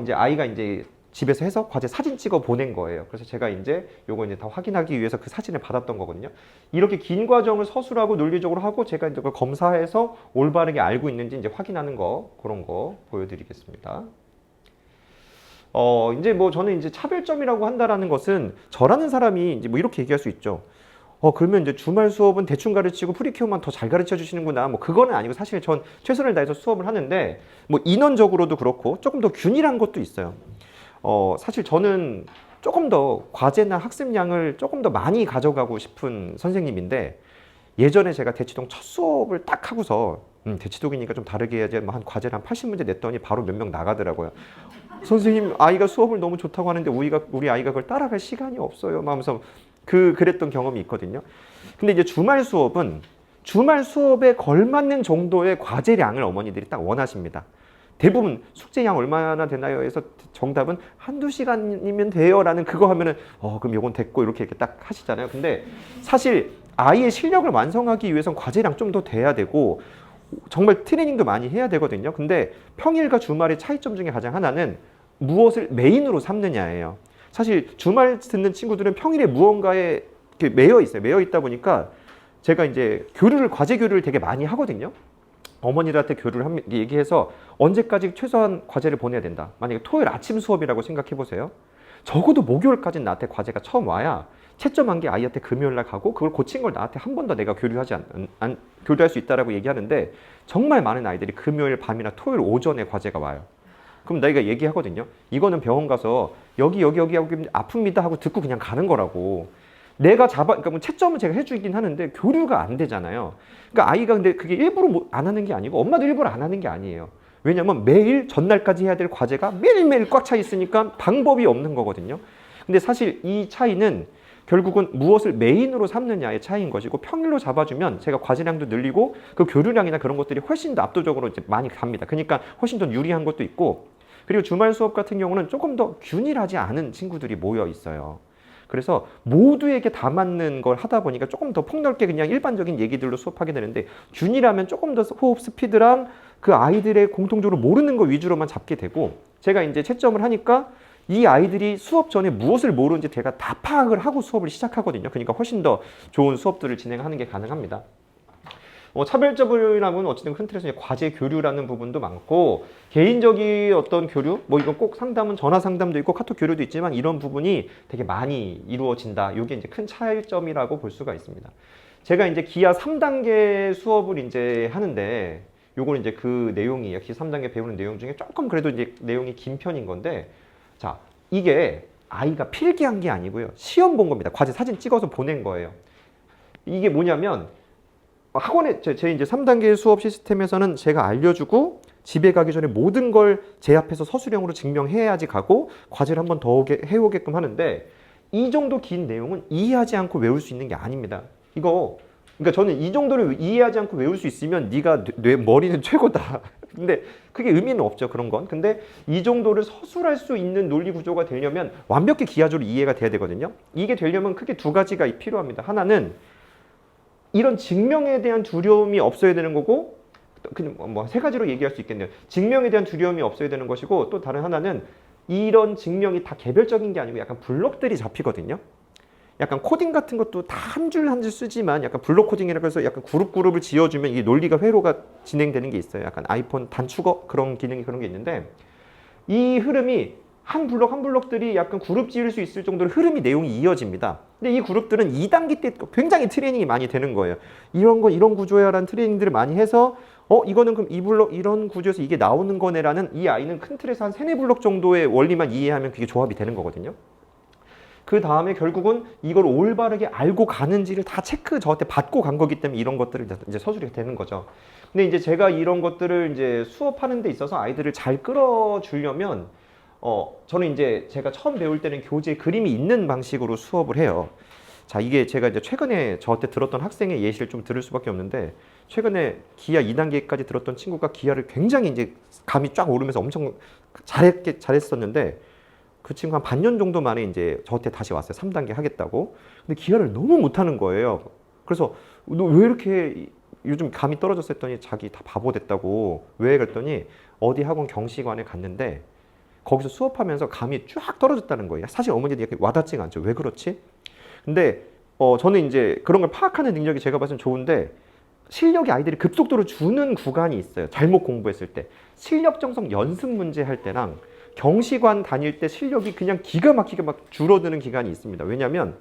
이제 아이가 이제 집에서 해서 과제 사진 찍어 보낸 거예요. 그래서 제가 이제 요거 이제 다 확인하기 위해서 그 사진을 받았던 거거든요. 이렇게 긴 과정을 서술하고 논리적으로 하고 제가 이제 그걸 검사해서 올바르게 알고 있는지 이제 확인하는 거, 그런 거 보여드리겠습니다. 이제 뭐 저는 이제 차별점이라고 한다라는 것은 저라는 사람이 이제 뭐 이렇게 얘기할 수 있죠. 그러면 이제 주말 수업은 대충 가르치고 프리케어만 더 잘 가르쳐 주시는구나. 뭐 그거는 아니고 사실 전 최선을 다해서 수업을 하는데 뭐 인원적으로도 그렇고 조금 더 균일한 것도 있어요. 사실 저는 조금 더 과제나 학습량을 조금 더 많이 가져가고 싶은 선생님인데 예전에 제가 대치동 첫 수업을 딱 하고서 대치동이니까 좀 다르게 해야지 뭐 한 과제를 한 80문제 냈더니 바로 몇 명 나가더라고요. 선생님 아이가 수업을 너무 좋다고 하는데 우리 아이가 그걸 따라갈 시간이 없어요. 하면서 그랬던 경험이 있거든요. 근데 이제 주말 수업은 주말 수업에 걸맞는 정도의 과제량을 어머니들이 딱 원하십니다. 대부분 숙제량 얼마나 되나요? 해서 정답은 한두 시간이면 돼요 라는 그거 하면은 그럼 요건 됐고 이렇게 딱 하시잖아요. 근데 사실 아이의 실력을 완성하기 위해선 과제량 좀 더 돼야 되고 정말 트레이닝도 많이 해야 되거든요. 근데 평일과 주말의 차이점 중에 가장 하나는 무엇을 메인으로 삼느냐예요. 사실 주말 듣는 친구들은 평일에 무언가에 이렇게 매여 있어요. 매여 있다 보니까 제가 이제 과제 교류를 되게 많이 하거든요. 어머니들한테 교류를 얘기해서 언제까지 최소한 과제를 보내야 된다. 만약에 토요일 아침 수업이라고 생각해 보세요. 적어도 목요일까지는 나한테 과제가 처음 와야 채점한 게 아이한테 금요일날 가고 그걸 고친 걸 나한테 한 번 더 내가 교류할 수 있다라고 얘기하는데 정말 많은 아이들이 금요일 밤이나 토요일 오전에 과제가 와요. 그럼 내가 얘기하거든요. 이거는 병원 가서 여기 아픕니다 하고 듣고 그냥 가는 거라고. 그러니까 뭐 채점은 제가 해주긴 하는데 교류가 안 되잖아요. 그러니까 아이가 근데 그게 일부러 안 하는 게 아니고 엄마도 일부러 안 하는 게 아니에요. 왜냐면 매일 전날까지 해야 될 과제가 매일매일 꽉 차 있으니까 방법이 없는 거거든요. 근데 사실 이 차이는 결국은 무엇을 메인으로 삼느냐의 차이인 것이고 평일로 잡아주면 제가 과제량도 늘리고 그 교류량이나 그런 것들이 훨씬 더 압도적으로 이제 많이 갑니다. 그러니까 훨씬 더 유리한 것도 있고 그리고 주말 수업 같은 경우는 조금 더 균일하지 않은 친구들이 모여 있어요. 그래서 모두에게 다 맞는 걸 하다 보니까 조금 더 폭넓게 그냥 일반적인 얘기들로 수업하게 되는데 균일하면 조금 더 호흡 스피드랑 그 아이들의 공통적으로 모르는 거 위주로만 잡게 되고 제가 이제 채점을 하니까 이 아이들이 수업 전에 무엇을 모르는지 제가 다 파악을 하고 수업을 시작하거든요. 그러니까 훨씬 더 좋은 수업들을 진행하는 게 가능합니다. 차별적이라면 어쨌든 큰 틀에서 과제 교류라는 부분도 많고 개인적인 어떤 교류, 뭐 이건 꼭 상담은 전화 상담도 있고 카톡 교류도 있지만 이런 부분이 되게 많이 이루어진다. 이게 이제 큰 차이점이라고 볼 수가 있습니다. 제가 이제 기아 3단계 수업을 이제 하는데 요거는 이제 그 내용이에요. 기아 3단계 배우는 내용 중에 조금 그래도 이제 내용이 긴 편인 건데 자, 이게 아이가 필기한 게 아니고요. 시험 본 겁니다. 과제 사진 찍어서 보낸 거예요. 이게 뭐냐면 학원에 제 이제 3단계 수업 시스템에서는 제가 알려주고 집에 가기 전에 모든 걸 제 앞에서 서술형으로 증명해야지 가고 과제를 한번 더 해오게끔 하는데 이 정도 긴 내용은 이해하지 않고 외울 수 있는 게 아닙니다. 그러니까 저는 이 정도를 이해하지 않고 외울 수 있으면 네가 머리는 최고다. 근데 그게 의미는 없죠, 그런 건. 근데 이 정도를 서술할 수 있는 논리 구조가 되려면 완벽히 기하적으로 이해가 돼야 되거든요. 이게 되려면 크게 두 가지가 필요합니다. 하나는 이런 증명에 대한 두려움이 없어야 되는 거고 그냥 뭐 세 가지로 얘기할 수 있겠네요. 증명에 대한 두려움이 없어야 되는 것이고 또 다른 하나는 이런 증명이 다 개별적인 게 아니고 약간 블록들이 잡히거든요. 약간 코딩 같은 것도 다 한 줄 한 줄 쓰지만 약간 블록 코딩이라고 해서 약간 그룹을 지어주면 이게 논리가 회로가 진행되는 게 있어요. 약간 아이폰 단축어 그런 기능이 그런 게 있는데 이 흐름이 한 블록들이 약간 그룹 지을 수 있을 정도로 흐름이 내용이 이어집니다. 근데 이 그룹들은 2단계 때 굉장히 트레이닝이 많이 되는 거예요. 이런 구조야라는 트레이닝들을 많이 해서 이거는 그럼 이 블록 이런 구조에서 이게 나오는 거네라는 이 아이는 큰 틀에서 한 3-4블록 정도의 원리만 이해하면 그게 조합이 되는 거거든요. 그 다음에 결국은 이걸 올바르게 알고 가는지를 다 저한테 받고 간 거기 때문에 이런 것들을 이제 서술이 되는 거죠. 근데 이제 제가 이런 것들을 이제 수업하는 데 있어서 아이들을 잘 끌어주려면 저는 이제 제가 처음 배울 때는 교재에 그림이 있는 방식으로 수업을 해요. 자, 이게 제가 이제 최근에 저한테 들었던 학생의 예시를 좀 들을 수밖에 없는데 최근에 기아 2단계까지 들었던 친구가 기아를 굉장히 이제 감이 쫙 오르면서 엄청 잘했었는데 그 친구 한 반년 정도 만에 이제 저한테 다시 왔어요. 3단계 하겠다고. 근데 기아를 너무 못하는 거예요. 그래서 너 왜 이렇게 요즘 감이 떨어졌어 했더니 자기 다 바보 됐다고. 왜 그랬더니 어디 학원 경시관에 갔는데 거기서 수업하면서 감이 쫙 떨어졌다는 거예요. 사실 어머니들이 이렇게 와닿지가 않죠. 왜 그렇지? 근데 저는 이제 그런 걸 파악하는 능력이 제가 봐서는 좋은데 실력이 아이들이 급속도로 주는 구간이 있어요. 잘못 공부했을 때. 실력 정성 연습 문제 할 때랑 경시관 다닐 때 실력이 그냥 기가 막히게 막 줄어드는 기간이 있습니다. 왜냐하면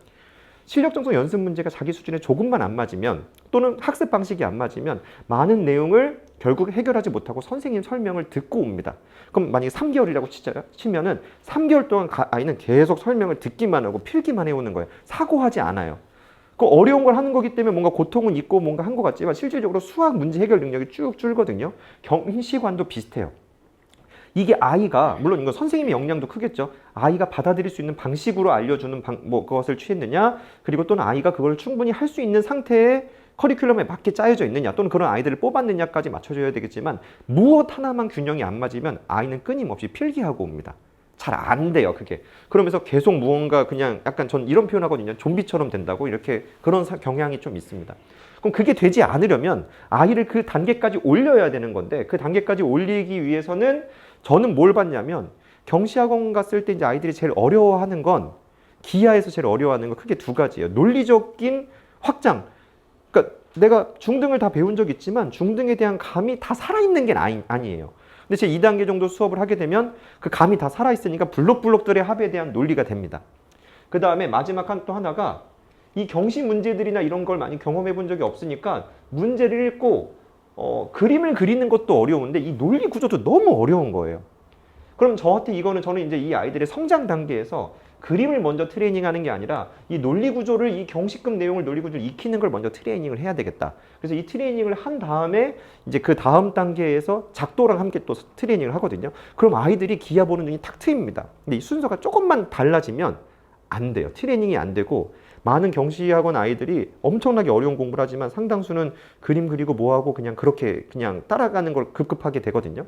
실력 정성 연습 문제가 자기 수준에 조금만 안 맞으면 또는 학습 방식이 안 맞으면 많은 내용을 결국 해결하지 못하고 선생님 설명을 듣고 옵니다. 그럼 만약에 3개월이라고 치면은 3개월 동안 아이는 계속 설명을 듣기만 하고 필기만 해오는 거예요. 사고하지 않아요. 그 어려운 걸 하는 거기 때문에 뭔가 고통은 있고 뭔가 한 것 같지만 실질적으로 수학 문제 해결 능력이 쭉 줄거든요. 경시관도 비슷해요. 이게 아이가 물론 이건 선생님의 역량도 크겠죠. 아이가 받아들일 수 있는 방식으로 알려주는 그것을 취했느냐 그리고 또는 아이가 그걸 충분히 할 수 있는 상태에 커리큘럼에 맞게 짜여져 있느냐 또는 그런 아이들을 뽑았느냐까지 맞춰줘야 되겠지만 무엇 하나만 균형이 안 맞으면 아이는 끊임없이 필기하고 옵니다. 잘 안 돼요, 그게. 그러면서 계속 무언가 그냥 약간 전 이런 표현하거든요. 좀비처럼 된다고 이렇게 그런 경향이 좀 있습니다. 그럼 그게 되지 않으려면 아이를 그 단계까지 올려야 되는 건데 그 단계까지 올리기 위해서는 저는 뭘 봤냐면 경시학원 갔을 때 이제 아이들이 제일 어려워하는 건 기하에서 제일 어려워하는 건 크게 두 가지예요. 논리적인 확장. 그러니까 내가 중등을 다 배운 적 있지만 중등에 대한 감이 다 살아있는 게 아니에요. 근데 제 2단계 정도 수업을 하게 되면 그 감이 다 살아있으니까 블록블록들의 합에 대한 논리가 됩니다. 그 다음에 마지막 또 하나가 이 경시 문제들이나 이런 걸 많이 경험해 본 적이 없으니까 문제를 읽고 그림을 그리는 것도 어려운데 이 논리 구조도 너무 어려운 거예요. 그럼 저한테 저는 이제 이 아이들의 성장 단계에서 그림을 먼저 트레이닝하는 게 아니라 이 논리 구조를 이 경시급 내용을 논리 구조를 익히는 걸 먼저 트레이닝을 해야 되겠다. 그래서 이 트레이닝을 한 다음에 이제 그 다음 단계에서 작도랑 함께 또 트레이닝을 하거든요. 그럼 아이들이 기하 보는 눈이 탁 트입니다. 근데 이 순서가 조금만 달라지면 안 돼요. 트레이닝이 안 되고 많은 경시학원 아이들이 엄청나게 어려운 공부를 하지만 상당수는 그림 그리고 뭐하고 그냥 그렇게 그냥 따라가는 걸 급급하게 되거든요.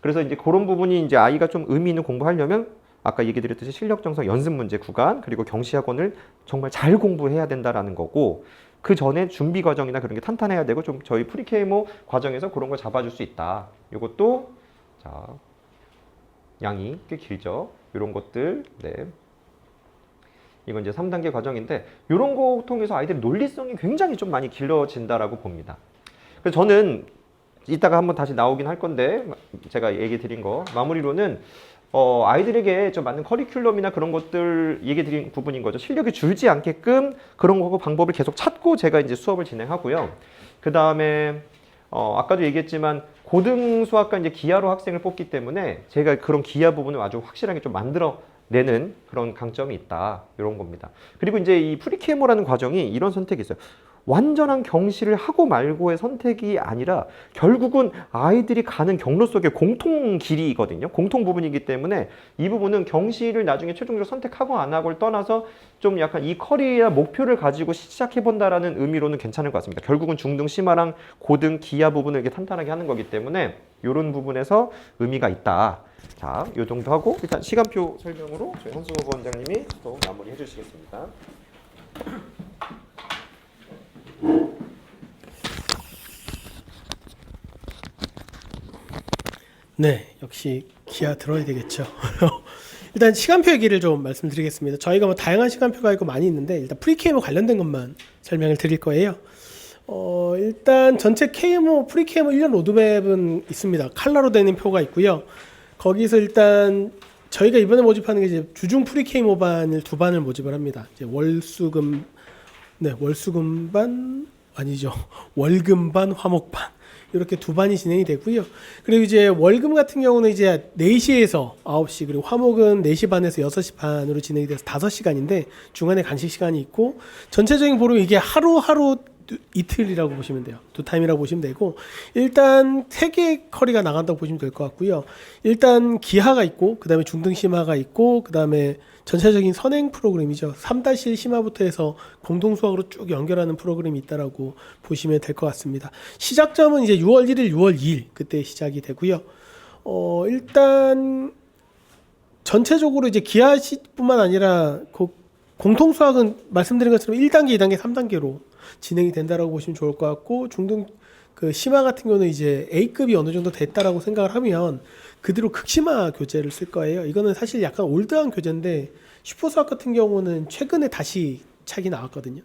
그래서 이제 그런 부분이 이제 아이가 좀 의미 있는 공부하려면 아까 얘기 드렸듯이 실력 정상 연습 문제 구간 그리고 경시학원을 정말 잘 공부해야 된다라는 거고 그 전에 준비 과정이나 그런 게 탄탄해야 되고 좀 저희 프리케이모 과정에서 그런 걸 잡아줄 수 있다. 이것도 자 양이 꽤 길죠. 이런 것들 네. 이건 이제 3단계 과정인데 이런 거 통해서 아이들의 논리성이 굉장히 좀 많이 길러진다라고 봅니다. 그래서 저는 이따가 한번 다시 나오긴 할 건데 제가 얘기 드린 거 마무리로는 아이들에게 좀 맞는 커리큘럼이나 그런 것들 얘기 드린 부분인 거죠. 실력이 줄지 않게끔 그런 거 방법을 계속 찾고 제가 이제 수업을 진행하고요. 그 다음에 아까도 얘기했지만 고등 수학과 이제 기하로 학생을 뽑기 때문에 제가 그런 기하 부분을 아주 확실하게 좀 만들어 내는 그런 강점이 있다. 이런 겁니다. 그리고 이제 이 프리케이모라는 과정이 이런 선택이 있어요. 완전한 경시를 하고 말고의 선택이 아니라 결국은 아이들이 가는 경로 속의 공통 길이거든요. 공통 부분이기 때문에 이 부분은 경시를 나중에 최종적으로 선택하고 안 하고를 떠나서 좀 약간 이 커리어 목표를 가지고 시작해본다라는 의미로는 괜찮을 것 같습니다. 결국은 중등 심화랑 고등 기하 부분을 이렇게 탄탄하게 하는 거기 때문에 이런 부분에서 의미가 있다. 자, 이 정도 하고 일단 시간표 설명으로 저희 한승호 부원장님이 또 마무리해 주시겠습니다. 네, 역시 기하 들어야 되겠죠. 일단 시간표 얘기를 좀 말씀드리겠습니다. 저희가 뭐 다양한 시간표가 있고 많이 있는데 일단 프리케이모 관련된 것만 설명을 드릴 거예요. 일단 전체 KMO 프리케이모 1년 로드맵은 있습니다. 컬러로 되는 표가 있고요. 거기서 일단 저희가 이번에 모집하는 게 이제 주중 프리케이모 반을 2반을 모집을 합니다. 이제 월수금반 아니죠. 월금반, 화목반 이렇게 2반이 진행이 되고요. 그리고 이제 월금 같은 경우는 이제 4시에서 9시 그리고 화목은 4시 반에서 6시 반으로 진행이 돼서 5시간인데 중간에 간식 시간이 있고 전체적인 보름 이게 하루하루 이틀이라고 보시면 돼요. 2타임이라고 보시면 되고 일단 3개의 커리가 나간다고 보시면 될 것 같고요. 일단 기하가 있고 그 다음에 중등 심화가 있고 그 다음에 전체적인 선행 프로그램이죠. 3-1 심화부터 해서 공동 수학으로 쭉 연결하는 프로그램이 있다라고 보시면 될 것 같습니다. 시작점은 이제 6월 1일, 6월 2일 그때 시작이 되고요. 일단 전체적으로 이제 기하뿐만 아니라 공통 수학은 말씀드린 것처럼 1단계, 2단계, 3단계로 진행이 된다라고 보시면 좋을 것 같고 중등 그 심화 같은 경우는 이제 A급이 어느 정도 됐다라고 생각을 하면 그대로 극심화 교재를 쓸 거예요. 이거는 사실 약간 올드한 교재인데 슈퍼수학 같은 경우는 최근에 다시 책이 나왔거든요.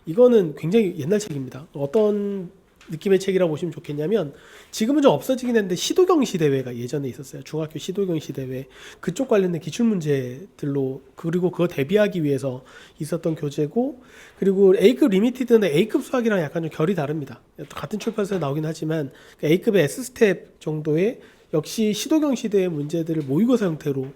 이거는 굉장히 옛날 책입니다. 어떤 느낌의 책이라고 보시면 좋겠냐면 지금은 좀 없어지긴 했는데 시도경시 대회가 예전에 있었어요. 중학교 시도경시 대회 그쪽 관련된 기출문제들로 그리고 그거 대비하기 위해서 있었던 교재고 그리고 A급 리미티드는 A급 수학이랑 약간 좀 결이 다릅니다. 같은 출판사에 나오긴 하지만 A급의 S스텝 정도의 역시 시도경시 대회 문제들을 모의고사 형태로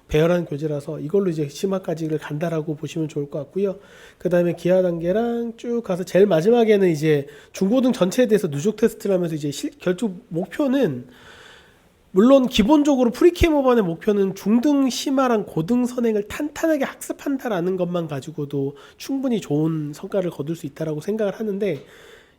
배열한 교재라서 이걸로 이제 심화까지를 간다라고 보시면 좋을 것 같고요. 그 다음에 기하 단계랑 쭉 가서 제일 마지막에는 이제 중고등 전체에 대해서 누적 테스트를 하면서 이제 결국 목표는 물론 기본적으로 프리케이머반의 목표는 중등 심화랑 고등 선행을 탄탄하게 학습한다라는 것만 가지고도 충분히 좋은 성과를 거둘 수 있다라고 생각을 하는데,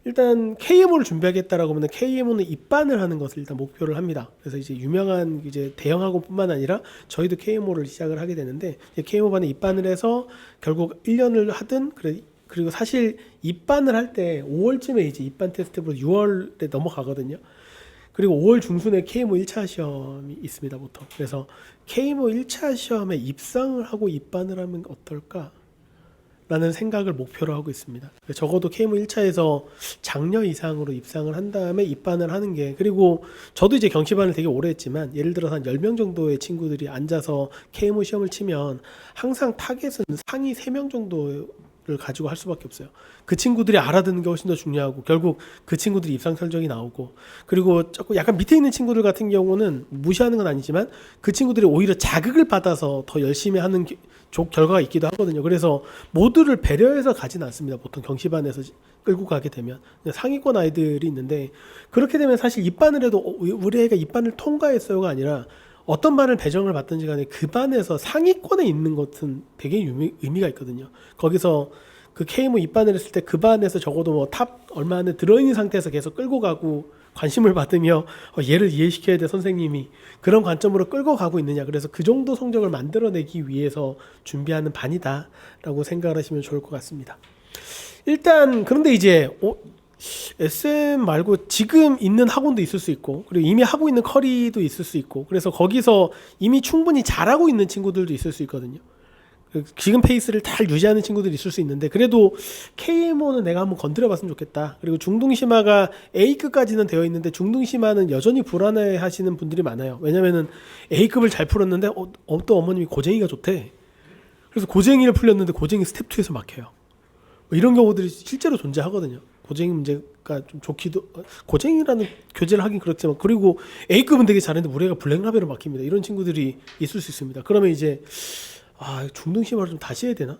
일단 KMO를 준비하겠다라고 하면 KMO는 입반을 하는 것을 일단 목표를 합니다. 그래서 이제 유명한 이제 대형 학원뿐만 아니라 저희도 KMO를 시작을 하게 되는데, KMO반에 입반을 해서 결국 1년을 하든, 그리고 사실 입반을 할 때 5월쯤에 이제 입반 테스트로 6월에 넘어가거든요. 그리고 5월 중순에 KMO 1차 시험이 있습니다, 보통. 그래서 KMO 1차 시험에 입상을 하고 입반을 하면 어떨까? 라는 생각을 목표로 하고 있습니다. 적어도 KMO 1차에서 장려 이상으로 입상을 한 다음에 입반을 하는 게, 그리고 저도 이제 경시반을 되게 오래 했지만 예를 들어서 한 10명 정도의 친구들이 앉아서 KMO 시험을 치면 항상 타겟은 상위 3명 정도를 가지고 할 수밖에 없어요. 그 친구들이 알아듣는 게 훨씬 더 중요하고, 결국 그 친구들이 입상 성적이 나오고, 그리고 조금 약간 밑에 있는 친구들 같은 경우는 무시하는 건 아니지만 그 친구들이 오히려 자극을 받아서 더 열심히 하는 결과가 있기도 하거든요. 그래서 모두를 배려해서 가진 않습니다. 보통 경시반에서 끌고 가게 되면 상위권 아이들이 있는데, 그렇게 되면 사실 입반을 해도 우리 애가 입반을 통과했어요가 아니라 어떤 반을 배정을 받든지 간에 그 반에서 상위권에 있는 것은 되게 의미가 있거든요. 거기서 그 KMO 입반을 했을 때 그 반에서 적어도 뭐 탑 얼마 안에 들어있는 상태에서 계속 끌고 가고 관심을 받으며 얘를 이해시켜야 돼 선생님이, 그런 관점으로 끌고 가고 있느냐. 그래서 그 정도 성적을 만들어내기 위해서 준비하는 반이다 라고 생각을 하시면 좋을 것 같습니다. 일단 그런데 이제 SM 말고 지금 있는 학원도 있을 수 있고, 그리고 이미 하고 있는 커리도 있을 수 있고, 그래서 거기서 이미 충분히 잘하고 있는 친구들도 있을 수 있거든요. 지금 페이스를 잘 유지하는 친구들이 있을 수 있는데, 그래도 KMO는 내가 한번 건드려봤으면 좋겠다. 그리고 중등심화가 A급까지는 되어 있는데 중등심화는 여전히 불안해 하시는 분들이 많아요. 왜냐면은 A급을 잘 풀었는데 또 어머님이 고쟁이가 좋대. 그래서 고쟁이를 풀렸는데 고쟁이 스텝 2에서 막혀요. 이런 경우들이 실제로 존재하거든요. 고쟁이 문제가 좀 좋기도, 고쟁이라는 교재를 하긴 그렇지만, 그리고 A급은 되게 잘했는데 우리 애가 블랙라벨로 막힙니다. 이런 친구들이 있을 수 있습니다. 그러면 이제 중등 심화를 좀 다시 해야 되나?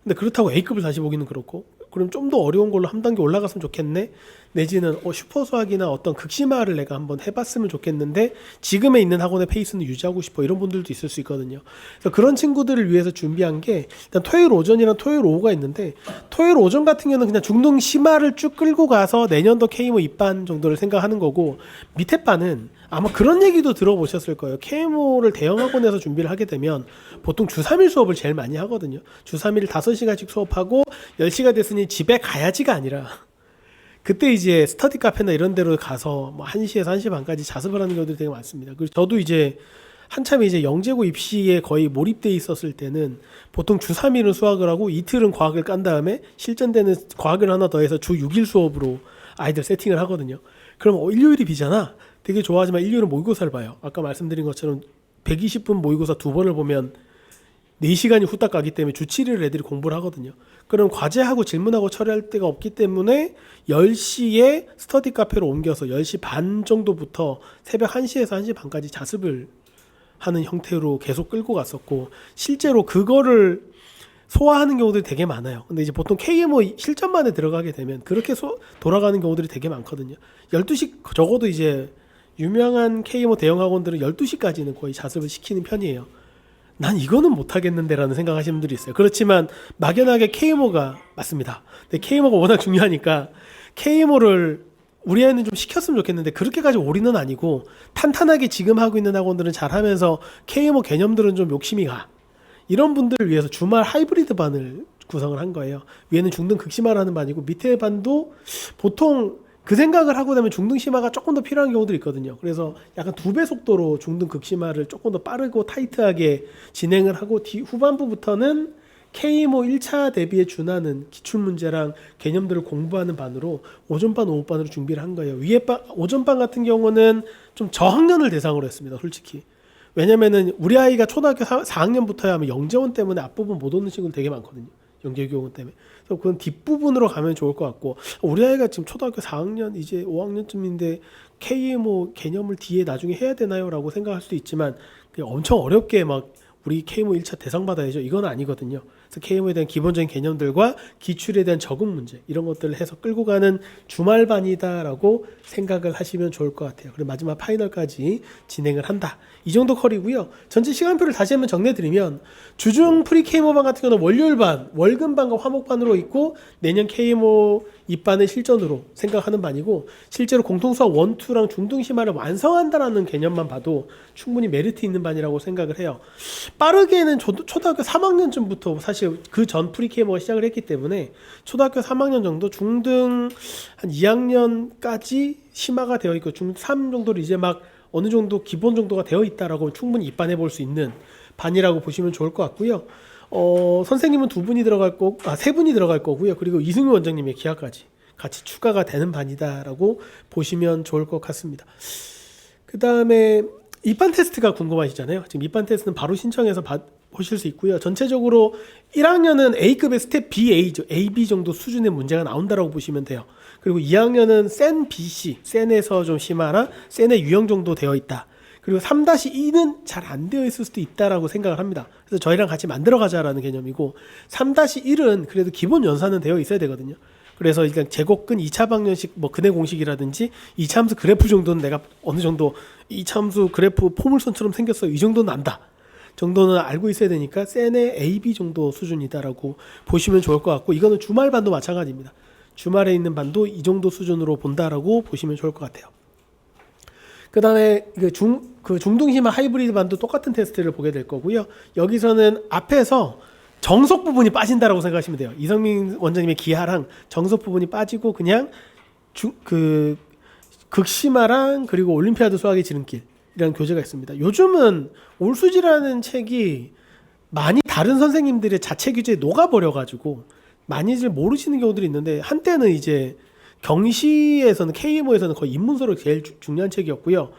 근데 그렇다고 A급을 다시 보기는 그렇고, 그럼 좀 더 어려운 걸로 한 단계 올라갔으면 좋겠네? 내지는 슈퍼 수학이나 어떤 극심화를 내가 한번 해봤으면 좋겠는데 지금에 있는 학원의 페이스는 유지하고 싶어, 이런 분들도 있을 수 있거든요. 그래서 그런 친구들을 위해서 준비한 게, 일단 토요일 오전이랑 토요일 오후가 있는데, 토요일 오전 같은 경우는 그냥 중등 심화를 쭉 끌고 가서 내년도 KMO 입반 정도를 생각하는 거고, 밑에 반은 아마 그런 얘기도 들어보셨을 거예요. KMO를 대형 학원에서 준비를 하게 되면 보통 주 3일 수업을 제일 많이 하거든요. 주 3일 5시간씩 수업하고 10시가 됐으니 집에 가야지가 아니라, 그때 이제 스터디 카페나 이런 데로 가서 뭐 1시에서 1시 반까지 자습을 하는 경우들이 되게 많습니다. 그리고 저도 이제 한참 이제 영재고 입시에 거의 몰입돼 있었을 때는 보통 주 3일은 수학을 하고 이틀은 과학을 깐 다음에 실전되는 과학을 하나 더해서 주 6일 수업으로 아이들 세팅을 하거든요. 그럼 일요일이 비잖아. 되게 좋아하지만 일요일은 모의고사를 봐요. 아까 말씀드린 것처럼 120분 모의고사 2번을 보면 4시간이 후딱 가기 때문에 주 7일 애들이 공부를 하거든요. 그럼 과제하고 질문하고 처리할 데가 없기 때문에 10시에 스터디 카페로 옮겨서 10시 반 정도부터 새벽 1시에서 1시 반까지 자습을 하는 형태로 계속 끌고 갔었고, 실제로 그거를 소화하는 경우들이 되게 많아요. 근데 이제 보통 KMO 실전반에 들어가게 되면 그렇게 돌아가는 경우들이 되게 많거든요. 12시, 적어도 이제 유명한 KMO 대형 학원들은 12시까지는 거의 자습을 시키는 편이에요. 난 이거는 못하겠는데 라는 생각하시는 분들이 있어요. 그렇지만 막연하게 KMO가 맞습니다. 근데 KMO가 워낙 중요하니까 KMO를 우리 애는 좀 시켰으면 좋겠는데, 그렇게까지 올인은 아니고 탄탄하게 지금 하고 있는 학원들은 잘하면서 KMO 개념들은 좀 욕심이 가. 이런 분들을 위해서 주말 하이브리드 반을 구성을 한 거예요. 위에는 중등 극심화라는 반이고 밑에 반도 보통 그 생각을 하고 나면 중등 심화가 조금 더 필요한 경우들이 있거든요. 그래서 약간 2배 속도로 중등 극심화를 조금 더 빠르고 타이트하게 진행을 하고, 후반부부터는 KMO 1차 대비에 준하는 기출문제랑 개념들을 공부하는 반으로 오전반, 오후반으로 준비를 한 거예요. 위에 반, 오전반 같은 경우는 좀 저학년을 대상으로 했습니다, 솔직히. 왜냐면은 우리 아이가 초등학교 4학년부터야 하면 영재원 때문에 앞부분 못 오는 친구들 되게 많거든요. 영재교원 때문에. 그래서 그건 뒷부분으로 가면 좋을 것 같고, 우리 아이가 지금 초등학교 4학년 이제 5학년쯤인데 KMO 개념을 뒤에 나중에 해야 되나요? 라고 생각할 수도 있지만, 엄청 어렵게 막 우리 KMO 1차 대상 받아야죠, 이건 아니거든요. 그래서 KMO에 대한 기본적인 개념들과 기출에 대한 적응 문제 이런 것들을 해서 끌고 가는 주말반이다라고 생각을 하시면 좋을 것 같아요. 그리고 마지막 파이널까지 진행을 한다. 이 정도 컬이고요. 전체 시간표를 다시 한번 정리해드리면 주중 프리 KMO반 같은 경우는 월요일반, 월금반과 화목반으로 있고 내년 KMO 입반을 실전으로 생각하는 반이고 실제로 공통수학 1, 2랑 중등심화를 완성한다라는 개념만 봐도 충분히 메리트 있는 반이라고 생각을 해요. 빠르게는 초등학교 3학년쯤부터 사실 그 전 프리 KMO가 시작을 했기 때문에 초등학교 3학년 정도 중등 한 2학년까지 심화가 되어 있고 중3 정도로 이제 막 어느 정도 기본 정도가 되어 있다라고 충분히 입반해 볼 수 있는 반이라고 보시면 좋을 것 같고요. 선생님은 세 분이 들어갈 거고요. 그리고 이승윤 원장님의 기하까지 같이 추가가 되는 반이다라고 보시면 좋을 것 같습니다. 그 다음에 입반 테스트가 궁금하시잖아요. 지금 입반 테스트는 바로 신청해서 보실 수 있고요. 전체적으로 1학년은 A급의 스텝 BA죠. AB 정도 수준의 문제가 나온다라고 보시면 돼요. 그리고 2학년은 센 BC, 센에서 좀 심하나 센의 유형 정도 되어 있다. 그리고 3-2는 잘 안 되어 있을 수도 있다라고 생각을 합니다. 그래서 저희랑 같이 만들어 가자라는 개념이고 3-1은 그래도 기본 연산은 되어 있어야 되거든요. 그래서 일단 제곱근 2차 방정식 뭐 근해 공식이라든지 2차 함수 그래프 정도는 내가 어느 정도 2차 함수 그래프 포물선처럼 생겼어. 이 정도는 안다. 정도는 알고 있어야 되니까 센의 AB 정도 수준이다라고 보시면 좋을 것 같고 이거는 주말반도 마찬가지입니다. 주말에 있는 반도 이 정도 수준으로 본다라고 보시면 좋을 것 같아요. 그 다음에 중등심화 하이브리드 반도 똑같은 테스트를 보게 될 거고요. 여기서는 앞에서 정석 부분이 빠진다라고 생각하시면 돼요. 이성민 원장님의 기하랑 정석 부분이 빠지고 그냥 극심화랑 그리고 올림피아드 수학의 지름길이라는 교재가 있습니다. 요즘은 올수지라는 책이 많이 다른 선생님들의 자체 규제에 녹아버려가지고 많이들 모르시는 경우들이 있는데 한때는 이제 경시에서는 KMO에서는 거의 입문서로 제일 중요한 책이었고요.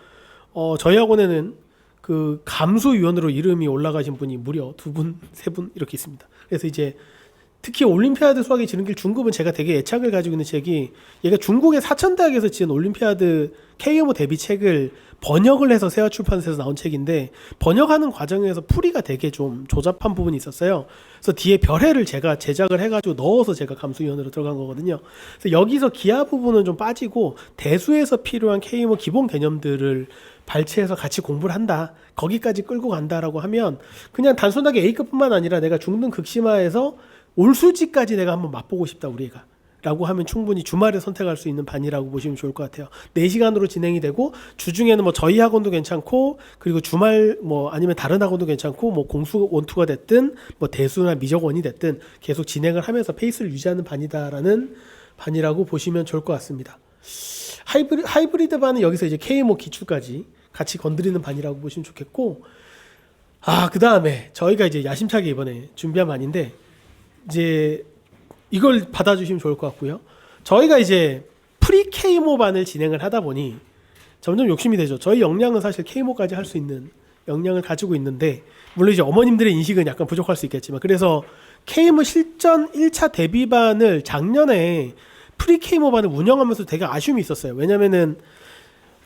저희 학원에는 그 감수위원으로 이름이 올라가신 분이 무려 2분, 3분 이렇게 있습니다. 그래서 이제 특히 올림피아드 수학의 지름길 중급은 제가 되게 애착을 가지고 있는 책이 얘가 중국의 사천대학에서 지은 올림피아드 KMO 대비 책을 번역을 해서 세화출판사에서 나온 책인데 번역하는 과정에서 풀이가 되게 좀 조잡한 부분이 있었어요. 그래서 뒤에 별해를 제가 제작을 해가지고 넣어서 제가 감수위원으로 들어간 거거든요. 그래서 여기서 기하 부분은 좀 빠지고 대수에서 필요한 KMO 기본 개념들을 발췌해서 같이 공부를 한다. 거기까지 끌고 간다라고 하면 그냥 단순하게 A급뿐만 아니라 내가 중등 극심화에서 올수지까지 내가 한번 맛보고 싶다 우리 애가 라고 하면 충분히 주말에 선택할 수 있는 반이라고 보시면 좋을 것 같아요. 4시간으로 진행이 되고 주중에는 뭐 저희 학원도 괜찮고 그리고 주말 뭐 아니면 다른 학원도 괜찮고 뭐 공수 원투가 됐든 뭐 대수나 미적원이 됐든 계속 진행을 하면서 페이스를 유지하는 반이다라는 반이라고 보시면 좋을 것 같습니다. 하이브리드 반은 여기서 이제 KMO 기출까지 같이 건드리는 반이라고 보시면 좋겠고 그 다음에 저희가 이제 야심차게 이번에 준비한 반인데 이제 이걸 받아주시면 좋을 것 같고요. 저희가 이제 프리 KMO 반을 진행을 하다 보니 점점 욕심이 되죠. 저희 역량은 사실 KMO까지 할 수 있는 역량을 가지고 있는데 물론 이제 어머님들의 인식은 약간 부족할 수 있겠지만 그래서 KMO 실전 1차 대비반을 작년에 프리 KMO 반을 운영하면서 되게 아쉬움이 있었어요. 왜냐면은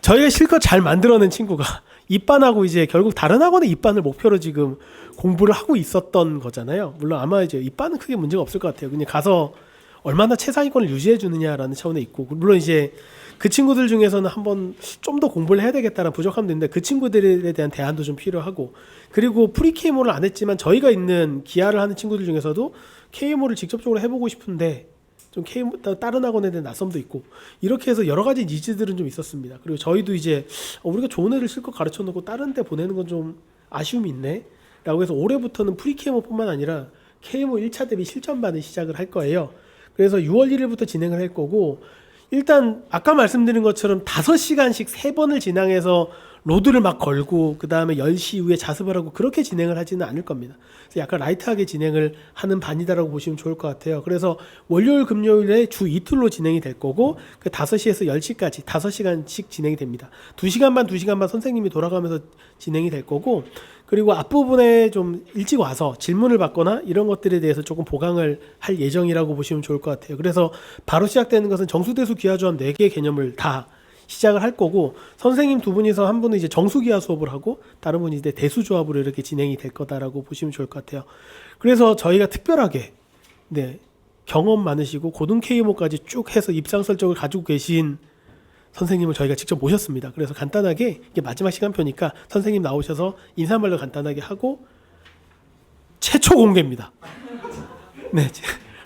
저희가 실컷 잘 만들어낸 친구가 입반하고 이제 결국 다른 학원의 입반을 목표로 지금 공부를 하고 있었던 거잖아요. 물론 아마 이제 입반은 크게 문제가 없을 것 같아요. 그냥 가서 얼마나 최상위권을 유지해 주느냐라는 차원에 있고 물론 이제 그 친구들 중에서는 한번 좀 더 공부를 해야 되겠다는 부족함도 있는데 그 친구들에 대한 대안도 좀 필요하고 그리고 프리 KMO를 안 했지만 저희가 있는 기하를 하는 친구들 중에서도 KMO를 직접적으로 해보고 싶은데 좀 KMO 다른 학원에 대한 낯섦도 있고 이렇게 해서 여러 가지 니즈들은 좀 있었습니다. 그리고 저희도 이제 우리가 좋은 애를 실컷 가르쳐 놓고 다른 데 보내는 건 좀 아쉬움이 있네 라고 해서 올해부터는 프리 KMO뿐만 아니라 KMO 1차 대비 실전반을 시작을 할 거예요. 그래서 6월 1일부터 진행을 할 거고 일단 아까 말씀드린 것처럼 5시간씩 3번을 진행해서 로드를 막 걸고 그 다음에 10시 이후에 자습을 하고 그렇게 진행을 하지는 않을 겁니다. 그래서 약간 라이트하게 진행을 하는 반이다라고 보시면 좋을 것 같아요. 그래서 월요일 금요일에 주 이틀로 진행이 될 거고 그 5시에서 10시까지 5시간씩 진행이 됩니다. 2시간 반 선생님이 돌아가면서 진행이 될 거고 그리고 앞부분에 좀 일찍 와서 질문을 받거나 이런 것들에 대해서 조금 보강을 할 예정이라고 보시면 좋을 것 같아요. 그래서 바로 시작되는 것은 정수대수 기하조합 4개의 개념을 다 시작을 할 거고 선생님 두 분이서 한 분은 이제 정수기하 수업을 하고 다른 분이 이제 대수조합으로 이렇게 진행이 될 거다라고 보시면 좋을 것 같아요. 그래서 저희가 특별하게 네, 경험 많으시고 고등 KMO까지 쭉 해서 입상 설정을 가지고 계신 선생님을 저희가 직접 모셨습니다. 그래서 간단하게 이게 마지막 시간표니까 선생님 나오셔서 인사말로 간단하게 하고 최초 공개입니다. 네,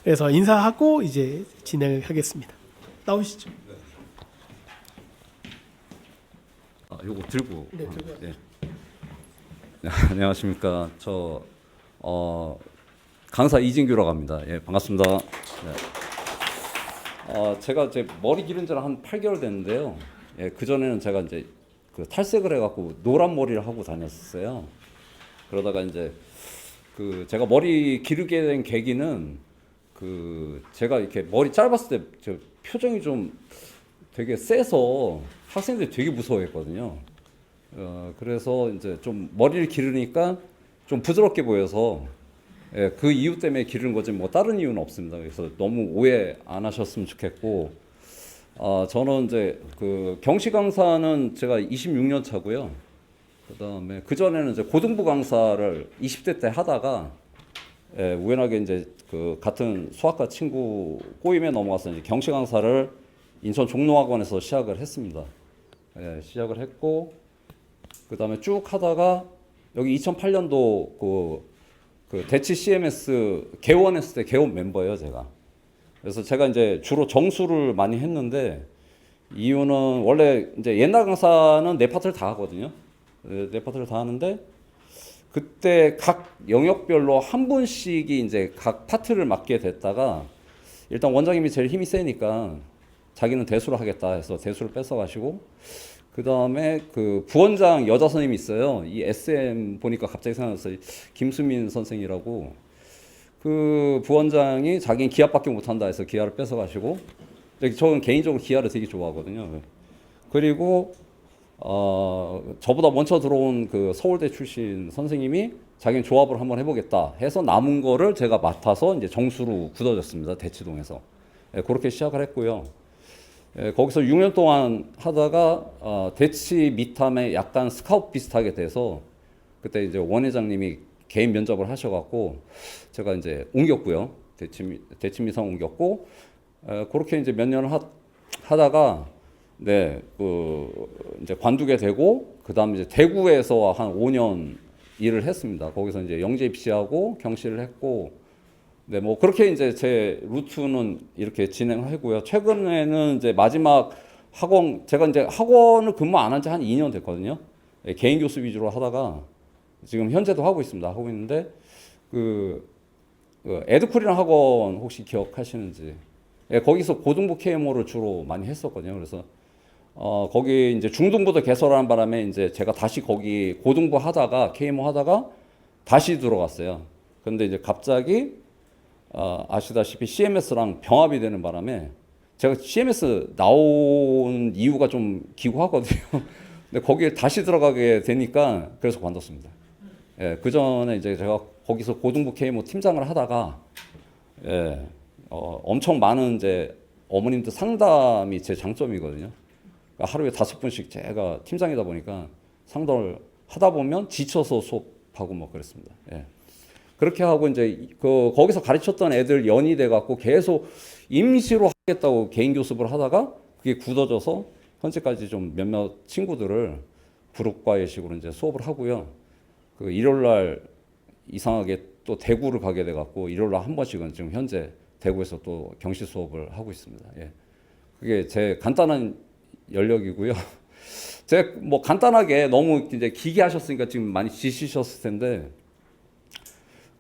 그래서 인사하고 이제 진행을 하겠습니다. 나오시죠. 요거 들고. 네, 들고. 네. 네, 안녕하십니까. 저 강사 이진규라고 합니다. 예, 반갑습니다. 네. 제가 이제 머리 기른 지는 한 8개월 됐는데요. 예, 그 전에는 제가 이제 그 탈색을 해갖고 노란 머리를 하고 다녔었어요. 그러다가 이제 그 제가 머리 기르게 된 계기는 그 제가 이렇게 머리 짧았을 때 저 표정이 좀 되게 세서 학생들이 되게 무서워했거든요. 그래서 이제 좀 머리를 기르니까 좀 부드럽게 보여서 예, 그 이유 때문에 기르는 거지 뭐 다른 이유는 없습니다. 그래서 너무 오해 안 하셨으면 좋겠고, 저는 이제 그 경시 강사는 제가 26년 차고요. 그다음에 그 전에는 이제 고등부 강사를 20대 때 하다가 예, 우연하게 이제 그 같은 수학과 친구 꼬임에 넘어가서 이제 경시 강사를 인천 종로학원에서 시작을 했습니다. 예, 시작을 했고 그다음에 쭉 하다가 여기 2008년도 그 대치 CMS 개원했을 때 개원 멤버예요, 제가. 그래서 제가 이제 주로 정수를 많이 했는데 이유는 원래 이제 옛날 강사는 네 파트를 다 하거든요. 네 파트를 다 하는데 그때 각 영역별로 한 분씩이 이제 각 파트를 맡게 됐다가 일단 원장님이 제일 힘이 세니까 자기는 대수를 하겠다 해서 대수를 뺏어가시고 그 다음에 그 부원장 여자 선생님이 있어요. 이 SM 보니까 갑자기 생각났어요. 김수민 선생이라고 그 부원장이 자기는 기합밖에 못한다 해서 기합을 뺏어가시고 저는 개인적으로 기합을 되게 좋아하거든요. 그리고 저보다 먼저 들어온 그 서울대 출신 선생님이 자기는 조합을 한번 해보겠다 해서 남은 거를 제가 맡아서 이제 정수로 굳어졌습니다. 대치동에서. 예, 그렇게 시작을 했고요. 예, 거기서 6년 동안 하다가 대치 미탐에 약간 스카웃 비슷하게 돼서 그때 이제 원 회장님이 개인 면접을 하셔갖고 제가 이제 옮겼고요. 대치 미탐 옮겼고 그렇게 이제 몇 년을 하다가 네, 이제 관두게 되고, 그 다음에 이제 대구에서 한 5년 일을 했습니다. 거기서 이제 영재 입시하고 경시를 했고, 네, 뭐 그렇게 이제 제 루트는 이렇게 진행하고요. 최근에는 이제 마지막 학원, 제가 이제 학원을 근무 안 한 지 한 2년 됐거든요. 네, 개인 교수 위주로 하다가 지금 현재도 하고 있습니다. 하고 있는데, 에드쿨이라는 학원 혹시 기억하시는지. 네, 거기서 고등부 KMO를 주로 많이 했었거든요. 그래서 거기 이제 중등부도 개설하는 바람에 이제 제가 다시 거기 고등부 하다가 KMO 하다가 다시 들어갔어요. 근데 이제 갑자기 아시다시피 CMS랑 병합이 되는 바람에 제가 CMS 나온 이유가 좀 기구하거든요. 근데 거기에 다시 들어가게 되니까 그래서 관뒀습니다. 예, 그 전에 이제 제가 거기서 고등부 KMO 팀장을 하다가 예, 엄청 많은 이제 어머님들 상담이 제 장점이거든요. 그러니까 하루에 5분씩 제가 팀장이다 보니까 상담을 하다 보면 지쳐서 수업하고 뭐 그랬습니다. 예. 그렇게 하고 이제 거기서 가르쳤던 애들 연이 돼 갖고 계속 임시로 하겠다고 개인 교습을 하다가 그게 굳어져서 현재까지 좀 몇몇 친구들을 그룹과외식으로 이제 수업을 하고요. 그 일요일 날 이상하게 또 대구를 가게 돼 갖고 일요일 날 한 번씩은 지금 현재 대구에서 또 경시 수업을 하고 있습니다. 예. 그게 제 간단한 연력이고요. 제가 뭐 간단하게 너무 이제 기계하셨으니까 지금 많이 지치셨을 텐데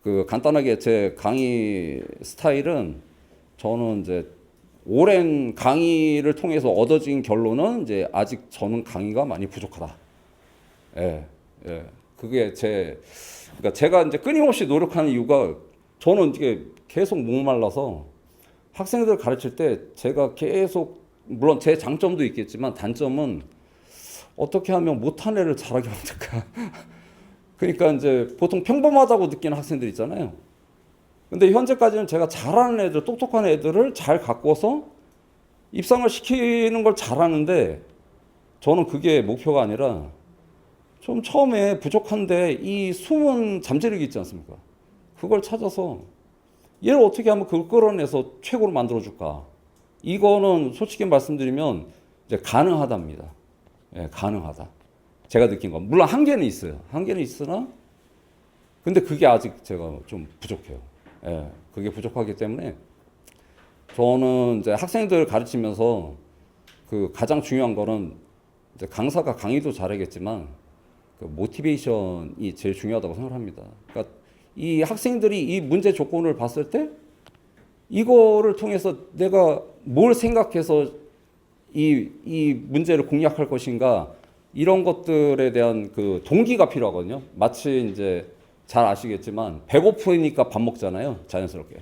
그 간단하게 제 강의 스타일은 저는 이제 오랜 강의를 통해서 얻어진 결론은 이제 아직 저는 강의가 많이 부족하다. 예, 예. 그게 그러니까 제가 이제 끊임없이 노력하는 이유가 저는 이게 계속 목말라서 학생들 가르칠 때 제가 계속 물론 제 장점도 있겠지만 단점은 어떻게 하면 못한 애를 잘하게 만들까. 그러니까 이제 보통 평범하다고 느끼는 학생들 있잖아요. 근데 현재까지는 제가 잘하는 애들, 똑똑한 애들을 잘 가꿔서 입상을 시키는 걸 잘하는데 저는 그게 목표가 아니라 좀 처음에 부족한데 이 숨은 잠재력이 있지 않습니까? 그걸 찾아서 얘를 어떻게 하면 그걸 끌어내서 최고로 만들어줄까? 이거는 솔직히 말씀드리면 이제 가능하답니다. 예, 가능하다. 제가 느낀 건 물론 한계는 있어요. 한계는 있으나 근데 그게 아직 제가 좀 부족해요. 예, 그게 부족하기 때문에 저는 이제 학생들 가르치면서 그 가장 중요한 거는 이제 강사가 강의도 잘하겠지만 그 모티베이션이 제일 중요하다고 생각합니다. 그러니까 이 학생들이 이 문제 조건을 봤을 때 이거를 통해서 내가 뭘 생각해서 이 문제를 공략할 것인가 이런 것들에 대한 그 동기가 필요하거든요. 마치 이제 잘 아시겠지만 배고프니까 밥 먹잖아요. 자연스럽게.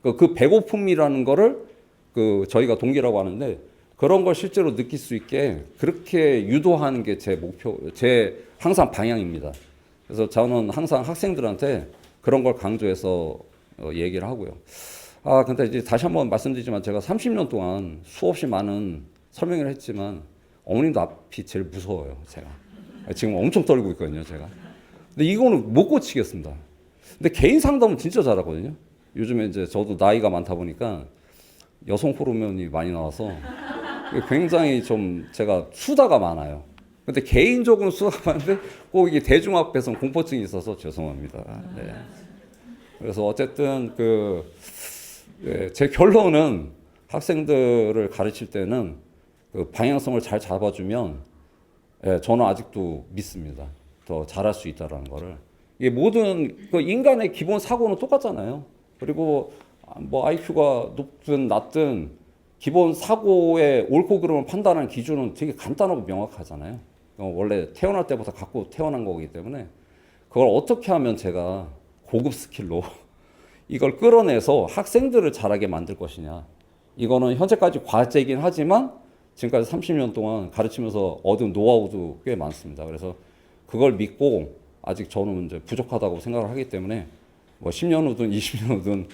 그 배고픔이라는 거를 그 저희가 동기라고 하는데 그런 걸 실제로 느낄 수 있게 그렇게 유도하는 게 제 목표, 제 항상 방향입니다. 그래서 저는 항상 학생들한테 그런 걸 강조해서 얘기를 하고요. 아, 근데 이제 다시 한번 말씀드리지만 제가 30년 동안 수없이 많은 설명을 했지만 어머님도 앞이 제일 무서워요, 제가. 지금 엄청 떨고 있거든요, 제가. 근데 이거는 못 고치겠습니다. 근데 개인 상담은 진짜 잘하거든요. 요즘에 이제 저도 나이가 많다 보니까 여성 호르몬이 많이 나와서 굉장히 좀 제가 수다가 많아요. 근데 개인적으로 수다가 많은데 꼭 이게 대중 앞에서는 공포증이 있어서 죄송합니다. 네. 그래서 어쨌든 제 결론은 학생들을 가르칠 때는 그 방향성을 잘 잡아주면 저는 아직도 믿습니다. 더 잘할 수 있다라는 거를. 이게 모든 그 인간의 기본 사고는 똑같잖아요. 그리고 뭐 IQ가 높든 낮든 기본 사고의 옳고 그름을 판단하는 기준은 되게 간단하고 명확하잖아요. 원래 태어날 때부터 갖고 태어난 거기 때문에 그걸 어떻게 하면 제가 고급 스킬로 이걸 끌어내서 학생들을 잘하게 만들 것이냐. 이거는 현재까지 과제이긴 하지만 지금까지 30년 동안 가르치면서 얻은 노하우도 꽤 많습니다. 그래서 그걸 믿고 아직 저는 이제 부족하다고 생각을 하기 때문에 뭐 10년 후든 20년 후든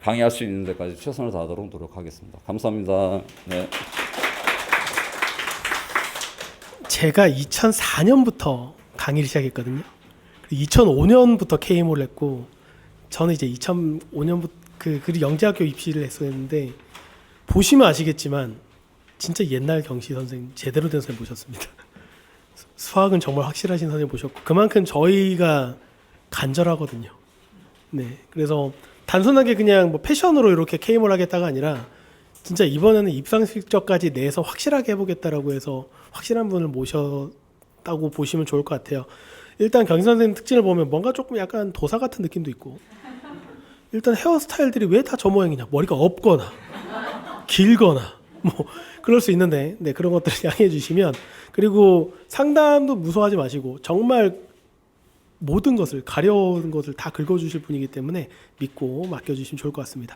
강의할 수 있는 데까지 최선을 다하도록 노력하겠습니다. 감사합니다. 네. 제가 2004년부터 강의를 시작했거든요. 2005년부터 KMO를 했고 저는 이제 2005년부터 그리고 영재학교 입시를 했었는데 보시면 아시겠지만 진짜 옛날 경시 선생님 제대로 된 선생님 모셨습니다. 수학은 정말 확실하신 선생님 모셨고 그만큼 저희가 간절하거든요. 네, 그래서 단순하게 그냥 뭐 패션으로 이렇게 KMO를 하겠다가 아니라 진짜 이번에는 입상 실적까지 내서 확실하게 해보겠다라고 해서 확실한 분을 모셨다고 보시면 좋을 것 같아요. 일단 경시 선생님 특징을 보면 뭔가 조금 약간 도사 같은 느낌도 있고 일단 헤어스타일들이 왜 다 저 모양이냐 머리가 없거나 길거나 뭐 그럴 수 있는데 네, 그런 것들을 양해해 주시면 그리고 상담도 무서워하지 마시고 정말 모든 것을 가려운 것을 다 긁어주실 분이기 때문에 믿고 맡겨주시면 좋을 것 같습니다.